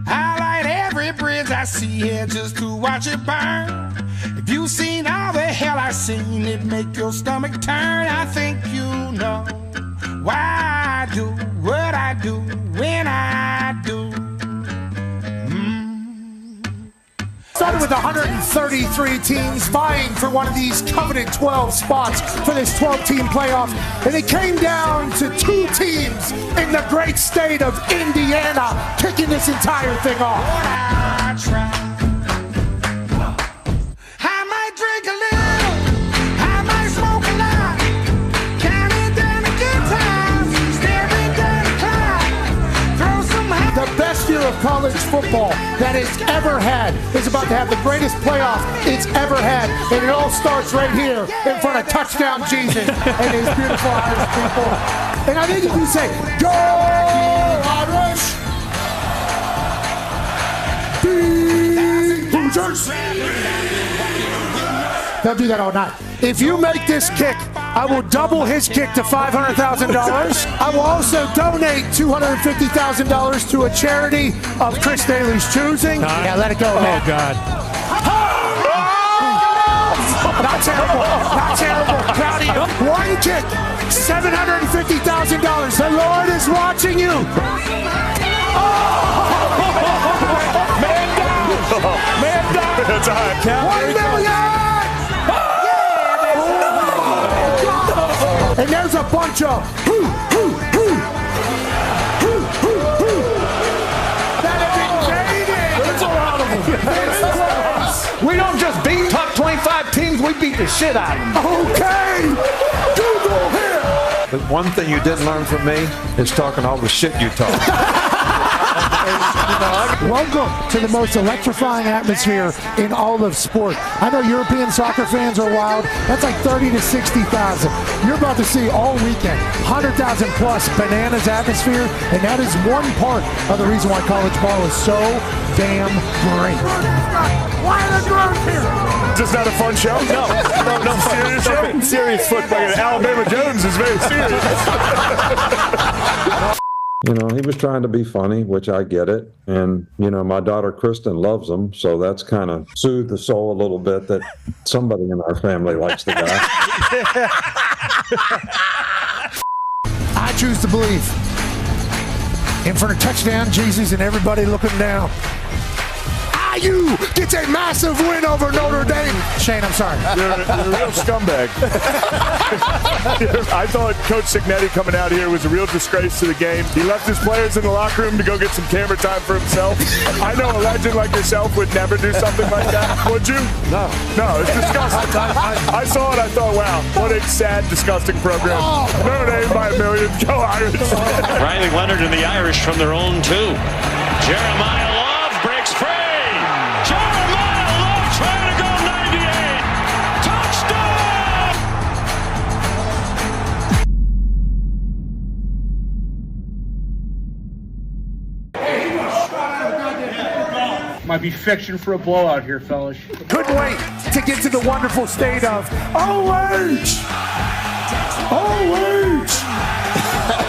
I light every bridge I see here just to watch it burn. If you've seen all the hell I've seen, it make your stomach turn. I think you know why I do what I do when I do. Started with 133 teams vying for one of these coveted 12 spots for this 12-team playoff. And it came down to 2 teams in the great state of Indiana kicking this entire thing off. I try. I might drink a little, I might smoke a lot, counting down the good times, staring down the clock, throw some The best year of college football that it's ever had is about to have the greatest playoff it's ever had. And it all starts right here in front of Touchdown Jesus and his beautiful Irish people. And I think if you say, go Irish, the Hoosiers. They'll do that all night. If you make this kick, I will double his kick to $500,000. I will also donate $250,000 to a charity of Chris Daly's choosing. Yeah, let it go, man. Oh, God. Not terrible. Not terrible. Proud of you. One kick, $750,000. The Lord is watching you. Man down. Man down. That's all right. $1 million. And there's a bunch of that have invaded. We don't just beat top 25 teams, we beat the shit out of them. Okay, Google here. But one thing you didn't learn from me is talking all the shit you talk. Welcome to the most electrifying atmosphere in all of sport. I know European soccer fans are wild. That's like 30 to 60,000. You're about to see all weekend 100,000 plus bananas atmosphere, and that is one part of the reason why college ball is so damn great. Why are the girls here? Is this not a fun show? No. Serious show? Serious football. Alabama Jones is very serious. You know, he was trying to be funny, which I get it. And, you know, my daughter Kristen loves him, so that's kind of soothed the soul a little bit that somebody in our family likes the guy. I choose to believe. In front of Touchdown Jesus and everybody looking down. IU gets a massive win over Notre Dame. Shane, I'm sorry. You're a real scumbag. I thought Coach Cignetti coming out here was a real disgrace to the game. He left his players in the locker room to go get some camera time for himself. I know a legend like yourself would never do something like that. Would you? No. No, it's disgusting. I saw it. I thought, wow, what a sad, disgusting program. Notre Dame by a million. Go Irish. Riley Leonard and the Irish from their own 2. Jeremiah Love breaks free. Jeremiah Love trying to go 98. Touchdown! Might be fiction for a blowout here, fellas. Couldn't wait to get to the wonderful state of OH. Always.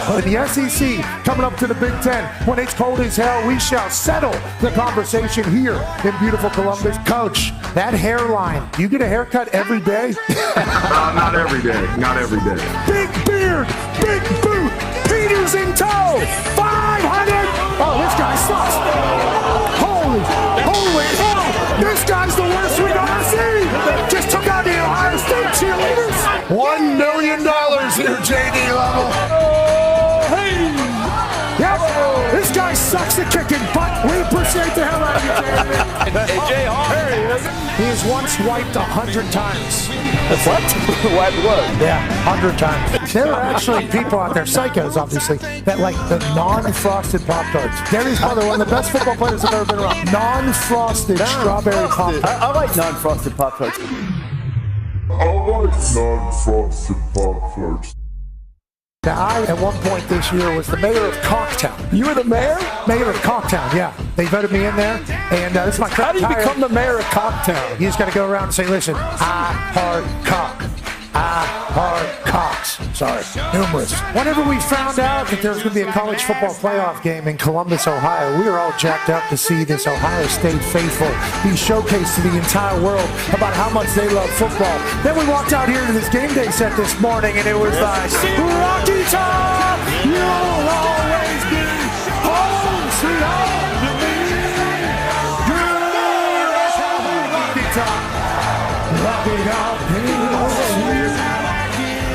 In the SEC, coming up to the Big Ten, when it's cold as hell, we shall settle the conversation here in beautiful Columbus. Coach, that hairline, you get a haircut every day? Not every day. Not every day. Big beard, big boot, Peters in tow, 500. Oh, this guy sucks. Holy, oh, this guy's the worst we've ever seen. Just took out the Ohio State cheerleaders. $1 million here, JD Level. Yep, this guy sucks at kicking, but we appreciate the hell out of you, Jeremy. Hey, Jay Hart. He has once wiped 100 times. What? Wiped what? Yeah, 100 times. There are actually people out there, psychos obviously, that like the non-frosted Pop-Tarts. Gary's brother, one of the best football players I've ever been around. Non-frosted strawberry Pop-Tarts. I like non-frosted Pop-Tarts. I like non-frosted Pop-Tarts. Now, I, at one point this year, was the mayor of Cocktown. You were the mayor? Mayor of Cocktown, yeah. They voted me in there, and it's my How do you become the mayor of Cocktown? You just got to go around and say, listen, I heart cock. I heart cocks. Sorry, numerous. Whenever we found out that there was going to be a college football playoff game in Columbus, Ohio, we were all jacked up to see this Ohio State faithful be showcased to the entire world about how much they love football. Then we walked out here to this game day set this morning, and it was like, Rocky Top, you'll always be home, sweet home to me. Rocky Top, Rocky Top.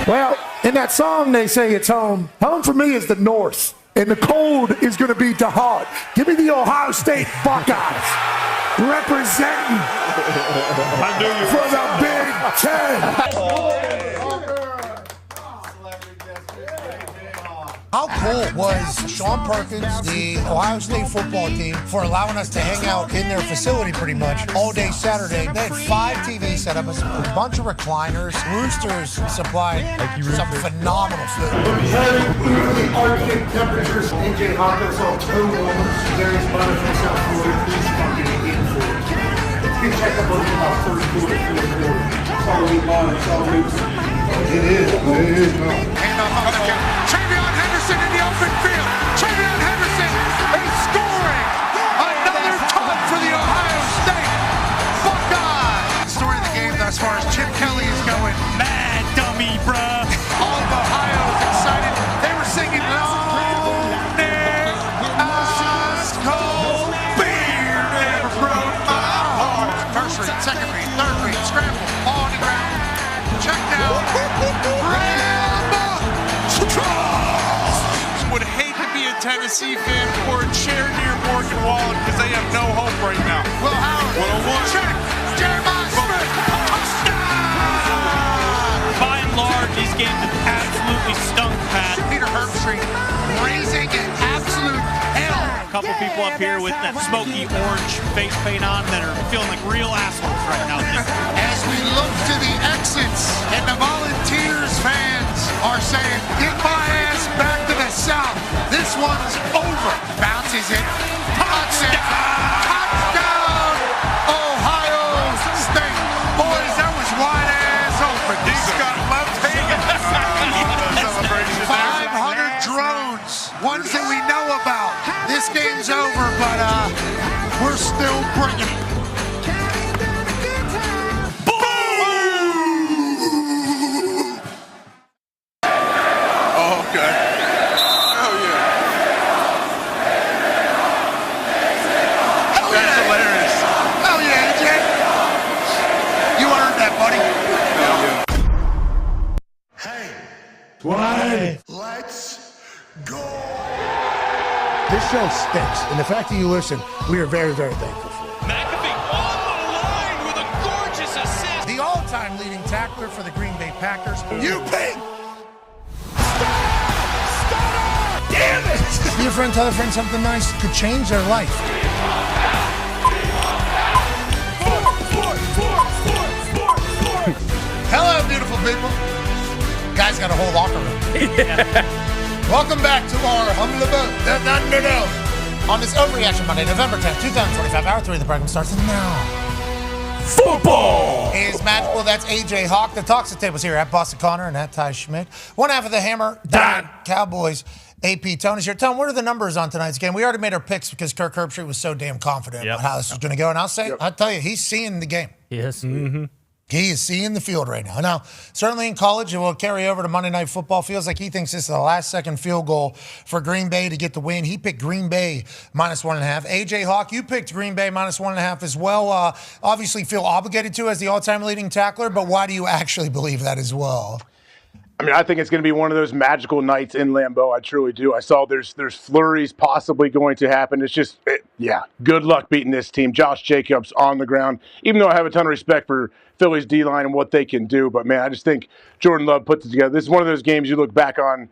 Well, in that song, they say it's home. Home for me is the North, and the cold is going to be Dahn. Give me the Ohio State Buckeyes representing for the Big Ten. How cool was Sean Perkins, the Ohio State football team, for allowing us to hang out in their facility pretty much all day Saturday? They had 5 TVs set up, a bunch of recliners. Roosters supplied some phenomenal food. Arctic temperatures. AJ Hawkins on toe warmers. Darius Butters from South Florida. He's fucking in for it. You check up on about first quarter, fourth quarter. It's all we want. It's all we. It is. It is not. Travion Henderson in the open field. Travion Henderson is scoring another ton for the Ohio State Buckeyes. The story of the game thus far as Chip Kelly is going mad dummy, bruh. All of Ohio is excited. They were singing long neck, ice cold beer never broke my heart. First read, second read, third read, scramble, all on the ground. Check down. Would hate to be a Tennessee fan or chair near Morgan Wallen because they have no hope right now. Will Howard, check, Jeremiah Smith, touchdown! By and large, these games have absolutely stunk, Pat. Kirk Herbstreit raising an absolute hell. A couple people up here with that smoky orange face paint on that are feeling like real assholes right now. As we look to the exits and the Volunteers fans are saying, get my ass back to the South. This one's over. Bounces it. Touchdown! Ohio State. Boys, that was wide ass open. He's got left hand. 500 drones. Ones that we know about. This game's over, but we're still bringing it. Let's go. This show stinks, and the fact that you listen, we are very, very thankful for it. McAfee on the line with a gorgeous assist. The all-time leading tackler for the Green Bay Packers. You ping! Damn it! Be a friend, tell a friend something nice could change their life. Hello, beautiful people. Guys got a whole locker room. Welcome back to our Humble Abode, the Thunderdome. On this Overreaction Monday, November 10th, 2025, hour 3 of the program starts now. Football is magical table, that's AJ Hawk. The Talks the Tables here at Boston Connor and at Ty Schmidt. One half of the Hammer, Dahn, Cowboys. AP Tony's here. Tony, what are the numbers on tonight's game? We already made our picks because Kirk Herbstreit was so damn confident about how this was going to go. And I'll tell you, he's seeing the game. Yes. Mm-hmm. He is seeing the field right now. Now, certainly in college, it will carry over to Monday Night Football. Feels like he thinks this is the last-second field goal for Green Bay to get the win. He picked Green Bay -1.5. AJ Hawk, you picked Green Bay -1.5 as well. Obviously feel obligated to as the all-time leading tackler, but why do you actually believe that as well? I mean, I think it's going to be one of those magical nights in Lambeau. I truly do. I saw there's flurries possibly going to happen. It's just, good luck beating this team. Josh Jacobs on the ground. Even though I have a ton of respect for Philly's D-line and what they can do, but man, I just think Jordan Love puts it together. This is one of those games you look back on,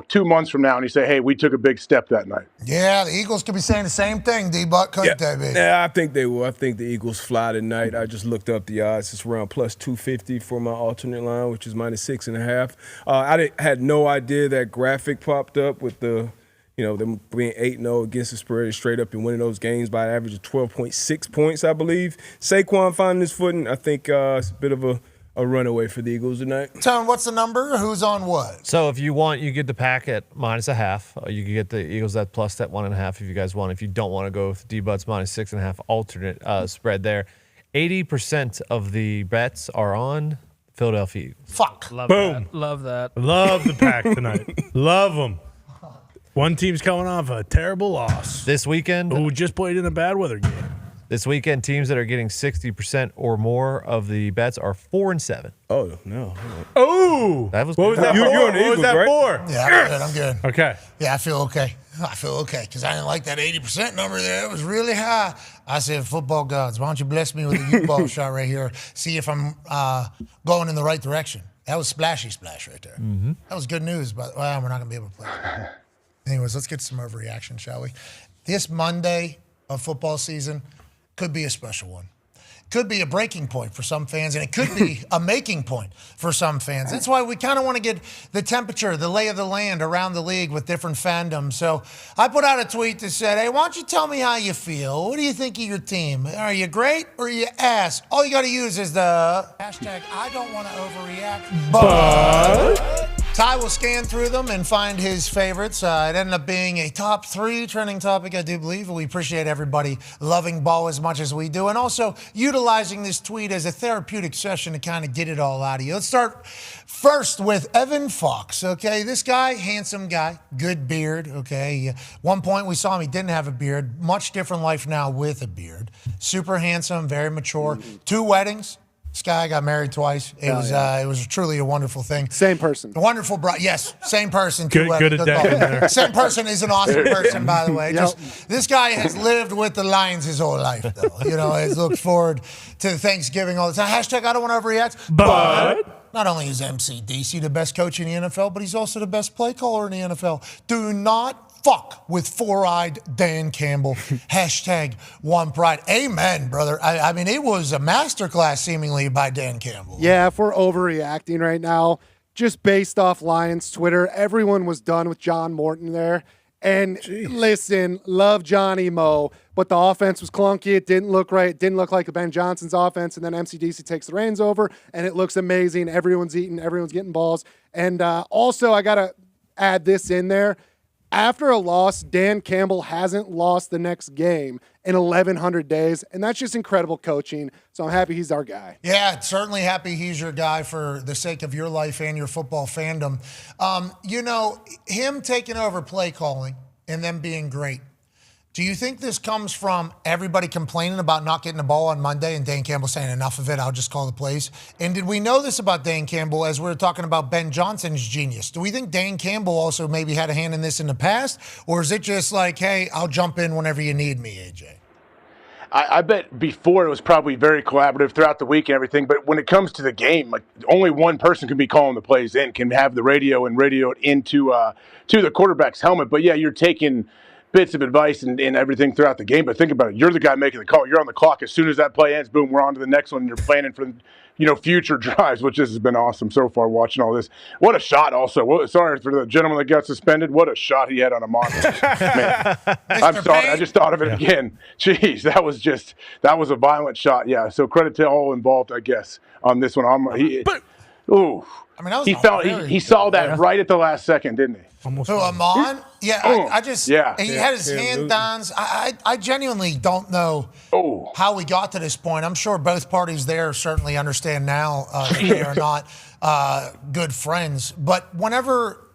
2 months from now and you say, hey, we took a big step that night. Yeah, the Eagles could be saying the same thing, D-Buck, couldn't they be? Yeah, I think they will. I think the Eagles fly tonight. I just looked up the odds. It's around plus 250 for my alternate line, which is -6.5. I had no idea that graphic popped up with the, them being 8-0 against the spread straight up and winning those games by an average of 12.6 points, I believe. Saquon finding his footing. I think it's a bit of a runaway for the Eagles tonight. Tone, what's the number? Who's on what? So if you want, you get the pack at -0.5. You can get the Eagles at plus that 1.5 if you guys want. If you don't want to go with D-Butts -6.5 alternate spread there. 80% of the bets are on Philadelphia Eagles. Fuck. Boom. That. Love that. Love the pack tonight. Love them. One team's coming off a terrible loss. This weekend. Who just played in a bad weather game. This weekend, teams that are getting 60% or more of the bets are 4-7. Oh, no. Oh! That was what was that for? You're on the What was Eagles, that right? for? Yeah, I'm good. Okay. Yeah, I feel okay. Because I didn't like that 80% number there. It was really high. I said, football gods, why don't you bless me with a U-ball shot right here, see if I'm going in the right direction. That was splashy splash right there. Mm-hmm. That was good news, but we're not going to be able to play. Anyways, let's get some overreaction, shall we? This Monday of football season could be a special one. Could be a breaking point for some fans, and it could be a making point for some fans. That's why we kind of want to get the temperature, the lay of the land around the league with different fandoms. So I put out a tweet that said, hey, why don't you tell me how you feel? What do you think of your team? Are you great or are you ass? All you got to use is the hashtag I don't want to overreact, but Ty will scan through them and find his favorites. It ended up being a top 3 trending topic, I do believe. We appreciate everybody loving ball as much as we do, and also utilizing this tweet as a therapeutic session to kind of get it all out of you. Let's start first with Evan Fox, okay? This guy, handsome guy, good beard, okay? One point we saw him, he didn't have a beard. Much different life now with a beard. Super handsome, very mature. 2 weddings. This guy got married twice. It was truly a wonderful thing. Same person. A wonderful bride. Yes, same person. Good at Same person is an awesome person, by the way. This guy has lived with the Lions his whole life, though. Has looked forward to Thanksgiving all the time. Hashtag I don't want to overreact. But not only is MCDC the best coach in the NFL, but he's also the best play caller in the NFL. Do not fuck with 4-eyed Dan Campbell. Hashtag one pride. Amen, brother. I mean, it was a masterclass seemingly by Dan Campbell. Yeah, if we're overreacting right now, just based off Lions Twitter, everyone was done with John Morton there. And listen, love Johnny Mo, but the offense was clunky. It didn't look right. It didn't look like Ben Johnson's offense. And then MCDC takes the reins over, and it looks amazing. Everyone's eating. Everyone's getting balls. And also, I got to add this in there. After a loss, Dan Campbell hasn't lost the next game in 1,100 days, and that's just incredible coaching. So I'm happy he's our guy. Yeah, certainly happy he's your guy for the sake of your life and your football fandom. Him taking over play calling and them being great. Do you think this comes from everybody complaining about not getting the ball on Monday and Dan Campbell saying enough of it, I'll just call the plays? And did we know this about Dan Campbell as we were talking about Ben Johnson's genius? Do we think Dan Campbell also maybe had a hand in this in the past? Or is it just like, hey, I'll jump in whenever you need me, AJ? I bet before it was probably very collaborative throughout the week and everything, but when it comes to the game, like only one person can be calling the plays in, can have the radio and radio it into to the quarterback's helmet. But yeah, you're taking bits of advice and everything throughout the game. But think about it. You're the guy making the call. You're on the clock. As soon as that play ends, boom, we're on to the next one. And you're planning for, future drives, which has been awesome so far watching all this. What a shot also. Sorry for the gentleman that got suspended. What a shot he had on a monster. Man, I'm sorry. I just thought of it again. Jeez, that was a violent shot. Yeah, so credit to all involved, I guess, on this one. He saw that right at the last second, didn't he? Amon? Yeah, he had his hand down. I genuinely don't know how we got to this point. I'm sure both parties there certainly understand now that they are not good friends. But whenever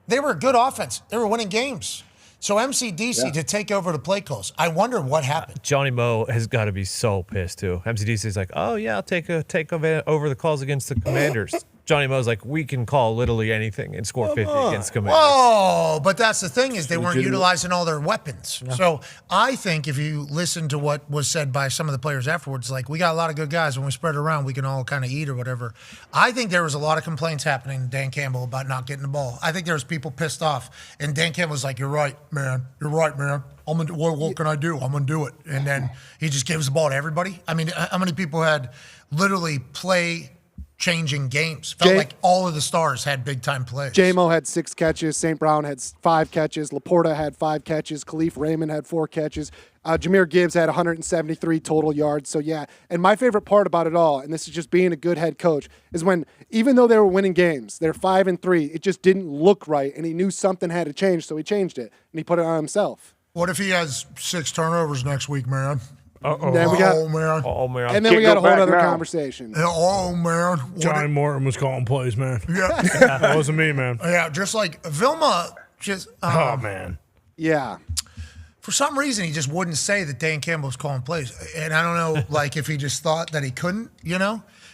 they were a good offense, they were winning games. So MCDC to take over the play calls. I wonder what happened. Johnny Mo has got to be so pissed too. MCDC is like, oh yeah, I'll take over the calls against the Commanders. Johnny Mo's like, we can call literally anything and score 50 against Commanders. Oh, but that's the thing is they weren't utilizing all their weapons. Yeah. So I think if you listen to what was said by some of the players afterwards, like we got a lot of good guys. When we spread it around, we can all kind of eat or whatever. I think there was a lot of complaints happening to Dan Campbell about not getting the ball. I think there was people pissed off. And Dan Campbell was like, you're right, man. You're right, man. What can I do? I'm going to do it. And then he just gives the ball to everybody. I mean, how many people had literally changing games? Felt like all of the stars had big-time plays. J-Mo had 6 catches. St. Brown had 5 catches. Laporta had 5 catches. Khalif Raymond had 4 catches. Jameer Gibbs had 173 total yards. So, yeah. And my favorite part about it all, and this is just being a good head coach, is when, even though they were winning games, they're 5-3, it just didn't look right, and he knew something had to change, so he changed it, and he put it on himself. What if he has 6 turnovers next week, man? And then we got, And then we got a whole other conversation. Oh, man. Johnny Morton was calling plays, man. Yeah. That wasn't me, man. Yeah, just like Vilma just... oh, man. Yeah. For some reason, he just wouldn't say that Dan Campbell was calling plays. And I don't know, like, if he just thought that he couldn't,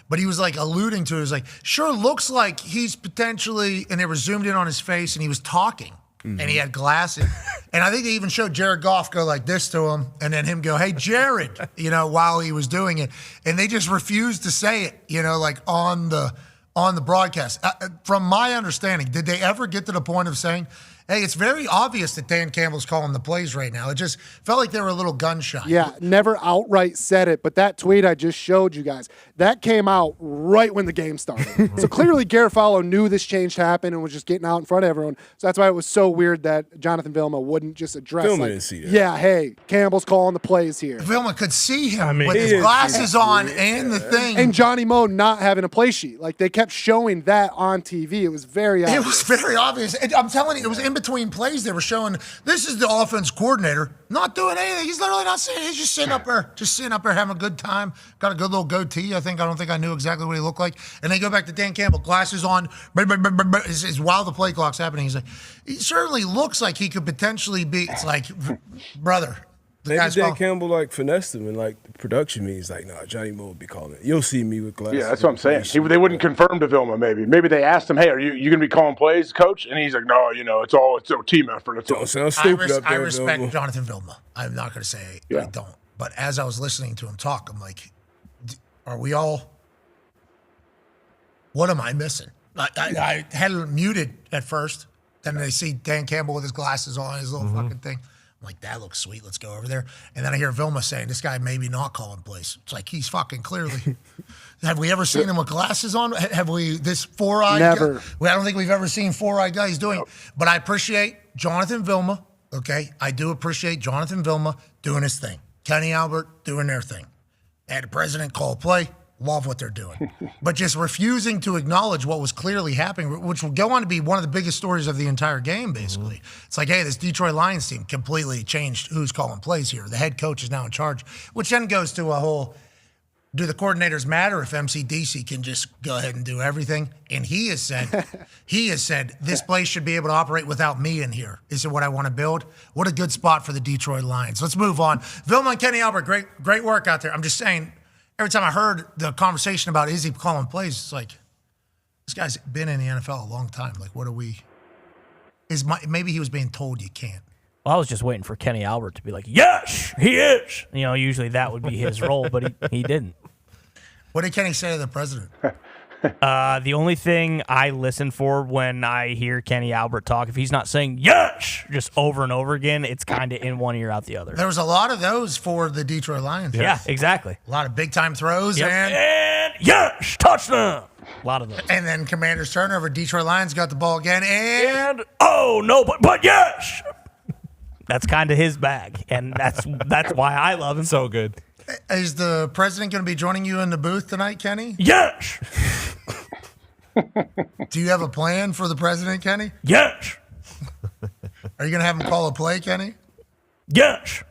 But he was, like, alluding to it. He was like, sure looks like he's potentially... And they were zoomed in on his face, and he was talking. Mm-hmm. And he had glasses. And I think they even showed Jared Goff go like this to him and then him go, hey, Jared, while he was doing it. And they just refused to say it, like on the broadcast. From my understanding, did they ever get to the point of saying, hey, it's very obvious that Dan Campbell's calling the plays right now. It just felt like they were a little gun-shy. Yeah, never outright said it, but that tweet I just showed you guys, that came out right when the game started. So clearly Garofalo knew this change happened and was just getting out in front of everyone. So that's why it was so weird that Jonathan Vilma wouldn't just address Vilma didn't see that. Yeah, hey, Campbell's calling the plays here. Vilma could see him with his glasses on and the thing. And Johnny Mo not having a play sheet. Like, they kept showing that on TV. It was very obvious. It was very obvious. I'm telling you, it was in between plays they were showing, this is the offense coordinator not doing anything. He's literally not saying, he's just sitting up there having a good time. Got a good little goatee. I don't think I knew exactly what he looked like. And they go back to Dan Campbell, glasses on, while the play clock's happening. He's like, he certainly looks like he could potentially be, it's like, brother. Maybe Dan Campbell finessed him and the production means Johnny Mo would be calling it. You'll see me with glasses. Yeah, that's what I'm saying. They wouldn't confirm to Vilma maybe. Maybe they asked him, hey, are you going to be calling plays, coach? And he's like, no, it's a team effort. It's all sounds stupid up there, I respect Vilma. Jonathan Vilma. I'm not going to say I don't. But as I was listening to him talk, I'm like, are we all, what am I missing? I had it muted at first. Then they see Dan Campbell with his glasses on, his little fucking thing. I'm like, that looks sweet. Let's go over there. And then I hear Vilma saying, this guy maybe not calling plays. It's like, he's fucking clearly. Have we ever seen him with glasses on? Have we, this four-eyed Never. guy? I don't think we've ever seen four-eyed guys doing it. But I appreciate Jonathan Vilma, okay? I do appreciate Jonathan Vilma doing his thing. Kenny Albert doing their thing. Had the president call a play. Love what they're doing. But just refusing to acknowledge what was clearly happening, which will go on to be one of the biggest stories of the entire game, basically. It's like, hey, this Detroit Lions team completely changed who's calling plays here. The head coach is now in charge, which then goes to a whole, do the coordinators matter if MCDC can just go ahead and do everything? And he has said, this place should be able to operate without me in here. Is it what I want to build? What a good spot for the Detroit Lions. Let's move on. Vilma and Kenny Albert, great work out there. I'm just saying, every time I heard the conversation about is he calling plays, it's like, this guy's been in the NFL a long time. Like, what are we? Maybe he was being told you can't. Well, I was just waiting for Kenny Albert to be like, yes, he is. Usually that would be his role, but he didn't. What did Kenny say to the president? The only thing I listen for when I hear Kenny Albert talk, if he's not saying yes just over and over again, it's kind of in one ear out the other. There was a lot of those for the Detroit Lions. Yeah, exactly. A lot of big-time throws and yes, touchdown. A lot of those. And then Commander's turnover. Detroit Lions got the ball again. And oh, no, but yes. That's kind of his bag, and that's why I love him. So good. Is the president going to be joining you in the booth tonight, Kenny? Yes. Do you have a plan for the president, Kenny? Yes. Are you going to have him call a play, Kenny? Yes.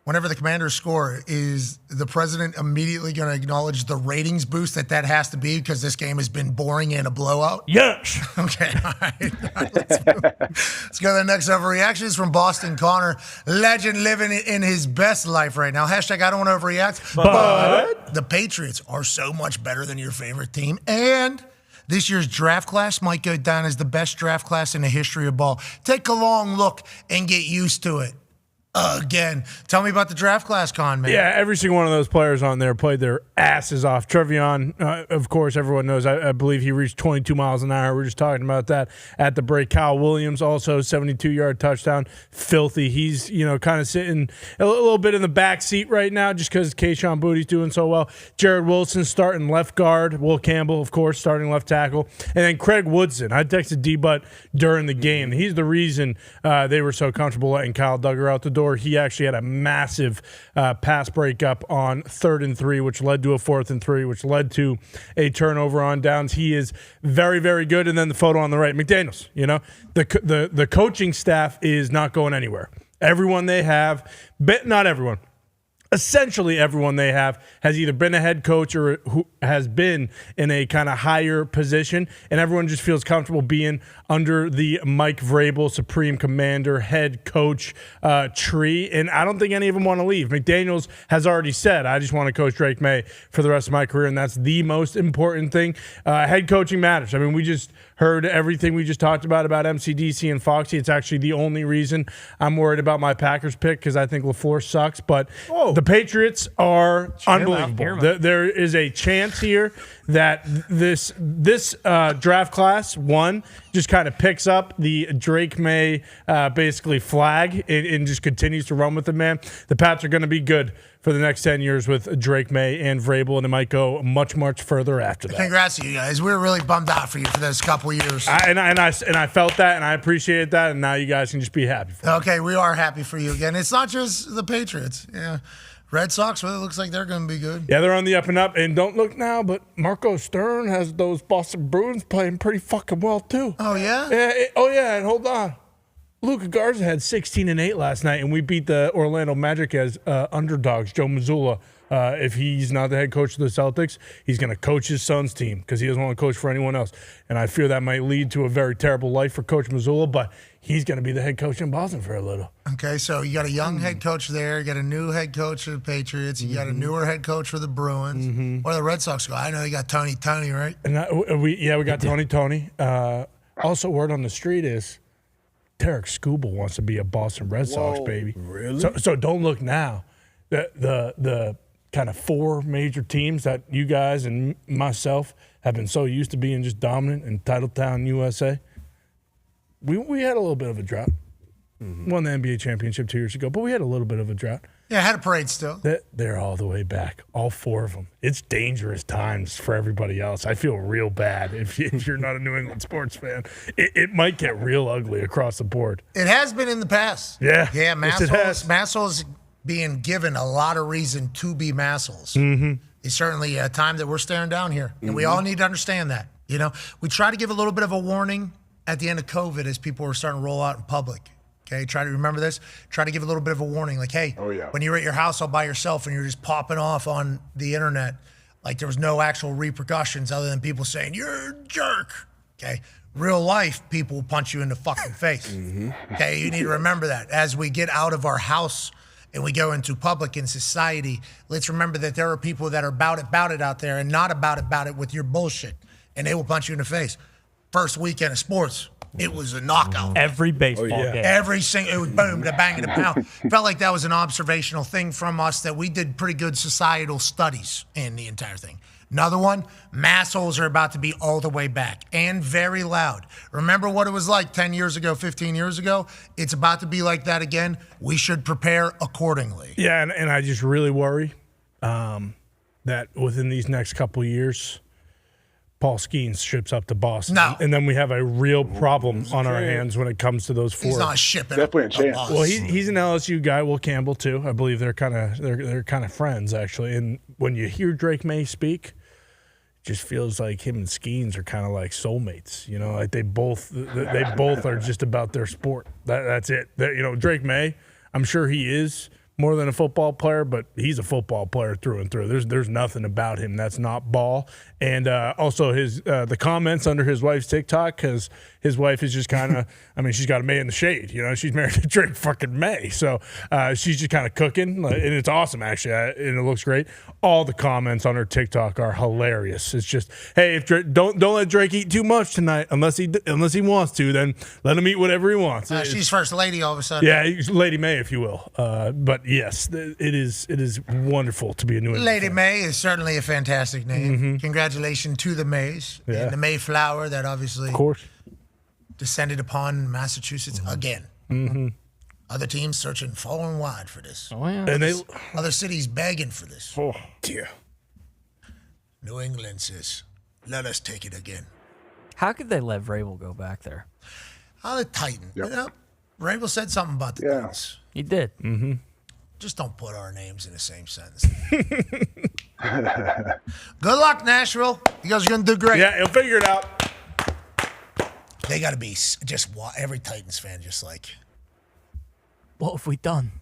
Whenever the Commanders score, is the president immediately going to acknowledge the ratings boost that has to be because this game has been boring and a blowout? Yes. Okay, all right. Let's go to the next overreaction. It's from Boston Connor. Legend living in his best life right now. Hashtag I don't want to overreact. But the Patriots are so much better than your favorite team. And this year's draft class might go down as the best draft class in the history of ball. Take a long look and get used to it. Again, tell me about the draft class, Con, man. Yeah, every single one of those players on there played their asses off. Trevion, of course, everyone knows. I believe he reached 22 miles an hour. We were just talking about that at the break. Kyle Williams, also 72-yard touchdown. Filthy. He's, kind of sitting a little bit in the back seat right now just because Kayshon Bouttie's doing so well. Jared Wilson starting left guard. Will Campbell, of course, starting left tackle. And then Craig Woodson. I texted D-Butt during the game. He's the reason they were so comfortable letting Kyle Duggar out the door. He actually had a massive pass breakup on 3rd and 3, which led to a 4th and 3, which led to a turnover on downs. He is very, very good. And then the photo on the right, McDaniels. The coaching staff is not going anywhere. Everyone they have, but not everyone. Essentially everyone they have has either been a head coach or who has been in a kind of higher position, and everyone just feels comfortable being under the Mike Vrabel Supreme Commander head coach tree, and I don't think any of them want to leave. McDaniels has already said, I just want to coach Drake May for the rest of my career, and that's the most important thing. Head coaching matters. I mean, we just heard everything we just talked about MCDC and Foxy. It's actually the only reason I'm worried about my Packers pick because I think LaFleur sucks, but the Patriots are unbelievable. There is a chance here that this draft class, one, just kind of picks up the Drake May basically flag and just continues to run with it, man. The Pats are going to be good for the next 10 years with Drake May and Vrabel, and it might go much, much further after that. Congrats to you guys. We were really bummed out for you for those couple years. I felt that, and I appreciated that, and now you guys can just be happy for me. Okay, we are happy for you again. It's not just the Patriots. Yeah. Red Sox, well, it looks like they're going to be good. Yeah, they're on the up and up. And don't look now, but Marco Stern has those Boston Bruins playing pretty fucking well, too. Oh, yeah? Yeah, and hold on. Luka Garza had 16-8 last night, and we beat the Orlando Magic as underdogs. Joe Mazzulla, if he's not the head coach of the Celtics, he's going to coach his son's team because he doesn't want to coach for anyone else. And I fear that might lead to a very terrible life for Coach Mazzulla, but he's going to be the head coach in Boston for a little. Okay, so you got a young head coach there. You got a new head coach for the Patriots. You got a newer head coach for the Bruins. Where do the Red Sox go? I know they got Tony, right? And we got Tony. Also, word on the street is Tarek Skubal wants to be a Boston Red Sox, baby. Really? So don't look now. The kind of 4 major teams that you guys and myself have been so used to being just dominant in Titletown, USA, we had a little bit of a drought. Won the NBA championship 2 years ago, but we had a little bit of a drought. Yeah, had a parade still. They're all the way back, all 4 of them. It's dangerous times for everybody else. I feel real bad if you're not a New England sports fan. It might get real ugly across the board. It has been in the past. Yeah. Yeah, Yes, Massholes being given a lot of reason to be Massholes. It's certainly a time that we're staring down here, and we all need to understand that. We try to give a little bit of a warning at the end of COVID as people were starting to roll out in public. Okay, try to remember this. Try to give a little bit of a warning, like, hey, when you're at your house all by yourself and you're just popping off on the internet, like there was no actual repercussions other than people saying, you're a jerk. Okay, real life, people will punch you in the fucking face. Okay, you need to remember that. As we get out of our house and we go into public in society, let's remember that there are people that are about it out there and not about it with your bullshit, and they will punch you in the face. First weekend of sports, It was a knockout. Every baseball game. Every single, it was boom, the bang, and the pound. Felt like that was an observational thing from us that we did pretty good societal studies in the entire thing. Another one, massholes are about to be all the way back and very loud. Remember what it was like 10 years ago, 15 years ago? It's about to be like that again. We should prepare accordingly. Yeah, and I just really worry that within these next couple of years, Paul Skeens ships up to Boston. No. And then we have a real problem on our hands when it comes to those four. He's not shipping Definitely a up chance. Boston. Well, he's an LSU guy. Will Campbell too. I believe they're kind of friends actually. And when you hear Drake May speak, it just feels like him and Skeens are kind of like soulmates. You know, like they both are just about their sport. That's it. Drake May, I'm sure he is more than a football player, but he's a football player through and through. There's nothing about him that's not ball. And also the comments under his wife's TikTok, because his wife is just kind of, she's got a May in the shade. She's married to Drake fucking May. So she's just kind of cooking, and it's awesome, actually, and it looks great. All the comments on her TikTok are hilarious. It's just, hey, if Drake, don't let Drake eat too much tonight, unless he wants to, then let him eat whatever he wants. She's first lady all of a sudden. Yeah, Lady May, if you will. But yes, it is wonderful to be a New England Lady fan. May is certainly a fantastic name. Mhm. Congratulations to the Mays and the Mayflower that obviously Of course. descended upon Massachusetts again. Mm-hmm. Other teams searching far and wide for this. Oh, yeah. And other cities begging for this. Oh, dear. New England says, let us take it again. How could they let Vrabel go back there? The Titan. Rabel said something about the Titans. He did. Mm-hmm. Just don't put our names in the same sentence. Good luck, Nashville. You guys are going to do great. Yeah, he'll figure it out. They got to be just every Titans fan just like, what have we done?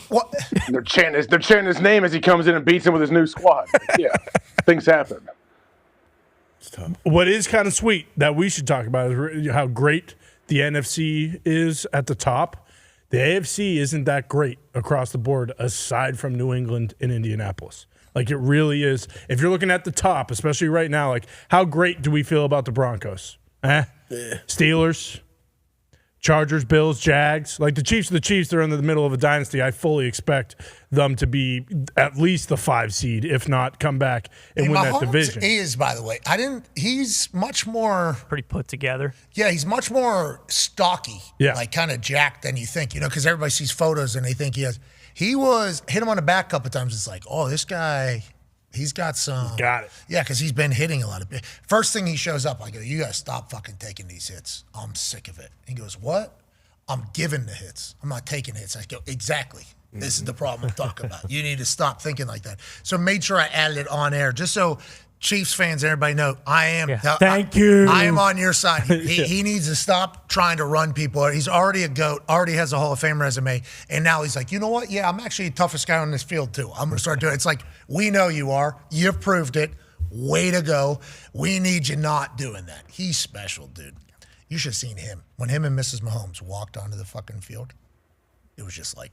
What? They're chanting his name as he comes in and beats him with his new squad. Yeah, things happen. What is kind of sweet that we should talk about is how great the NFC is at the top. The AFC isn't that great across the board aside from New England and Indianapolis. Like, it really is. If you're looking at the top, especially right now, like, how great do we feel about the Broncos? Steelers, Chargers, Bills, Jags. Like, the Chiefs are the Chiefs. They're in the middle of a dynasty. I fully expect them to be at least the 5 seed, if not come back and win that Mahomes division. is, by the way, he's much more pretty put together. Yeah, he's much more stocky, like kind of jacked than you think, because everybody sees photos and they think he has. He hit him on the back a couple times. It's like, oh, this guy, he's got some. Got it. Yeah, because he's been hitting a lot of. First thing he shows up, I go, you got to stop fucking taking these hits. I'm sick of it. He goes, what? I'm giving the hits. I'm not taking hits. I go, exactly. This is the problem I'm talking about. You need to stop thinking like that. So made sure I added it on air just so Chiefs fans and everybody know I am. Thank you. I am on your side. He needs to stop trying to run people. He's already a GOAT, already has a Hall of Fame resume, and now he's like, you know what? Yeah, I'm actually the toughest guy on this field too. I'm going to start doing it. It's like, we know you are. You've proved it. Way to go. We need you not doing that. He's special, dude. You should have seen him. When him and Mrs. Mahomes walked onto the fucking field, it was just like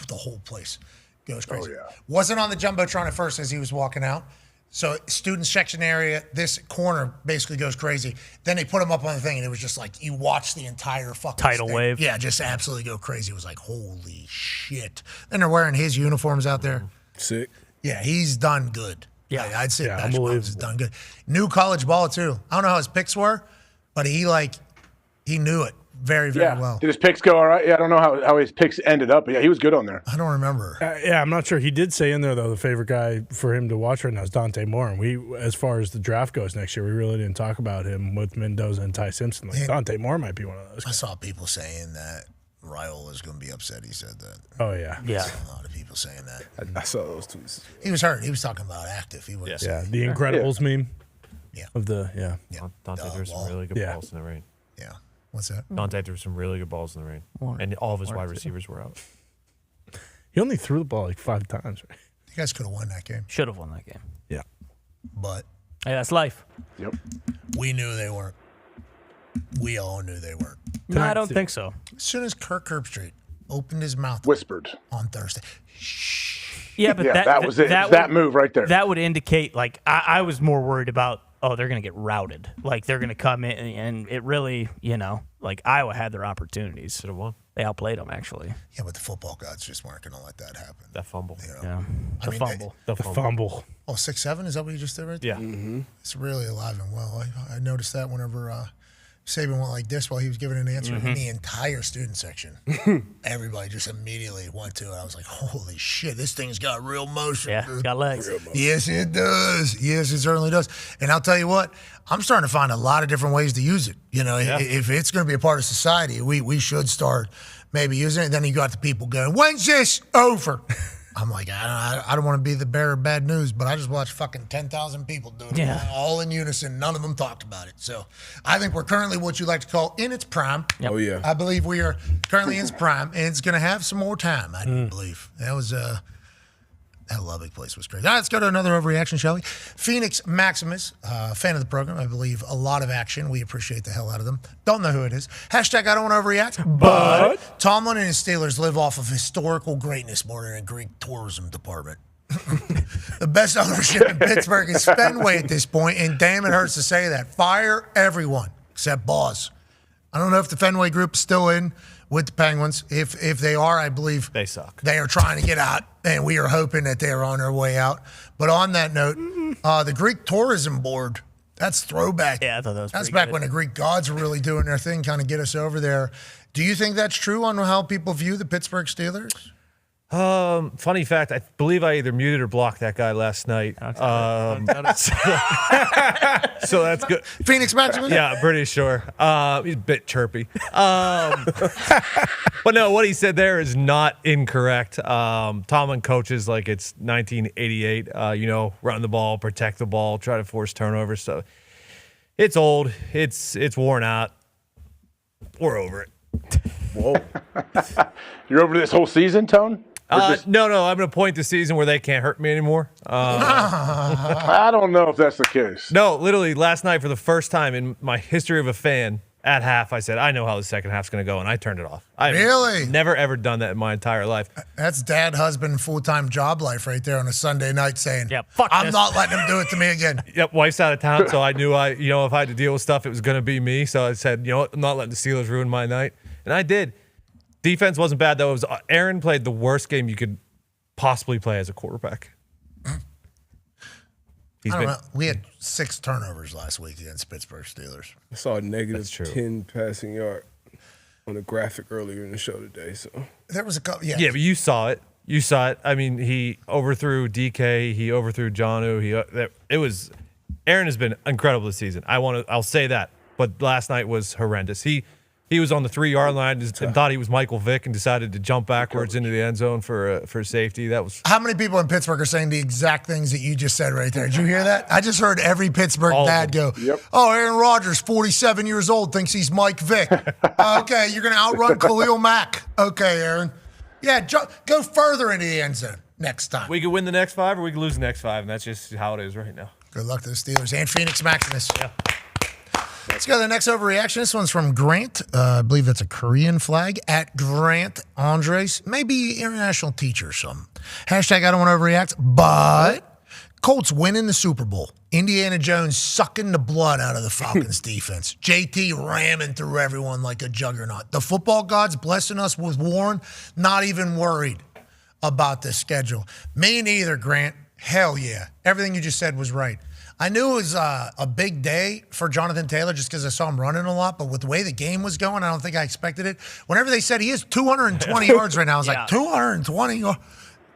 the whole place goes crazy. Oh, yeah. Wasn't on the Jumbotron at first as he was walking out. So student section area, this corner basically goes crazy. Then they put him up on the thing, and it was just like you watch the entire fucking tidal wave. Yeah, just absolutely go crazy. It was like, holy shit. Then they're wearing his uniforms out there. Sick. Yeah, he's done good. Yeah, I'd say Patrick Mahomes has done good. New college ball too. I don't know how his picks were, but he knew it very, very well. Did his picks go all right? Yeah, I don't know how his picks ended up, but yeah, he was good on there. I don't remember. Yeah, I'm not sure. He did say in there, though, the favorite guy for him to watch right now is Dante Moore. And as far as the draft goes next year, we really didn't talk about him with Mendoza and Ty Simpson. Like, Dante Moore might be one of those guys. I saw people saying that Raiola is going to be upset. He said that. Oh, yeah. I saw a lot of people saying that. I saw those tweets. He was hurt. He was talking about active. He was. Yeah, the Incredibles meme. Yeah. Dante threw some really good balls in the rain. Yeah. What's that? Dante threw some really good balls in the rain. And all of his wide receivers were out. He only threw the ball like 5 times, right? You guys could have won that game. Should have won that game. Yeah. But hey, that's life. Yep. We knew they weren't. We all knew they weren't. No, I don't think so. As soon as Kirk Herbstreit opened his mouth, whispered on Thursday. Yeah, but that was it. That move right there. That would indicate, like, I was more worried about oh, they're going to get routed. Like, they're going to come in, and it really, like Iowa had their opportunities. Should have won. They outplayed them, actually. Yeah, but the football gods just weren't going to let that happen. That fumble. Yeah. The fumble. Oh, 6-7? Is that what you just did right there? Yeah. Mm-hmm. It's really alive and well. I noticed that whenever Saban went like this while he was giving an answer in the entire student section. Everybody just immediately went to it. I was like, holy shit, this thing's got real motion. Yeah, it's got legs. Yes, it does. Yes, it certainly does. And I'll tell you what, I'm starting to find a lot of different ways to use it. If it's going to be a part of society, we should start maybe using it. Then you got the people going, when's this over? I'm like, I don't want to be the bearer of bad news, but I just watched fucking 10,000 people do it all in unison. None of them talked about it. So I think we're currently what you like to call in its prime. Yep. Oh, yeah. I believe we are currently in its prime, and it's going to have some more time, I do believe. That was that Lubbock place was crazy. All right, let's go to another overreaction, shall we? Phoenix Maximus, fan of the program. I believe a lot of action. We appreciate the hell out of them. Don't know who it is. Hashtag I don't want to overreact. But Tomlin and his Steelers live off of historical greatness more than a Greek tourism department. The best ownership in Pittsburgh is Fenway at this point, and damn, it hurts to say that. Fire everyone except Boss. I don't know if the Fenway group is still in with the Penguins. If they are, I believe they suck. They are trying to get out, and we are hoping that they are on their way out. But on that note, the Greek Tourism Board, that's throwback. Yeah, I thought that was That's pretty back good. when the Greek gods were really doing their thing, kind of get us over there. Do you think that's true on how people view the Pittsburgh Steelers? Funny fact, I believe I either muted or blocked that guy last night. So that's good. Phoenix Maximus? Yeah, I'm pretty sure. He's a bit chirpy. But no, what he said there is not incorrect. Tomlin coaches like it's 1988, run the ball, protect the ball, try to force turnovers. So it's old. It's worn out. We're over it. Whoa. You're over this whole season, Tone? No, I'm going to point the season where they can't hurt me anymore. I don't know if that's the case. No, literally last night for the first time in my history of a fan, at half I said, I know how the second half's going to go, and I turned it off. Really? Never, ever done that in my entire life. That's dad, husband, full-time job life right there on a Sunday night saying, fuck I'm this. not letting him do it to me again. Yep, wife's out of town, so I knew if I had to deal with stuff, it was going to be me. So I said, I'm not letting the Steelers ruin my night. And I did. Defense wasn't bad, though. Aaron played the worst game you could possibly play as a quarterback. I don't know. We had 6 turnovers last week against Pittsburgh Steelers. I saw a negative 10 passing yard on a graphic earlier in the show today. So there was a couple. Yeah, but you saw it. I mean, he overthrew DK. He overthrew Jonnu. Aaron has been incredible this season. I'll say that. But last night was horrendous. He was on the 3-yard line and thought he was Michael Vick and decided to jump babackwards into the end zone for safety. That was. How many people in Pittsburgh are saying the exact things that you just said right there? Did you hear that? I just heard every Pittsburgh dad go, "Oh, Aaron Rodgers, 47 years old, thinks he's Mike Vick." Okay, you're going to outrun Khalil Mack. Okay, Aaron. Yeah, go further into the end zone next time. We could win the next 5 or we could lose the next 5, and that's just how it is right now. Good luck to the Steelers and Phoenix Maximus. Yeah. Let's go to the next overreaction. This one's from Grant. I believe that's a Korean flag. At Grant Andres. Maybe international teacher or something. Hashtag I don't want to overreact. But Colts winning the Super Bowl. Indiana Jones sucking the blood out of the Falcons defense. JT ramming through everyone like a juggernaut. The football gods blessing us with Warren. Not even worried about the schedule. Me neither, Grant. Hell yeah. Everything you just said was right. I knew it was a big day for Jonathan Taylor just because I saw him running a lot, but with the way the game was going, I don't think I expected it. Whenever they said he has 220 yards right now, I was like, 220?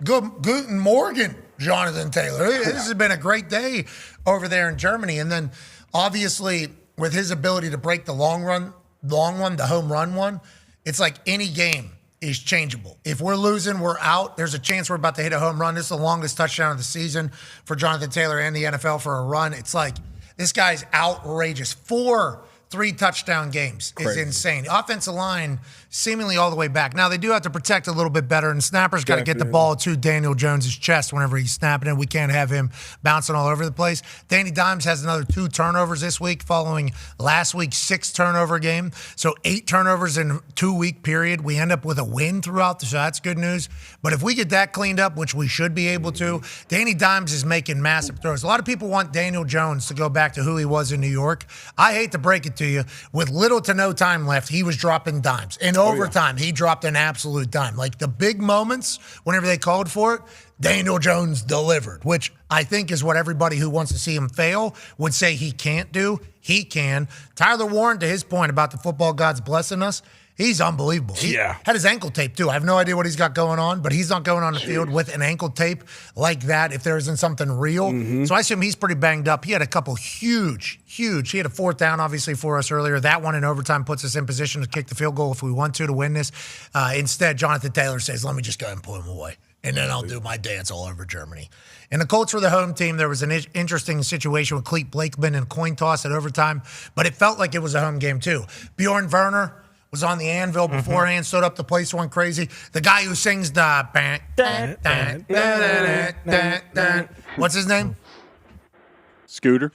Guten Morgen, Jonathan Taylor. This has been a great day over there in Germany. And then, obviously, with his ability to break the long one, the home run one, it's like any game is changeable. If we're losing, we're out. There's a chance we're about to hit a home run. This is the longest touchdown of the season for Jonathan Taylor and the NFL for a run. It's like, this guy's outrageous. 4 3 touchdown games is Crazy. insane. Offensive line seemingly all the way back. Now, they do have to protect a little bit better, and snappers got to get the ball to Daniel Jones' chest whenever he's snapping it. We can't have him bouncing all over the place. Danny Dimes has another 2 turnovers this week following last week's 6 turnover game. So 8 turnovers in a 2-week period. We end up with a win throughout, so that's good news. But if we get that cleaned up, which we should be able to, Danny Dimes is making massive throws. A lot of people want Daniel Jones to go back to who he was in New York. I hate to break it to you, with little to no time left, he was dropping dimes. In overtime, he dropped an absolute dime. Like the big moments, whenever they called for it, Daniel Jones delivered, which I think is what everybody who wants to see him fail would say he can't do. He can. Tyler Warren, to his point about the football gods blessing us, he's unbelievable. He had his ankle tape, too. I have no idea what he's got going on, but he's not going on the field with an ankle tape like that if there isn't something real. So I assume he's pretty banged up. He had a couple huge. He had a 4th down, obviously, for us earlier. That one in overtime puts us in position to kick the field goal if we want to win this. Instead, Jonathan Taylor says, let me just go ahead and pull him away, and then I'll do my dance all over Germany. And the Colts were the home team. There was an interesting situation with Clete Blakeman and coin toss at overtime, but it felt like it was a home game, too. Bjorn Werner was on the anvil beforehand, stood up, the place went crazy. The guy who sings the what's his name? Scooter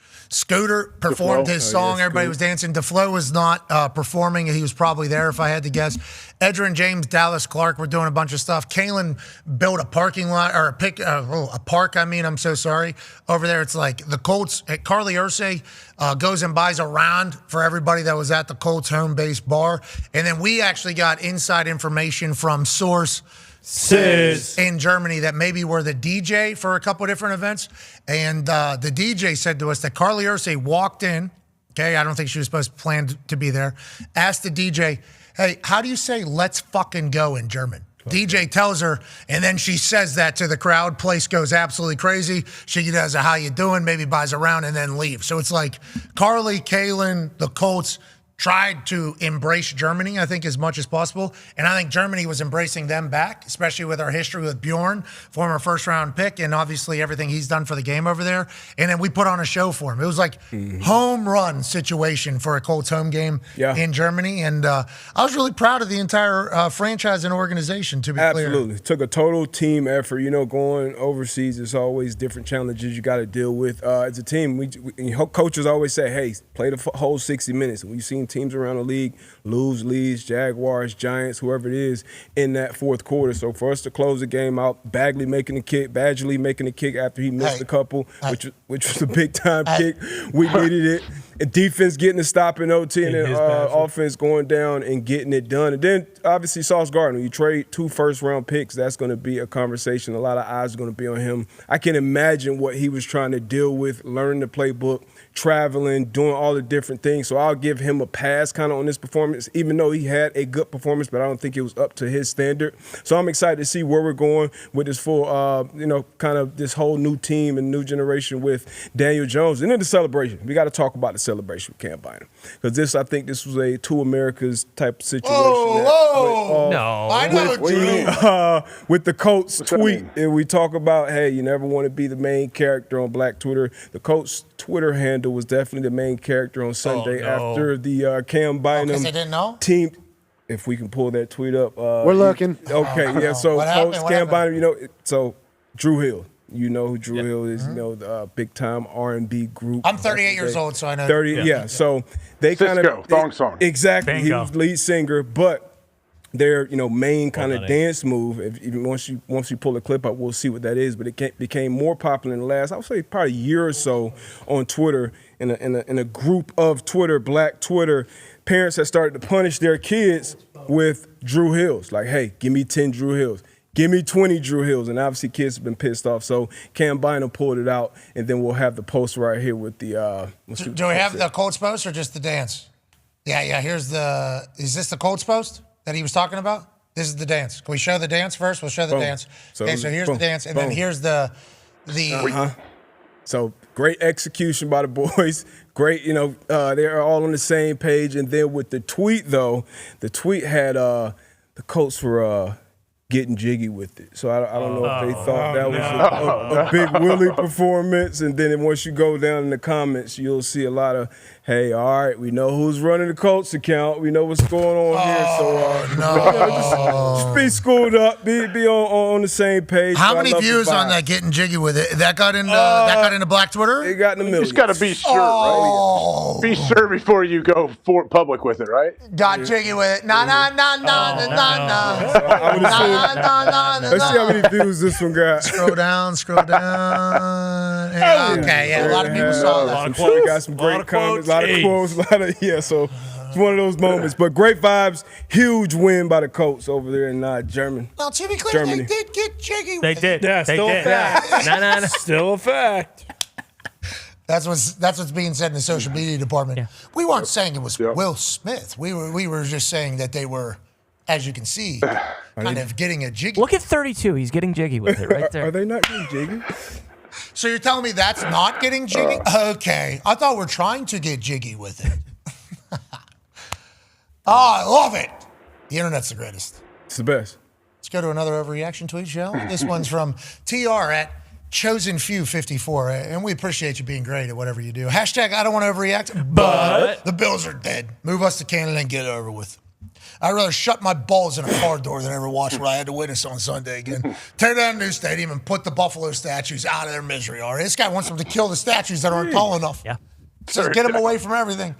performed DeFlo. his song. Scooter. Everybody was dancing. DeFlo was not performing. He was probably there if I had to guess. Edgerrin James, Dallas Clark were doing a bunch of stuff. Kalen built a parking lot, or a park, I'm so sorry. Over there, it's like the Colts, Carly Ursay goes and buys a round for everybody that was at the Colts home base bar. And then we actually got inside information from sources in Germany that maybe were the DJ for a couple of different events. And the DJ said to us that Carly Ursay walked in. Okay, I don't think she was supposed to plan to be there. Asked the DJ, hey, how do you say let's fucking go in German? DJ tells her, and then she says that to the crowd. Place goes absolutely crazy. She does a how you doing, maybe buys a round, and then leaves. So it's like Carly, Kalen, the Colts tried to embrace Germany, I think, as much as possible. And I think Germany was embracing them back, especially with our history with Bjorn, former first-round pick, and obviously everything he's done for the game over there. And then we put on a show for him. It was like home run situation for a Colts home game in Germany. And I was really proud of the entire franchise and organization, to be clear. Absolutely. Took a total team effort. Going overseas, there's always different challenges you got to deal with. As a team, we coaches always say, hey, play the whole 60 minutes. We've seen teams around the league lose leads, Jaguars, Giants, whoever it is, in that fourth quarter. So for us to close the game out, Badgley making the kick after he missed a couple, which was a big-time kick. We needed it. And defense getting the stop in OT, and then offense going down and getting it done. And then, obviously, Sauce Gardner. You trade 2 first-round picks, that's going to be a conversation. A lot of eyes are going to be on him. I can imagine what he was trying to deal with, learning the playbook, traveling, doing all the different things. So I'll give him a pass kind of on this performance, even though he had a good performance, but I don't think it was up to his standard. So I'm excited to see where we're going with this full, kind of this whole new team and new generation with Daniel Jones. And then the celebration. We got to talk about the celebration with Cam Bynum. Because I think this was a two Americas type situation. I know, with the Colts tweet, and we talk about, hey, you never want to be the main character on Black Twitter. The Colts Twitter handle was definitely the main character on Sunday after the Cam Bynum team. If we can pull that tweet up. We're looking. Okay, yeah, so Colts, Cam Bynum, so Drew Hill. You know who Drew Hill is, the big-time R&B group. I'm 38 years old, so I know. 30, yeah. So they kind of thong song. Exactly. Bingo. He was lead singer, but their main kind of dance move. Even once you pull the clip up, we'll see what that is. But it became more popular in the last, I would say, probably a year or so on Twitter. In a group of Black Twitter, parents have started to punish their kids with Drew Hills. Like, hey, give me 10 Drew Hills. Give me 20 Drew Hills. And obviously kids have been pissed off. So Cam Bynum pulled it out, and then we'll have the post right here with the do we have the Colts post or just the dance? Yeah, is this the Colts post that he was talking about? This is the dance. Can we show the dance first? We'll show the dance. So here's the dance, and then here's the So great execution by the boys. Great, they're all on the same page. And then with the tweet, though, the tweet had the Colts were getting jiggy with it. So I don't know if they thought that was a Big Willie performance. And then once you go down in the comments, you'll see a lot of, hey, all right, we know who's running the Colts account. We know what's going on here. So just be schooled up, be on the same page. How many views on that getting jiggy with it? That got into Black Twitter? It got in the You millions. just got to be sure, right? Be sure before you go public with it, right? Got jiggy with it. Nah. Let's see how many views this one got. Scroll down. Yeah, okay, yeah, a lot of people saw that. Got some great comments, a lot of quotes, so it's one of those moments. But great vibes, huge win by the Colts over there in Germany. Now, to be clear, Germany. they did get jiggy They with did. Yeah, They still a did. fact. Still a fact. That's what's being said in the social media department. Yeah. We weren't saying it was Will Smith. We were just saying that they were, as you can see, kind of getting a jiggy. Look at 32. He's getting jiggy with it right there. Are they not getting jiggy? So you're telling me that's not getting jiggy? Okay. I thought we're trying to get jiggy with it. I love it. The internet's the greatest. It's the best. Let's go to another overreaction tweet, shall we? This one's from TR at ChosenFew54. And we appreciate you being great at whatever you do. Hashtag I don't want to overreact, but the Bills are dead. Move us to Canada and get it over with. I'd rather shut my balls in a car door than ever watch what I had to witness on Sunday again. Tear down a new stadium and put the Buffalo statues out of their misery. All right, this guy wants them to kill the statues that aren't tall enough. Yeah. Just get them away from everything.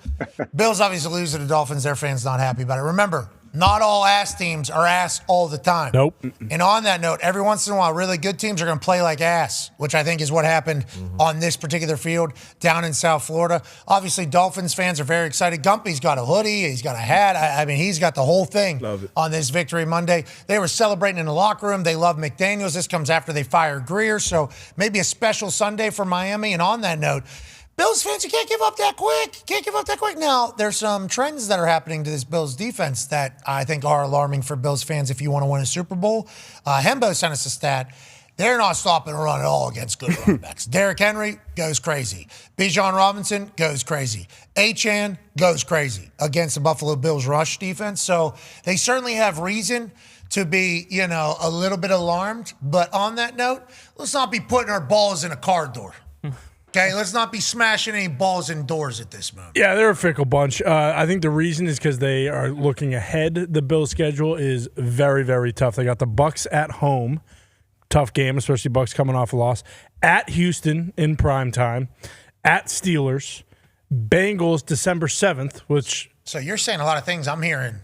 Bills obviously lose to the Dolphins. Their fans not happy about it. Remember, not all ass teams are ass all the time. Nope. And on that note, every once in a while, really good teams are going to play like ass, which I think is what happened on this particular field down in South Florida. Obviously, Dolphins fans are very excited. Gumpy's got a hoodie. He's got a hat. I mean, he's got the whole thing on this victory Monday. They were celebrating in the locker room. They love McDaniels. This comes after they fired Greer. So maybe a special Sunday for Miami. And on that note, Bills fans, you can't give up that quick. Now, there's some trends that are happening to this Bills defense that I think are alarming for Bills fans if you want to win a Super Bowl. Hembo sent us a stat. They're not stopping a run at all against good running backs. Derrick Henry goes crazy. Bijan Robinson goes crazy. Achane goes crazy against the Buffalo Bills rush defense. So they certainly have reason to be, a little bit alarmed. But on that note, let's not be putting our balls in a car door. Okay, let's not be smashing any balls indoors at this moment. Yeah, they're a fickle bunch. I think the reason is because they are looking ahead. The Bills' schedule is very, very tough. They got the Bucs at home. Tough game, especially Bucs coming off a loss. At Houston in prime time. At Steelers. Bengals December 7th, which... So you're saying a lot of things I'm hearing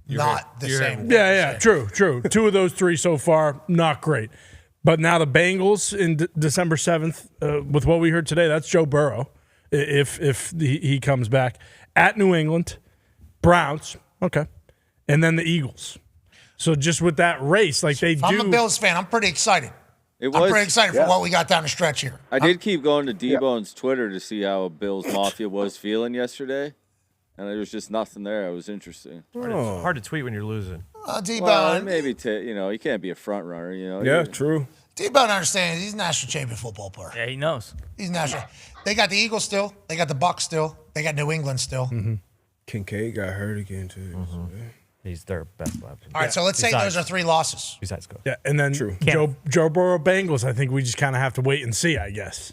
not the same. Yeah, true. Two of those three so far, not great. But now the Bengals in December 7th, with what we heard today, that's Joe Burrow, if he comes back. At New England, Browns, okay, and then the Eagles. So just with that race, like they do. I'm a Bills fan. I'm pretty excited. I'm pretty excited for what we got down the stretch here. I did keep going to D-Bone's Twitter to see how Bills Mafia was feeling yesterday, and there was just nothing there. It was interesting. Hard to tweet when you're losing. D-Bone. Well, maybe you can't be a front runner. Yeah, true. D-Bone understands he's a national champion football player. Yeah, he knows. He's national. They got the Eagles still. They got the Bucs still. They got New England still. Mm-hmm. Kincaid got hurt again too. He's their best weapon. All right, so let's say those are 3 losses. Besides Coach. Yeah, and then Joe Burrow Bengals, I think we just kind of have to wait and see, I guess.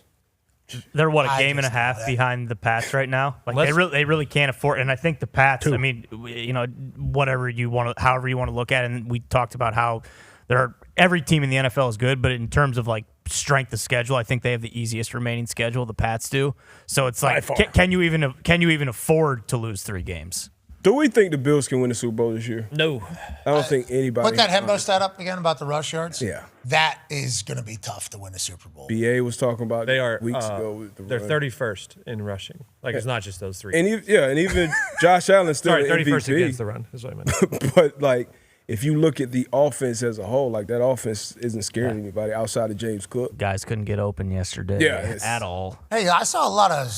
They're a game and a half behind the Pats right now. Like they really can't afford. And I think the Pats. I mean, however you want to look at it. And we talked about how every team in the NFL is good, but in terms of like strength of schedule, I think they have the easiest remaining schedule. The Pats do. So it's like, can you even afford to lose 3 games? Do we think the Bills can win the Super Bowl this year? No. I don't think anybody. Put that Hembo stat up again about the rush yards. Yeah. That is going to be tough to win the Super Bowl. BA was talking about they are weeks ago. With the they're run. 31st in rushing. Like it's not just those 3. And even Josh Allen's still Sorry, an 31st MVP. against the run is what I meant. But like, if you look at the offense as a whole, like that offense isn't scaring anybody outside of James Cook. Guys couldn't get open yesterday at all. Hey, I saw a lot of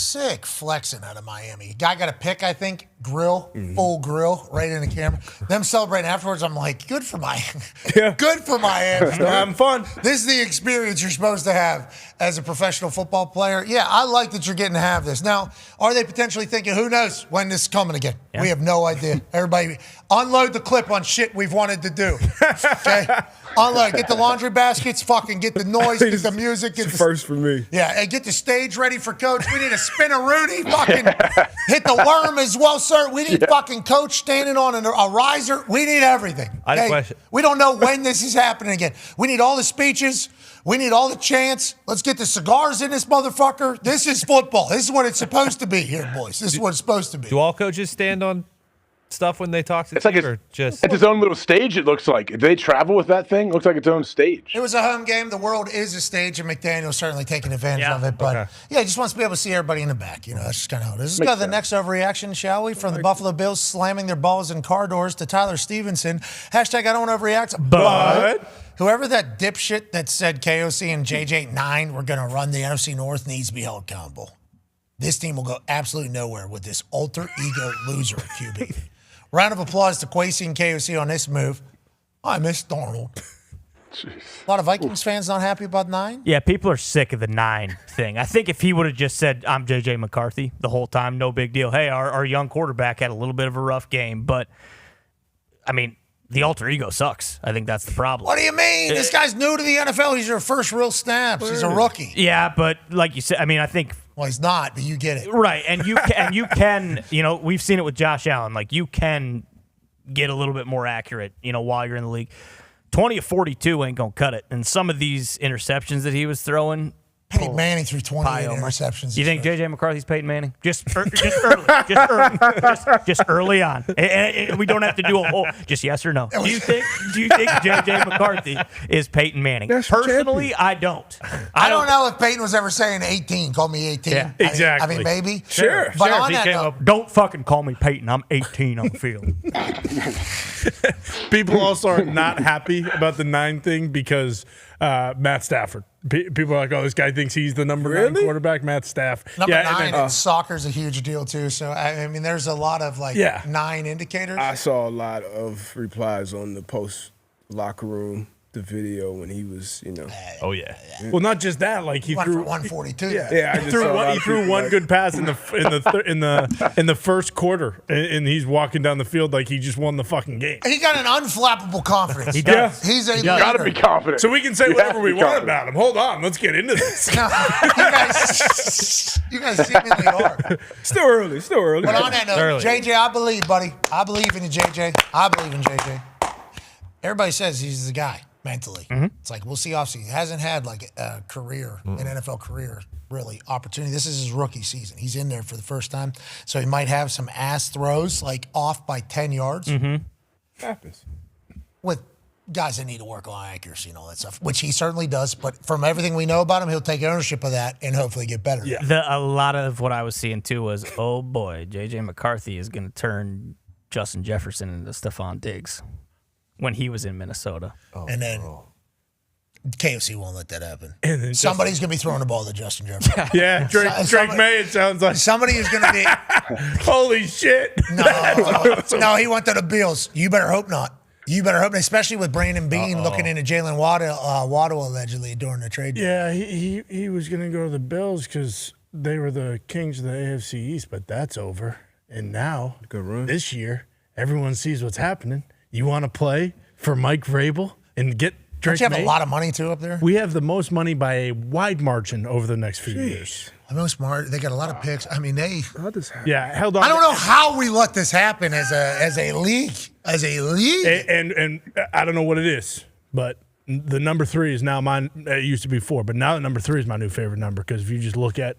Sick flexing out of Miami. Guy got a pick, I think. Grill, full grill, right in the camera. Them celebrating afterwards, I'm like, good for Miami. Good for Miami. Still having fun. This is the experience you're supposed to have as a professional football player. Yeah, I like that you're getting to have this. Now, are they potentially thinking, who knows when this is coming again? Yeah. We have no idea. Everybody, unload the clip on shit we've wanted to do. Okay? Unload. Get the laundry baskets, fucking get the noise, get the music. Get It's the first for me. Yeah, and get the stage ready for Coach. We need a spin-a-rooney, fucking hit the worm as well, sir. We need fucking Coach standing on a riser. We need everything. I had a question. We don't know when this is happening again. We need all the speeches. We need all the chants. Let's get the cigars in this motherfucker. This is football. This is what it's supposed to be here, boys. This is what it's supposed to be. Do all coaches stand on stuff when they talk to It's like it's its own little stage, it looks like. If they travel with that thing, it looks like its own stage. It was a home game. The world is a stage, and McDaniel's certainly taking advantage of it. But, yeah, he just wants to be able to see everybody in the back. You know, that's just kind of how it is. Let's go to the next overreaction, shall we? From the Buffalo Bills slamming their balls in car doors to Tyler Stevenson. Hashtag I don't overreact. But whoever that dipshit that said KOC and JJ9 were going to run the NFC North needs to be held accountable. This team will go absolutely nowhere with this alter ego loser at QB. Round of applause to Kwesi and KOC on this move. I miss Darnold. A lot of Vikings fans not happy about 9. Yeah, people are sick of the 9 thing. I think if he would have just said, I'm J.J. McCarthy the whole time, no big deal. Hey, our young quarterback had a little bit of a rough game. But, I mean, the alter ego sucks. I think that's the problem. What do you mean? This guy's new to the NFL. He's your first real snaps. He's a rookie. Yeah, but like you said, I mean, I think... Well, he's not, but you get it. Right, and you can, you know, we've seen it with Josh Allen. Like, you can get a little bit more accurate, you know, while you're in the league. 20 of 42 ain't going to cut it. And some of these interceptions that he was throwing... Peyton Manning threw 28 interceptions. You think J.J. McCarthy's Peyton Manning? Just early. Just early on. And we don't have to do a whole... Just yes or no. Do you think J.J. McCarthy is Peyton Manning? Personally, I don't. I don't know if Peyton was ever saying 18. Call me 18. Yeah, exactly. I mean, maybe. Sure. But on that note, don't fucking call me Peyton. I'm 18 on the field. People also are not happy about the 9 thing because Matt Stafford. People are like, oh, this guy thinks he's the number 9 quarterback, Matt Stafford. Number 9 in soccer's a huge deal, too. So, I mean, there's a lot of, 9 indicators. I saw a lot of replies on the post locker room, the video when he was, you know. Oh, yeah. Well, not just that. Like he went threw for 142. Yeah, he threw one good pass in the first quarter, and he's walking down the field like he just won the fucking game. He got an unflappable confidence. He does. He's a leader. You got to be confident. So we can say whatever we want about him. Hold on, let's get into this. You guys seemingly are. Still early. But on that note, JJ, I believe, buddy. I believe in you, JJ. I believe in JJ. Everybody says he's the guy. Mentally. It's like, we'll see offseason. He hasn't had like a career, an NFL career, really, opportunity. This is his rookie season. He's in there for the first time. So he might have some ass throws, like off by 10 yards. Happens. With guys that need to work on accuracy and all that stuff, which he certainly does. But from everything we know about him, he'll take ownership of that and hopefully get better. Yeah. A lot of what I was seeing, too, was, oh, boy, J.J. McCarthy is going to turn Justin Jefferson into Stephon Diggs. When he was in Minnesota. And then KFC won't let that happen. And then somebody's going to be throwing the ball to Justin Jefferson. Yeah, Drake May, it sounds like. Somebody is going to be. Holy shit. No, he went to the Bills. You better hope not. Especially with Brandon Beane looking into Jalen Waddle allegedly during the trade. Yeah, he was going to go to the Bills because they were the kings of the AFC East, but that's over. And now, this year, everyone sees what's happening. You want to play for Mike Vrabel and get Drake May? Don't you have a lot of money, too, up there? We have the most money by a wide margin over the next few years. The most smart. They got a lot of picks. I mean, held on. I don't know how we let this happen as a league. And I don't know what it is, but the number 3 is now mine. It used to be 4, but now the number 3 is my new favorite number because if you just look at,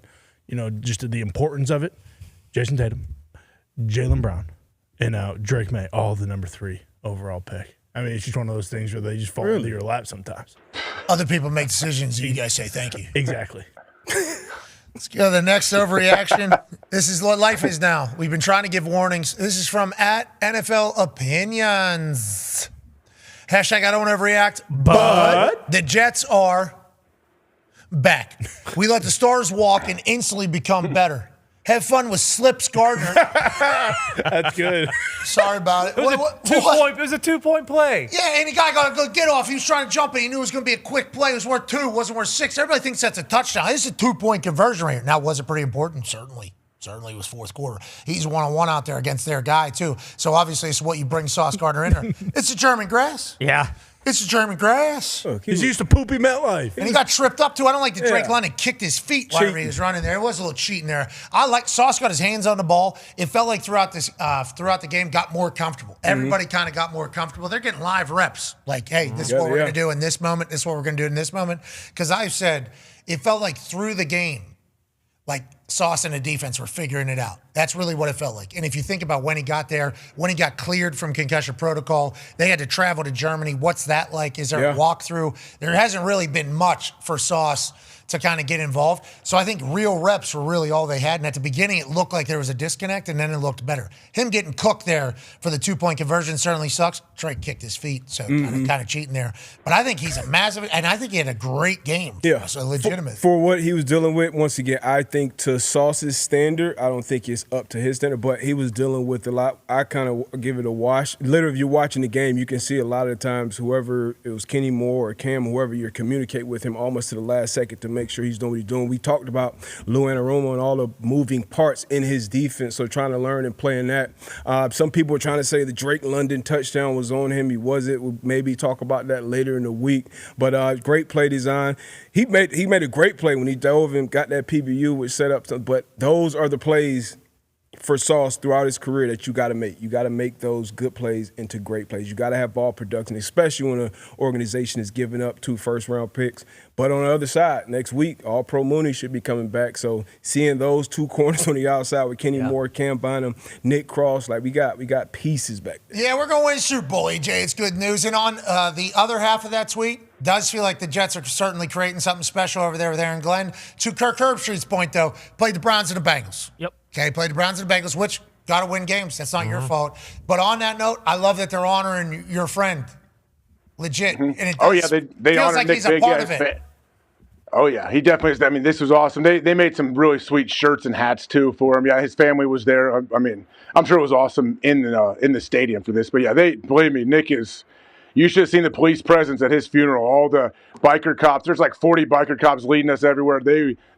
just the importance of it, Jason Tatum, Jaylen Brown, and Drake May, all the number 3 overall pick. I mean, it's just one of those things where they just fall into your lap sometimes. Other people make decisions, and you guys say thank you. Exactly. Let's go to the next overreaction. This is what life is now. We've been trying to give warnings. This is from @NFL Opinions. Hashtag I don't overreact, but the Jets are back. We let the stars walk and instantly become better. Have fun with Slips Gardner. That's good. Sorry about it. It was a 2-point play. Yeah, and the guy got a good get off. He was trying to jump it. He knew it was going to be a quick play. It was worth 2. It wasn't worth 6. Everybody thinks that's a touchdown. This is a 2-point conversion rate. Now, was it pretty important? Certainly. Certainly was fourth quarter. He's one-on-one out there against their guy, too. So, obviously, it's what you bring Sauce Gardner in there. It's a German grass. Yeah. It's a German grass. He's used to poopy MetLife. And he got tripped up, too. I don't like that Drake London kicked his feet while he was running there. It was a little cheating there. I like Sauce got his hands on the ball. It felt like throughout the game, got more comfortable. Everybody kind of got more comfortable. They're getting live reps. Like, hey, this is what we're going to do in this moment. This is what we're going to do in this moment. Because I said, it felt like through the game, like Sauce and the defense were figuring it out. That's really what it felt like. And if you think about when he got there, when he got cleared from concussion protocol, they had to travel to Germany. What's that like? Is there a walkthrough? There hasn't really been much for Sauce to kind of get involved. So I think real reps were really all they had. And at the beginning, it looked like there was a disconnect, and then it looked better. Him getting cooked there for the 2-point conversion certainly sucks. Drake kicked his feet, so kind of cheating there. But I think he's a massive, and I think he had a great game. Yeah. So legitimate. For what he was dealing with, once again, I think to Sauce's standard, I don't think it's up to his standard, but he was dealing with a lot. I kind of give it a wash. Literally, if you're watching the game, you can see a lot of the times whoever, it was Kenny Moore or Cam, whoever, you communicate with him almost to the last second to make sure he's doing what he's doing. We talked about Lou Anarumo and all the moving parts in his defense, so trying to learn and play in that. Some people were trying to say the Drake London touchdown was on him. He wasn't. We'll maybe talk about that later in the week. But great play design. He made a great play when he dove and got that PBU, which set up some, but those are the plays for Sauce throughout his career that you got to make. You got to make those good plays into great plays. You got to have ball production, especially when an organization is giving up 2 first-round picks. But on the other side, next week, All-Pro Mooney should be coming back. So seeing those 2 corners on the outside with Kenny Moore, Cam Bynum, Nick Cross, like we got pieces back there. Yeah, we're going to win the Super Bowl, AJ. It's good news. And on the other half of that tweet, does feel like the Jets are certainly creating something special over there with Aaron Glenn. To Kirk Herbstreit's point, though, played the Browns and the Bengals. Yep. Okay, played the Browns and the Bengals, which got to win games. That's not your fault. But on that note, I love that they're honoring your friend. Legit. And it they feels honored like Nick he's a part of it. Oh, yeah, he definitely is. I mean, this was awesome. They made some really sweet shirts and hats, too, for him. Yeah, his family was there. I mean, I'm sure it was awesome in the stadium for this. But, yeah, believe me, Nick is – you should have seen the police presence at his funeral. All the biker cops. There's like 40 biker cops leading us everywhere.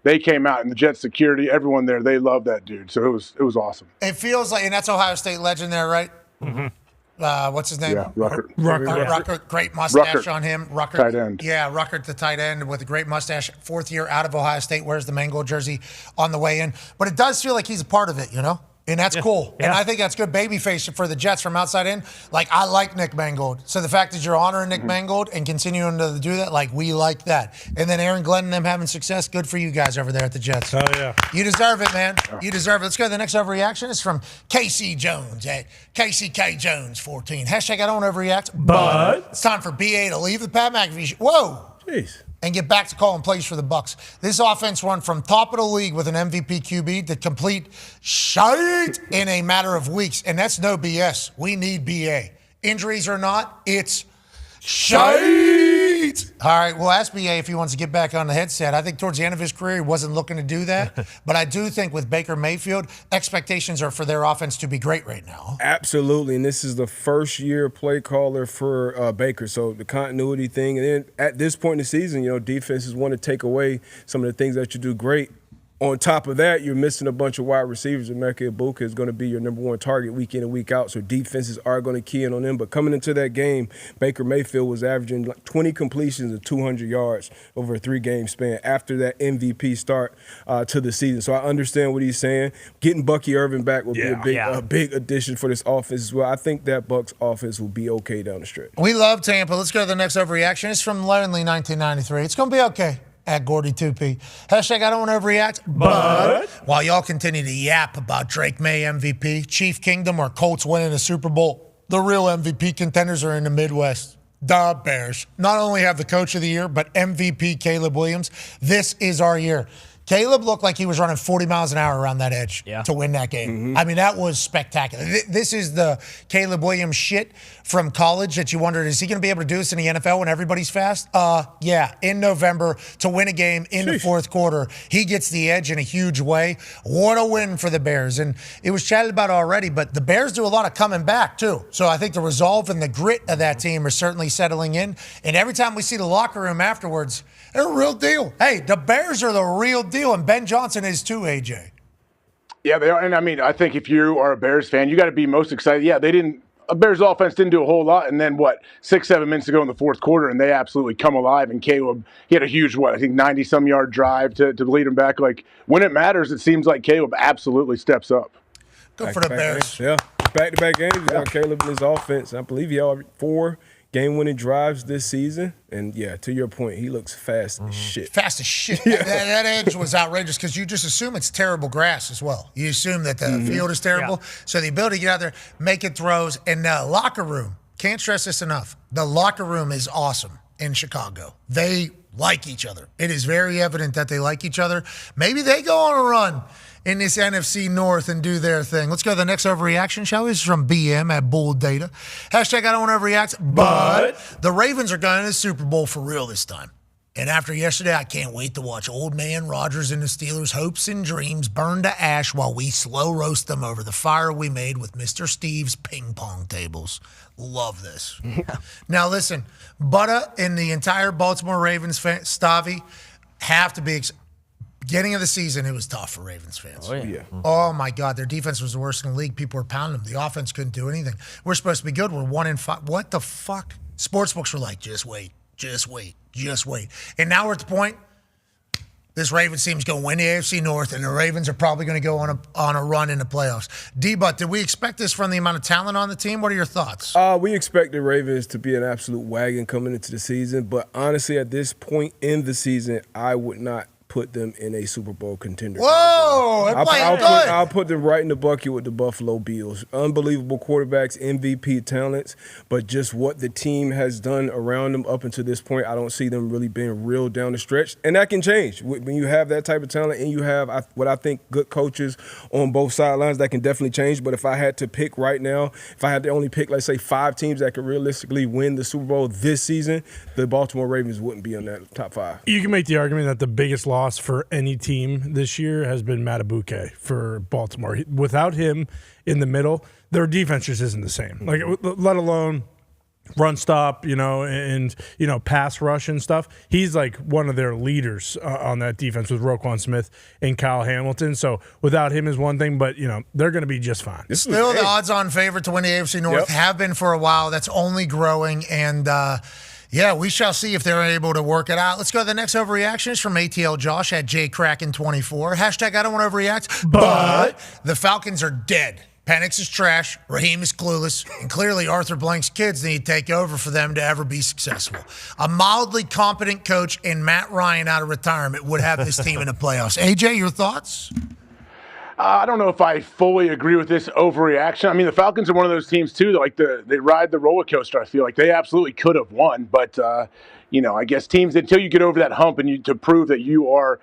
They came out, and the Jet security, everyone there, they loved that dude. So it was awesome. It feels like – and that's Ohio State legend there, right? Mm-hmm. What's his name? Yeah, Ruckert. Ruckert, great mustache Ruckert. on him. Ruckert, tight end. Yeah, Ruckert, the tight end with a great mustache. 4th year out of Ohio State, wears the mango jersey on the way in. But it does feel like he's a part of it, you know? And that's cool. Yeah. And I think that's good babyface for the Jets from outside in. Like, I like Nick Mangold. So the fact that you're honoring Nick Mangold and continuing to do that, like, we like that. And then Aaron Glenn and them having success, good for you guys over there at the Jets. Oh, yeah. You deserve it, man. You deserve it. Let's go to the next overreaction. It's from KC Jones at KCK Jones 14. Hashtag I don't overreact. But it's time for BA to leave the Pat McAfee Show. Whoa. Jeez. And get back to calling plays for the Bucs. This offense run from top of the league with an MVP QB to complete shite in a matter of weeks. And that's no BS. We need BA. Injuries or not, it's shite. All right, we'll ask BA if he wants to get back on the headset. I think towards the end of his career, he wasn't looking to do that. But I do think with Baker Mayfield, expectations are for their offense to be great right now. Absolutely, and this is the first year play caller for Baker, so the continuity thing. And then at this point in the season, defenses want to take away some of the things that you do great. On top of that, you're missing a bunch of wide receivers. Emeka Egbuka is going to be your number 1 target week in and week out, so defenses are going to key in on them. But coming into that game, Baker Mayfield was averaging like 20 completions and 200 yards over a 3-game span after that MVP start to the season. So I understand what he's saying. Getting Bucky Irvin back will be a big addition for this offense as well. I think that Bucs offense will be okay down the stretch. We love Tampa. Let's go to the next overreaction. It's from Lonely 1993. It's going to be okay. At Gordy 2P. Hashtag I don't want to overreact. But while y'all continue to yap about Drake May MVP, Chief Kingdom, or Colts winning a Super Bowl, the real MVP contenders are in the Midwest. The Bears not only have the Coach of the Year, but MVP Caleb Williams. This is our year. Caleb looked like he was running 40 miles an hour around that edge to win that game. I mean, that was spectacular. This is the Caleb Williams shit from college that you wondered, is he going to be able to do this in the NFL when everybody's fast? Yeah, in November to win a game in the fourth quarter. He gets the edge in a huge way. What a win for the Bears. And it was chatted about already, but the Bears do a lot of coming back, too. So I think the resolve and the grit of that team are certainly settling in. And every time we see the locker room afterwards, they're a real deal. Hey, the Bears are the real deal, and Ben Johnson is too, AJ. Yeah, they are. And I mean, I think if you are a Bears fan, you got to be most excited. Yeah, a Bears offense didn't do a whole lot. And then 6-7 minutes ago in the fourth quarter, and they absolutely come alive. And Caleb, he had a huge, 90-some yard drive to lead him back. Like, when it matters, it seems like Caleb absolutely steps up. Good for the Bears. Yeah, back-to-back games. You got Caleb in his offense. I believe he had 4 game-winning drives this season. And, yeah, to your point, he looks fast as shit. Fast as shit. That edge was outrageous because you just assume it's terrible grass as well. You assume that the field is terrible. Yeah. So the ability to get out there, make it throws, and the locker room, can't stress this enough, the locker room is awesome in Chicago. They like each other. It is very evident that they like each other. Maybe they go on a run in this NFC North and do their thing. Let's go to the next overreaction, shall we? This is from BM at Bull Data. Hashtag I don't want to overreact, but the Ravens are going to the Super Bowl for real this time. And after yesterday, I can't wait to watch old man Rodgers and the Steelers' hopes and dreams burn to ash while we slow roast them over the fire we made with Mr. Steve's ping pong tables. Love this. Now listen, Butta and the entire Baltimore Ravens Stavi have to be beginning of the season, it was tough for Ravens fans. Oh, yeah. Oh, my God. Their defense was the worst in the league. People were pounding them. The offense couldn't do anything. We're supposed to be good. We're 1-5. What the fuck? Sportsbooks were like, just wait. And now we're at the point, this Ravens team's going to win the AFC North, and the Ravens are probably going to go on a run in the playoffs. D-Butt, did we expect this from the amount of talent on the team? What are your thoughts? We expect the Ravens to be an absolute wagon coming into the season, but honestly, at this point in the season, I would not put them in a Super Bowl contender. Whoa, they're playing good. I'll put them right in the bucket with the Buffalo Bills. Unbelievable quarterbacks, MVP talents, but just what the team has done around them up until this point, I don't see them really being real down the stretch. And that can change. When you have that type of talent and you have what I think good coaches on both sidelines, that can definitely change. But if I had to pick right now, if I had to only pick, let's say, 5 teams that could realistically win the Super Bowl this season, the Baltimore Ravens wouldn't be on that top 5. You can make the argument that the biggest loss for any team this year has been Matabuke for Baltimore. Without him in the middle, their defense just isn't the same. Like, let alone run stop, and pass rush and stuff. He's like one of their leaders on that defense with Roquan Smith and Kyle Hamilton. So without him is one thing, but they're going to be just fine. Still the odds-on favorite to win the AFC North have been for a while. That's only growing, and yeah, we shall see if they're able to work it out. Let's go to the next overreaction. It's from ATL Josh at JCracken24. Hashtag I don't want to overreact, but the Falcons are dead. Penix is trash, Raheem is clueless, and clearly Arthur Blank's kids need to take over for them to ever be successful. A mildly competent coach and Matt Ryan out of retirement would have this team in the playoffs. AJ, your thoughts? I don't know if I fully agree with this overreaction. I mean, the Falcons are one of those teams, too, that they ride the roller coaster, I feel like. They absolutely could have won, but, I guess teams, until you get over that hump and to prove that you are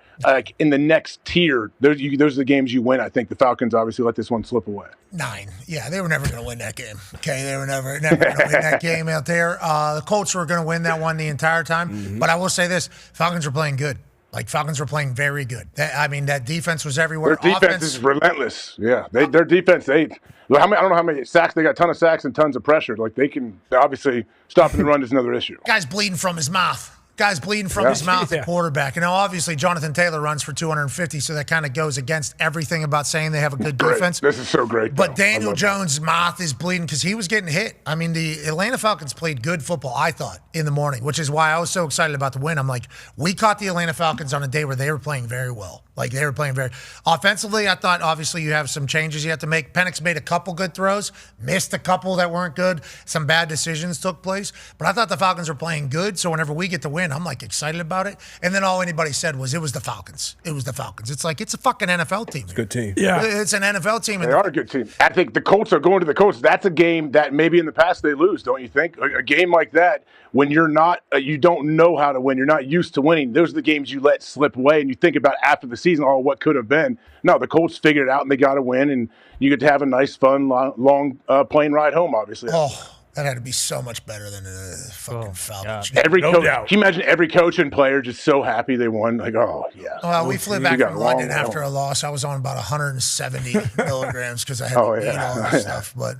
in the next tier, those are the games you win. I think the Falcons obviously let this one slip away. 9. Yeah, they were never going to win that game. Okay, they were never going to win that game out there. The Colts were going to win that one the entire time. But I will say this, Falcons are playing good. Falcons were playing very good. That defense was everywhere. Their defense is relentless. Yeah, their defense, I don't know how many sacks. They got a ton of sacks and tons of pressure. They can, obviously, stopping the run is another issue. Guy's bleeding from his mouth. The quarterback. Obviously, Jonathan Taylor runs for 250, so that kind of goes against everything about saying they have a good defense. This is so great. But Daniel Jones' mouth is bleeding because he was getting hit. I mean, the Atlanta Falcons played good football, I thought, in the morning, which is why I was so excited about the win. I'm like, we caught the Atlanta Falcons on a day where they were playing very well. They were playing very offensively. I thought obviously you have some changes you have to make. Penix made a couple good throws, missed a couple that weren't good. Some bad decisions took place, but I thought the Falcons were playing good. So whenever we get to win, I'm excited about it. And then all anybody said was it was the Falcons. It's it's a fucking NFL team. It's a good team. Yeah, it's an NFL team. They are a good team. I think the Colts are going to the Colts. That's a game that maybe in the past they lose, don't you think? A game like that when you're not, you don't know how to win. You're not used to winning. Those are the games you let slip away. And you think about after the season. season, oh, what could have been. No, the Colts figured it out and they got to win, and you get to have a nice, fun, long plane ride home, obviously. Oh, that had to be so much better than the fucking Falcons. Every coach, can you imagine every coach and player just so happy they won? Like, oh, yeah. Well, we flew back from London after a loss. I was on about 170 milligrams because I had to eat all this stuff. But,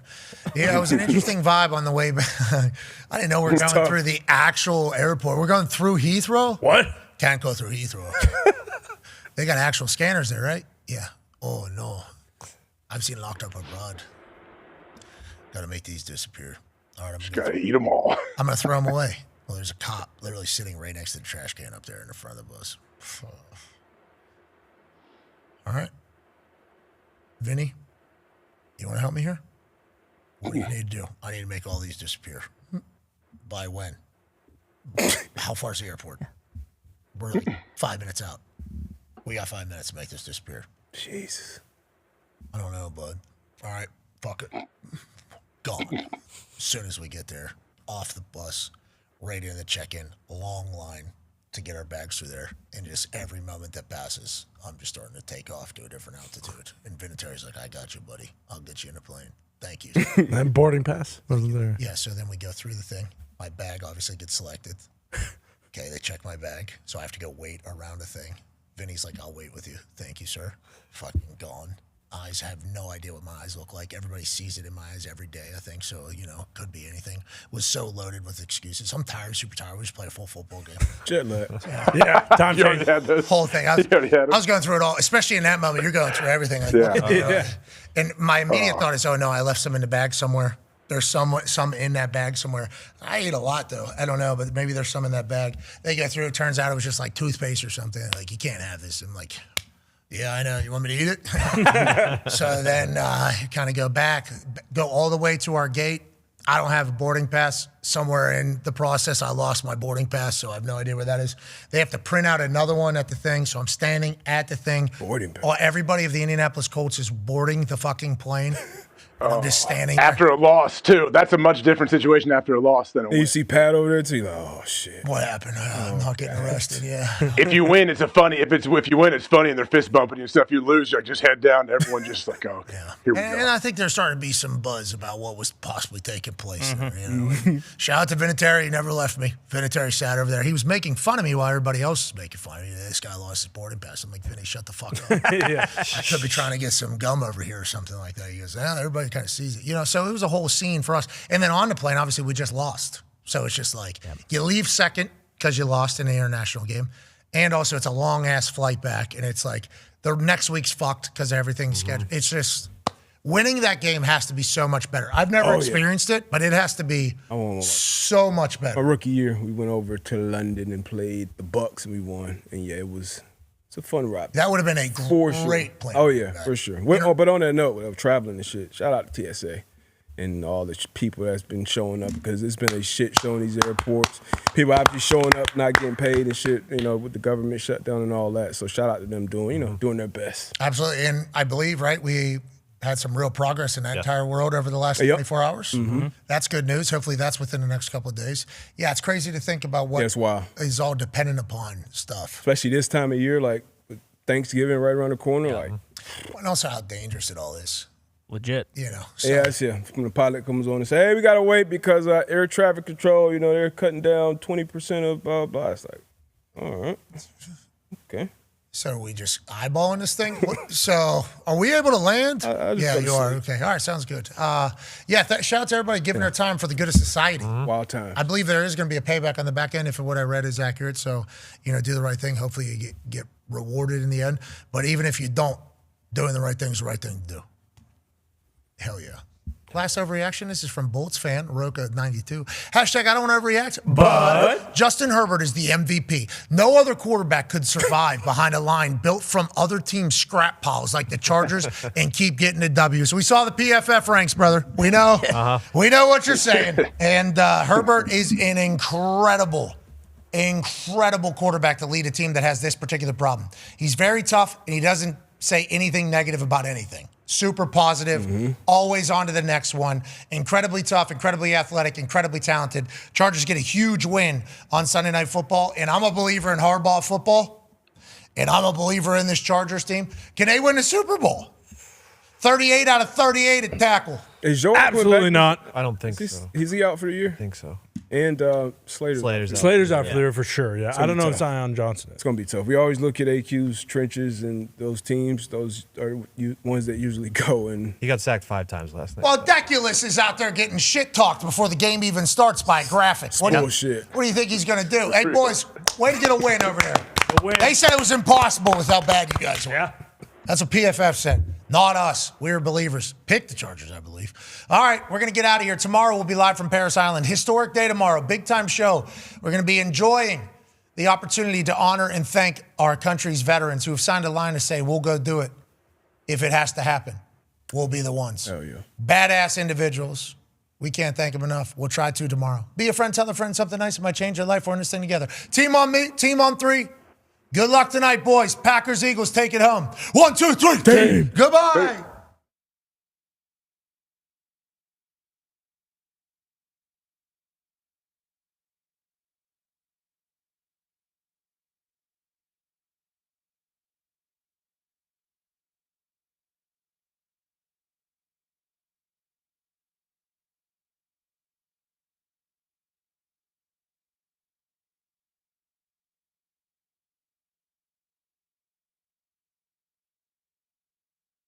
yeah, it was an interesting vibe on the way back. I didn't know we were going through the actual airport. We're going through Heathrow? What? Can't go through Heathrow. They got actual scanners there, right? Yeah. Oh, no. I've seen Locked Up Abroad. Got to make these disappear. All right, Just got to eat them all. I'm going to throw them away. Well, there's a cop literally sitting right next to the trash can up there in the front of the bus. All right. Vinny, you want to help me here? What do you need to do? I need to make all these disappear. By when? How far is the airport? We're like 5 minutes out. We got 5 minutes to make this disappear. Jesus. I don't know, bud. All right, fuck it. Gone. As soon as we get there, off the bus, right in the check-in, long line to get our bags through there. And just every moment that passes, I'm just starting to take off to a different altitude. And Vinatieri's like, I got you, buddy. I'll get you in a plane. Thank you. And boarding pass wasn't there. Yeah, so then we go through the thing. My bag obviously gets selected. Okay, they check my bag, so I have to go wait around the thing. Vinny's like, I'll wait with you. Thank you, sir. Fucking gone. Eyes, have no idea what my eyes look like. Everybody sees it in my eyes every day, I think. So, could be anything. Was so loaded with excuses. I'm tired, super tired. We just played a full football game. Jet lag. Yeah, time You already change. had those. Whole thing. I was going through it all, especially in that moment. You're going through everything. Like, And my immediate thought is, oh, no, I left some in the bag somewhere. There's some in that bag somewhere. I ate a lot, though. I don't know, but maybe there's some in that bag. They go through. It turns out it was just like toothpaste or something. Like, you can't have this. I'm like, yeah, I know. You want me to eat it? So then kind of go back, go all the way to our gate. I don't have a boarding pass. Somewhere in the process, I lost my boarding pass, so I have no idea where that is. They have to print out another one at the thing, so I'm standing at the thing. Boarding pass. Everybody of the Indianapolis Colts is boarding the fucking plane. I'm just standing there. After a loss, too. That's a much different situation after a loss than a And you win. see Pat over there, too. You're like, oh, shit. What happened? I'm not getting arrested, yeah. If you win, it's if you win, it's funny and they're fist bumping you and stuff. You lose, you're just head down. Everyone just like, oh, okay, here we And go. I think there's starting to be some buzz about what was possibly taking place. There, Shout out to Vinatieri. He never left me. Vinatieri sat over there. He was making fun of me while everybody else was making fun of me. This guy lost his boarding pass. I'm like, Vinny, shut the fuck up. I could be trying to get some gum over here or something like that. He goes, everybody kind of sees it. So it was a whole scene for us. And then on the plane, obviously, we just lost. So it's just like, you leave second because you lost in the international game. And also, it's a long-ass flight back. And it's like, the next week's fucked because everything's scheduled. It's just, winning that game has to be so much better. I've never experienced it, but it has to be so much better. My rookie year, we went over to London and played the Bucks, and we won. And, yeah, it's a fun ride. That would have been a great plane. Oh, yeah, for sure. But on that note, of traveling and shit, shout out to TSA. And all the people that's been showing up, because it's been a shit show in these airports. People actually showing up, not getting paid and shit, with the government shutdown and all that. So shout out to them doing their best. Absolutely. And I believe, right, we had some real progress in that entire world over the last 24 hours. Mm-hmm. That's good news. Hopefully that's within the next couple of days. Yeah, it's crazy to think about what is all dependent upon stuff. Especially this time of year, like Thanksgiving right around the corner. Like, and also how dangerous it all is. Legit. So. When the pilot comes on and say, hey, we got to wait because air traffic control, they're cutting down 20% of blah, blah. It's like, all right. Okay. So are we just eyeballing this thing? So are we able to land? Yeah, you are. Okay. All right. Sounds good. Shout out to everybody giving their time for the good of society. Wild time. I believe there is going to be a payback on the back end if what I read is accurate. So, do the right thing. Hopefully you get rewarded in the end. But even if you don't, doing the right thing is the right thing to do. Hell yeah. Last overreaction. This is from Bolts fan, Roca92. Hashtag I don't want to overreact, but Justin Herbert is the MVP. No other quarterback could survive behind a line built from other teams' scrap piles like the Chargers and keep getting the W. So we saw the PFF ranks, brother. We know. We know what you're saying. And Herbert is an incredible quarterback to lead a team that has this particular problem. He's very tough, and he doesn't say anything negative about anything. Super positive, always on to the next one. Incredibly tough, incredibly athletic, incredibly talented. Chargers get a huge win on Sunday Night Football, and I'm a believer in hardball football. and I'm a believer in this Chargers team. Can they win the Super Bowl? 38 out of 38 at tackle. Is Jordan Absolutely not. I don't think so. Is he out for the year? I think so. And Slater's out for the year for sure. Yeah, I don't know if Zion Johnson is. It's going to be tough. We always look at AQ's trenches and those teams. Those are ones that usually go. And he got sacked 5 times last night. Well, Deculus is out there getting shit talked before the game even starts by graphics. Bullshit. What do you think he's going to do? Hey, boys, way to get a win over there. They said it was impossible with how bad you guys were. Yeah. That's what PFF said. Not us. We were believers. Pick the Chargers, I believe. All right, we're going to get out of here. Tomorrow we'll be live from Paris Island. Historic day tomorrow. Big time show. We're going to be enjoying the opportunity to honor and thank our country's veterans who have signed a line to say, we'll go do it. If it has to happen, we'll be the ones. Hell yeah. Badass individuals. We can't thank them enough. We'll try to tomorrow. Be a friend. Tell a friend something nice. It might change their life. We're in this thing together. Team on me. Team on 3. Good luck tonight, boys. Packers, Eagles, take it home. 1, 2, 3. Team. Goodbye.